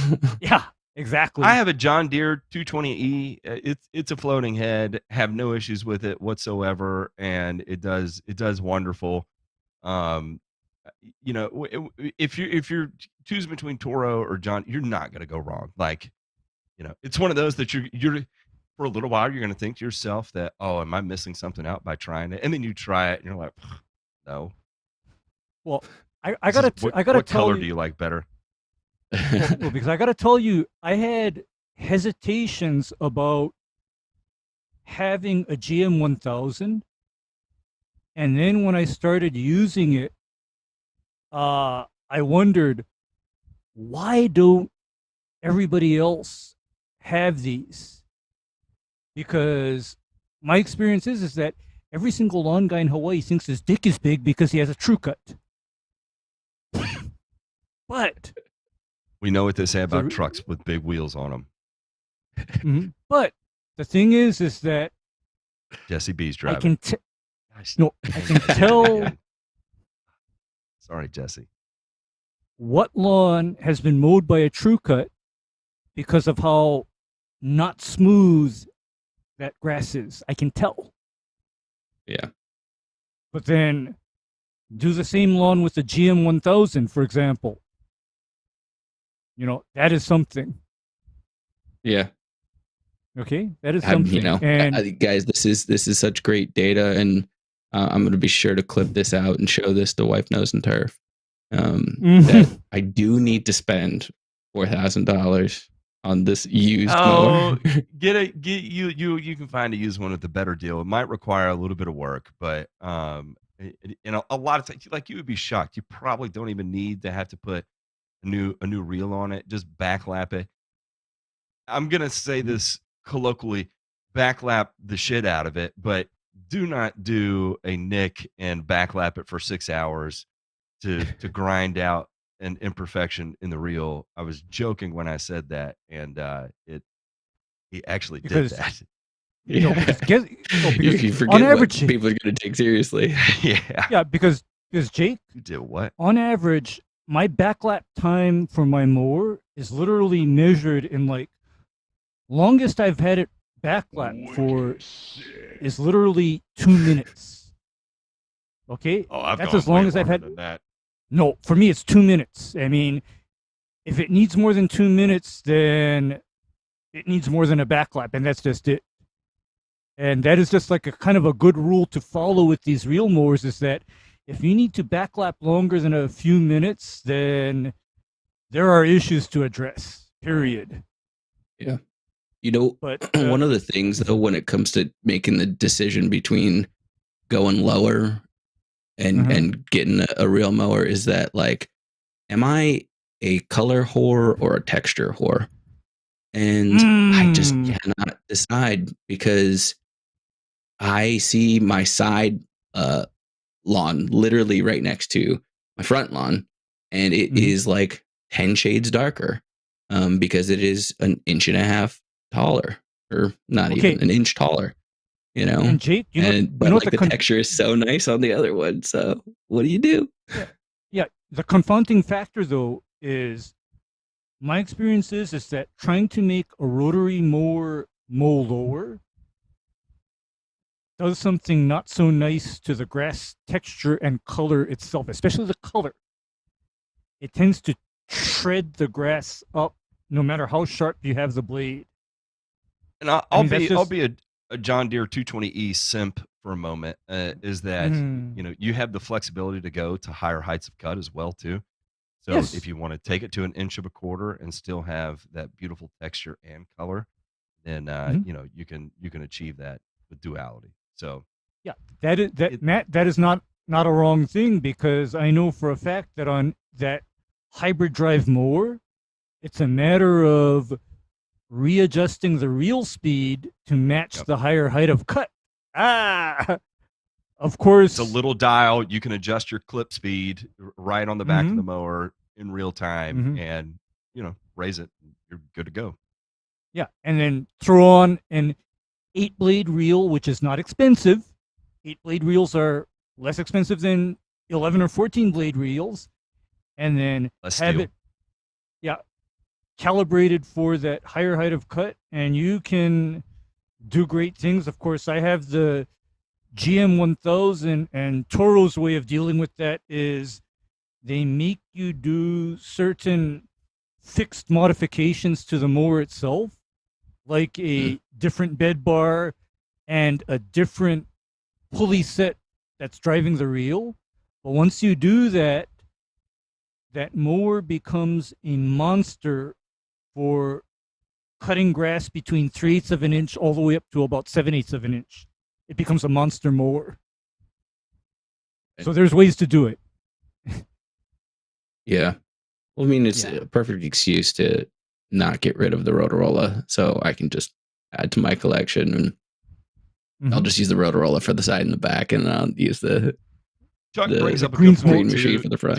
Yeah, exactly.
I have a John Deere 220E. It's a floating head. Have no issues with it whatsoever, and it does wonderful. You know, if you're choosing between Toro or John, you're not gonna go wrong. Like, you know, it's one of those that you're for a little while you're gonna think to yourself that, oh, am I missing something out by trying it? And then you try it, and you're like, no.
Well, I gotta tell you.
What color do you like better?
Well, because I gotta tell you, I had hesitations about having a GM1000, and then when I started using it, I wondered, why don't everybody else have these? Because my experience is that every single lawn guy in Hawaii thinks his dick is big because he has a true cut. But
we know what they say about trucks with big wheels on them.
Mm-hmm. But the thing is that
Jesse B's driving.
I can tell.
Sorry, Jesse.
What lawn has been mowed by a true cut because of how not smooth that grass is. I can tell.
Yeah.
But then do the same lawn with the GM1000, for example. You know, that is something.
Yeah.
Okay, that is something.
You know, and guys, this is such great data, and I'm going to be sure to clip this out and show this to Wife Nose and Turf. That I do need to spend $4,000 on this used mower.
You can find a used one with a better deal. It might require a little bit of work, but you know, a lot of times, like, you would be shocked. You probably don't even need to have to put a new reel on it. Just backlap it. I'm gonna say this colloquially, backlap the shit out of it, but do not do a nick and backlap it for 6 hours to grind out an imperfection in the reel. I was joking when I said that, and he actually did that.
You know, because
you forget on average, what people are going to take seriously.
Yeah, because Jake,
you did what?
On average, my backlap time for my mower is literally measured in, like, longest I've had it backlap for is literally 2 minutes. Okay,
that's as long as I've had that.
No, for me it's 2 minutes. I mean, if it needs more than 2 minutes, then it needs more than a backlap, and that's just it. And that is just like a kind of a good rule to follow with these reel mowers, is that if you need to backlap longer than a few minutes, then there are issues to address, period.
Yeah. You know, but one of the things, though, when it comes to making the decision between going lower and getting a real mower, is that, like, am I a color whore or a texture whore? And I just cannot decide, because I see my side lawn literally right next to my front lawn, and it is like 10 shades darker because it is an inch and a half taller, or not even an inch taller, you know.
And Jake,
but like the texture is so nice on the other one. So what do you do?
Yeah. The confounding factor, though, is my experience is that trying to make a rotary mower mow lower does something not so nice to the grass texture and color itself, especially the color. It tends to shred the grass up, no matter how sharp you have the blade.
And I'll be a John Deere 220E simp for a moment is that you have the flexibility to go to higher heights of cut as well too. So
Yes.
if you want to take it to 1.25 inches and still have that beautiful texture and color, then you can achieve that with duality. So
yeah, Matt, that is not a wrong thing, because I know for a fact that on that hybrid drive mower, it's a matter of readjusting the reel speed to match the higher height of cut. Of course.
It's a little dial. You can adjust your clip speed right on the back of the mower in real time and, raise it. You're good to go.
Yeah. And then throw on an 8-blade reel, which is not expensive. 8-blade reels are less expensive than 11 or 14-blade reels. And then it calibrated for that higher height of cut, and you can do great things. Of course, I have the GM 1000, and Toro's way of dealing with that is they make you do certain fixed modifications to the mower itself, like a different bed bar and a different pulley set that's driving the reel. But once you do that, that mower becomes a monster for cutting grass between 3/8 of an inch all the way up to about 7/8 of an inch. It becomes a monster mower. So there's ways to do it.
Yeah. Well, I mean, it's a perfect excuse to not get rid of the Rotorola, so I can just add to my collection, and I'll just use the Rotorola for the side and the back, and I'll use the
brings up a
green
machine
for the front.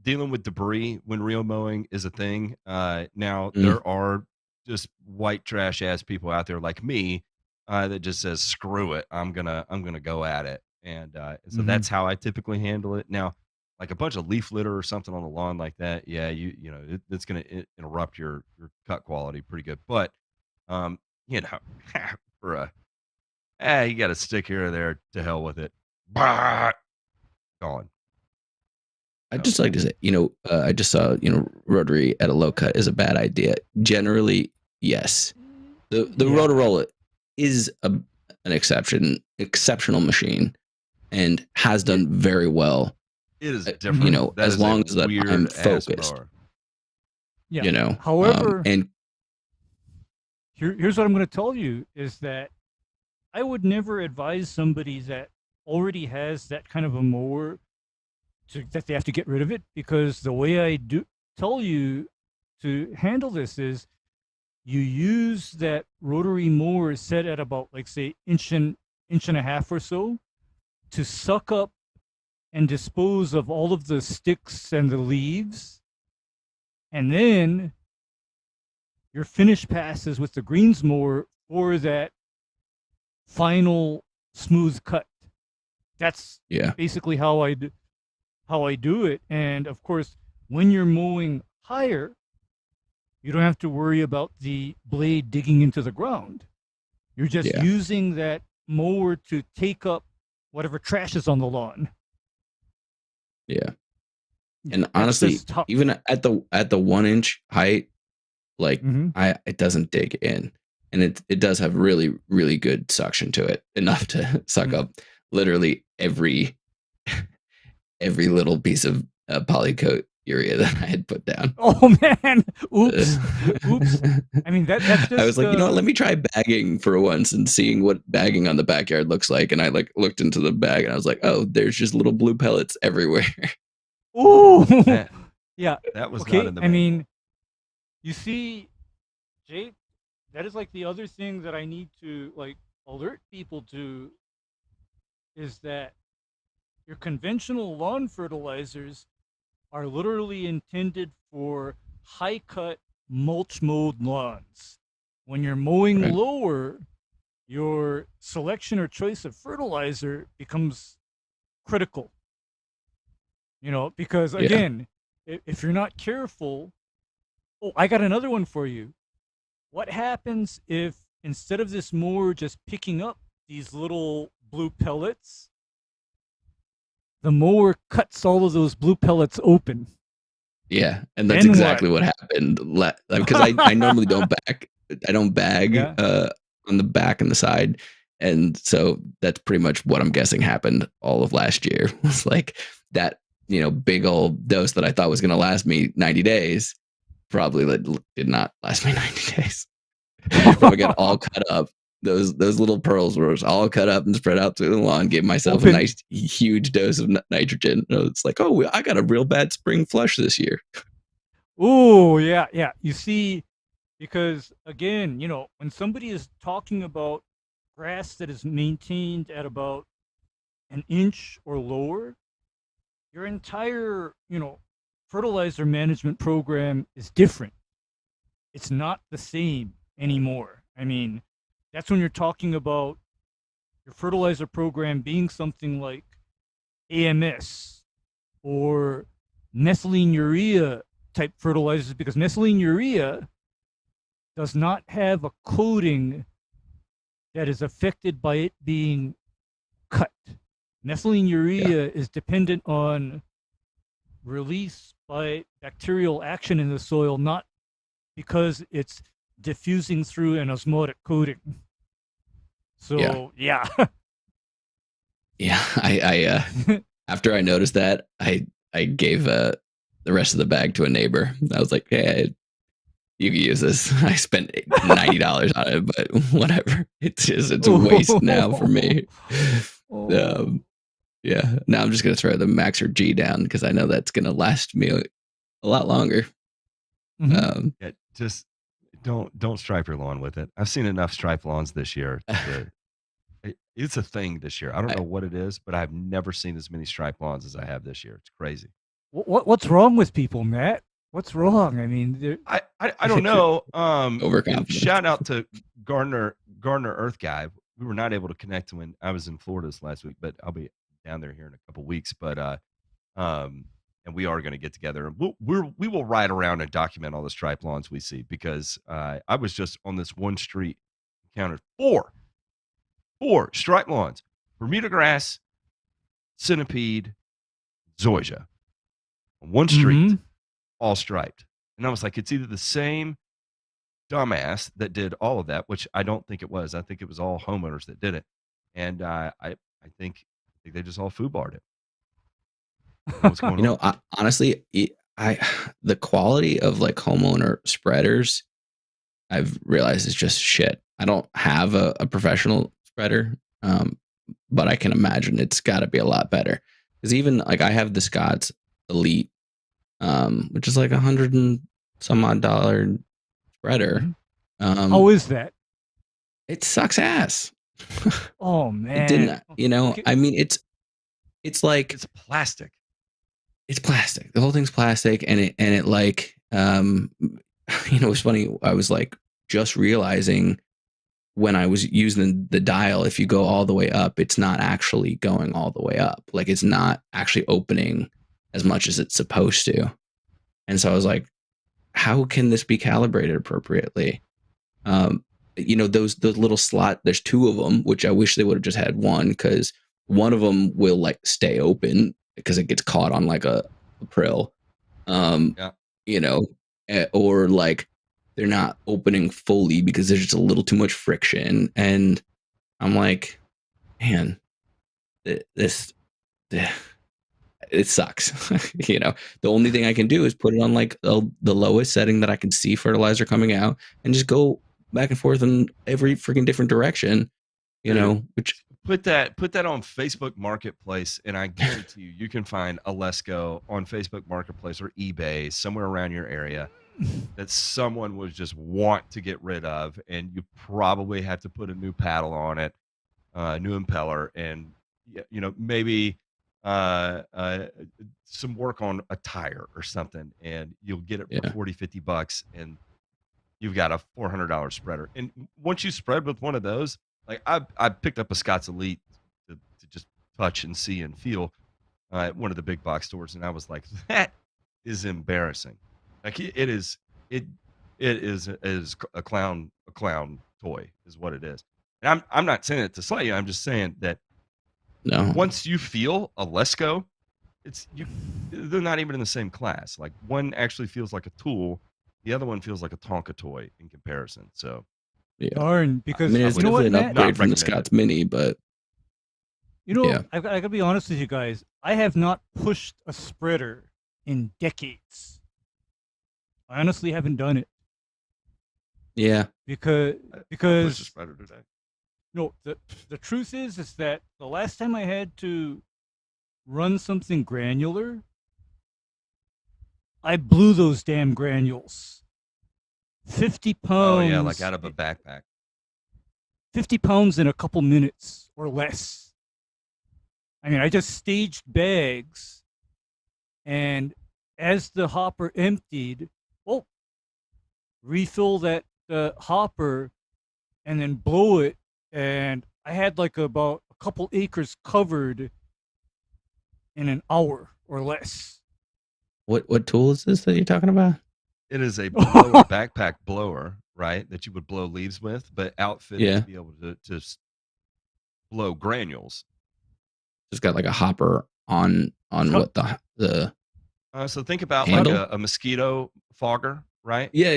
Dealing with debris when reel mowing is a thing. Now there are just white trash ass people out there like me that just says screw it, I'm gonna go at it, and so that's how I typically handle it. Now, like a bunch of leaf litter or something on the lawn like that, it's gonna interrupt your cut quality pretty good. But for you got a stick here or there, to hell with it. Bah! Gone.
I'd just like to say, I just saw, rotary at a low cut is a bad idea. Generally, yes. The Rotorola is an exceptional machine, and has done very well.
It is different.
As long as that I'm focused.
Yeah. However, and here's what I'm going to tell you is that I would never advise somebody that already has that kind of a mower that they have to get rid of it, because the way I do tell you to handle this is you use that rotary mower set at about, like, say, inch and a half or so to suck up and dispose of all of the sticks and the leaves, and then your finish passes with the greens mower for that final smooth cut. That's basically how I do it. And of course, when you're mowing higher, you don't have to worry about the blade digging into the ground. You're just using that mower to take up whatever trash is on the lawn.
Yeah. And honestly, even at the 1 inch height, like it doesn't dig in, and it does have really, really good suction to it, enough to suck up literally every little piece of polycoat urea that I had put down.
Oh man! Oops! I mean that's just.
I was like, you know what? Let me try bagging for once and seeing what bagging on the backyard looks like. And I looked into the bag and I was like, oh, there's just little blue pellets everywhere.
Ooh! Yeah.
That was not in the.
I mean, you see, Jake, that is like the other thing that I need to alert people to, is that your conventional lawn fertilizers are literally intended for high cut mulch mowed lawns. When you're mowing lower, your selection or choice of fertilizer becomes critical. Because again, if you're not careful, I got another one for you. What happens if instead of this mower just picking up these little blue pellets, the mower cuts all of those blue pellets open?
Yeah, and that's exactly what happened. Because I normally don't bag. I don't bag on the back and the side, And so that's pretty much what I'm guessing happened all of last year. It's like that, big old dose that I thought was going to last me 90 days probably did not last me 90 days. So I got all cut up. Those little pearls were all cut up and spread out through the lawn. Gave myself a nice huge dose of nitrogen. It's like, oh, I got a real bad spring flush this year.
Oh, yeah. You see, because again, when somebody is talking about grass that is maintained at about an inch or lower, your entire, fertilizer management program is different. It's not the same anymore. I mean, that's when you're talking about your fertilizer program being something like AMS or methylene urea type fertilizers, because methylene urea does not have a coating that is affected by it being cut. Methylene urea is dependent on release by bacterial action in the soil, not because it's diffusing through an osmotic coating. So yeah.
I after I noticed that, I gave the rest of the bag to a neighbor. I was like, hey, you can use this. I spent $90 on it, but whatever. It's a waste now for me. Now I'm just gonna throw the Maxer G down because I know that's gonna last me a lot longer.
Just don't stripe your lawn with it. I've seen enough stripe lawns this year. It's a thing this year. I don't know what it is, but I've never seen as many stripe lawns as I have this year. It's crazy.
What's wrong with people, Matt? What's wrong? I mean,
I don't know. Shout out to Gardner Earth Guy. We were not able to connect when I was in Florida this last week, but I'll be down there here in a couple weeks. But and we are going to get together and we will ride around and document all the stripe lawns we see, because I was just on this one street, counted four stripe lawns: Bermuda grass, centipede, zoysia, on one street, all striped. And I was like, it's either the same dumbass that did all of that, which I don't think it was. I think it was all homeowners that did it. And I think they just all foobarred it. What's going on?
Honestly, the quality of like homeowner spreaders, I've realized is just shit. I don't have a professional spreader, but I can imagine it's got to be a lot better. Because even like I have the Scott's Elite, which is like $100 and some odd spreader.
How is that?
It sucks ass.
Oh man!
It didn't. I mean, it's like
it's plastic.
It's plastic. The whole thing's plastic, and it like it's funny. I was like just realizing when I was using the dial, if you go all the way up, it's not actually going all the way up. Like it's not actually opening as much as it's supposed to. And so I was like, how can this be calibrated appropriately? Those little slot, there's two of them, which I wish they would have just had one, because one of them will like stay open because it gets caught on like a prill. Or like they're not opening fully because there's just a little too much friction. And I'm like, man, it sucks. The only thing I can do is put it on like the lowest setting that I can see fertilizer coming out and just go back and forth in every freaking different direction, which
put that on Facebook Marketplace, and I guarantee you can find a Lesco on Facebook Marketplace or eBay somewhere around your area that someone would just want to get rid of, and you probably have to put a new paddle on it, new impeller, and maybe some work on a tire or something, and you'll get it for $40-$50, and you've got a $400 spreader. And once you spread with one of those, like I picked up a Scott's Elite to just touch and see and feel at one of the big box stores, and I was like, that is embarrassing. Like it is a clown toy is what it is. And I'm not saying it to slight you. I'm just saying that once you feel a Lesco, they're not even in the same class. Like one actually feels like a tool, the other one feels like a Tonka toy in comparison. So
Yeah.
Darn, because
I mean, it's
you know what,
definitely an
Matt?
upgrade from the
recommended.
Scott's Mini, but
You know,
yeah.
I gotta be honest with you guys. I have not pushed a spreader in decades. I honestly haven't done it
Yeah.
because
I pushed a
because
spreader today.
no, the truth is that the last time I had to run something granular, I blew those damn granules. 50 pounds.
Oh yeah, like out of a backpack.
50 pounds in a couple minutes or less. I mean, I just staged bags, and as the hopper emptied, refill that hopper and then blow it. And I had like about a couple acres covered in an hour or less.
What tool is this that you're talking about?
It is a blower, backpack blower, right? That you would blow leaves with, but outfitted to be able to blow granules.
It's got like a hopper on what the
So think about
handle?
like a mosquito fogger, right?
Yeah.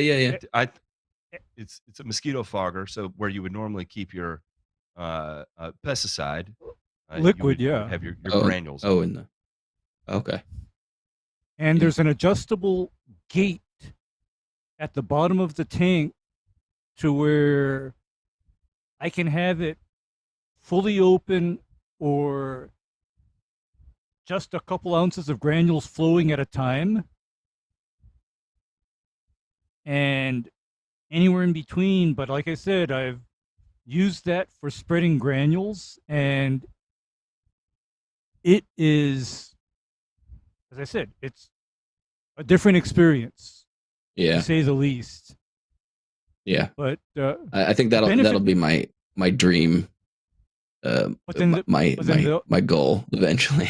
It's a mosquito fogger, so where you would normally keep your pesticide,
Liquid,
you would
yeah.
have your granules.
Okay.
And
Yeah.
there's an adjustable gate at the bottom of the tank to where I can have it fully open or just a couple ounces of granules flowing at a time. And anywhere in between. But like I said, I've used that for spreading granules, and it is, as I said, it's a different experience, to say the least.
Yeah.
But
I think that'll be my dream. My goal eventually.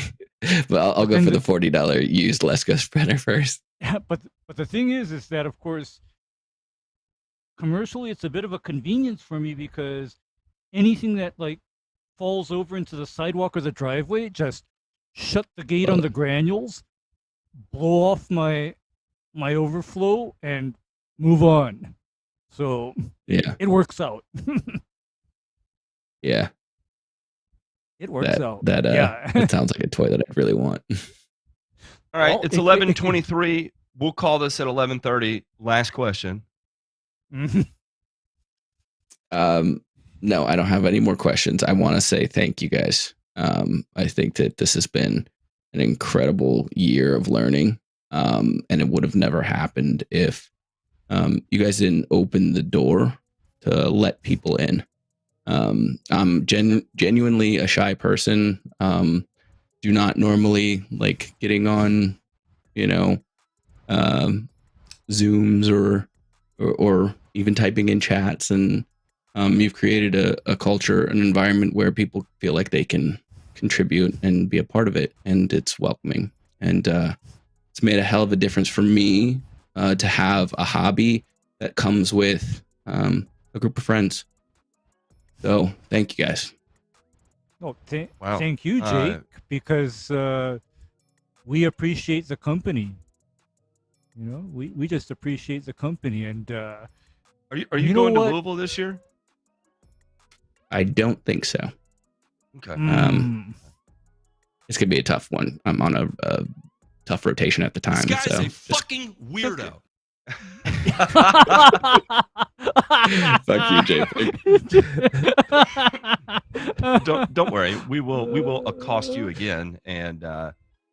But I'll go for the $40 used Lesco spreader first.
Yeah, but the thing is that of course commercially it's a bit of a convenience for me, because anything that like falls over into the sidewalk or the driveway, just shut the gate on the granules, blow off my overflow, and move on. So
yeah,
it works out.
Yeah,
it works out.
That sounds like a toy that I really want.
All right, it's 11:23. We'll call this at 11:30. Last question.
No, I don't have any more questions. I want to say thank you guys. I think that this has been an incredible year of learning. And it would have never happened if you guys didn't open the door to let people in. I'm genuinely a shy person. Do not normally like getting on, Zooms or even typing in chats, and you've created a culture, an environment where people feel like they can contribute and be a part of it, and it's welcoming. And it's made a hell of a difference for me to have a hobby that comes with a group of friends. So thank you guys.
Oh, thank you, Jake, because we appreciate the company. We just appreciate the company. And
are you going to Louisville this year?
I don't think so.
Okay.
It's gonna be a tough one. I'm on a tough rotation at the time.
This guy's a fucking weirdo.
Fuck you, Jake.
Don't worry. We will accost you again, and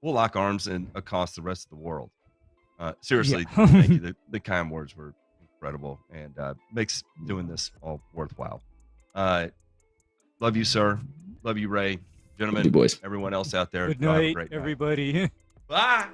we'll lock arms and accost the rest of the world. Seriously, thank you. The kind words were incredible, and makes doing this all worthwhile. Love you, sir. Love you, Ray. Gentlemen,
you boys.
Everyone else out there.
Good night, everybody.
Bye.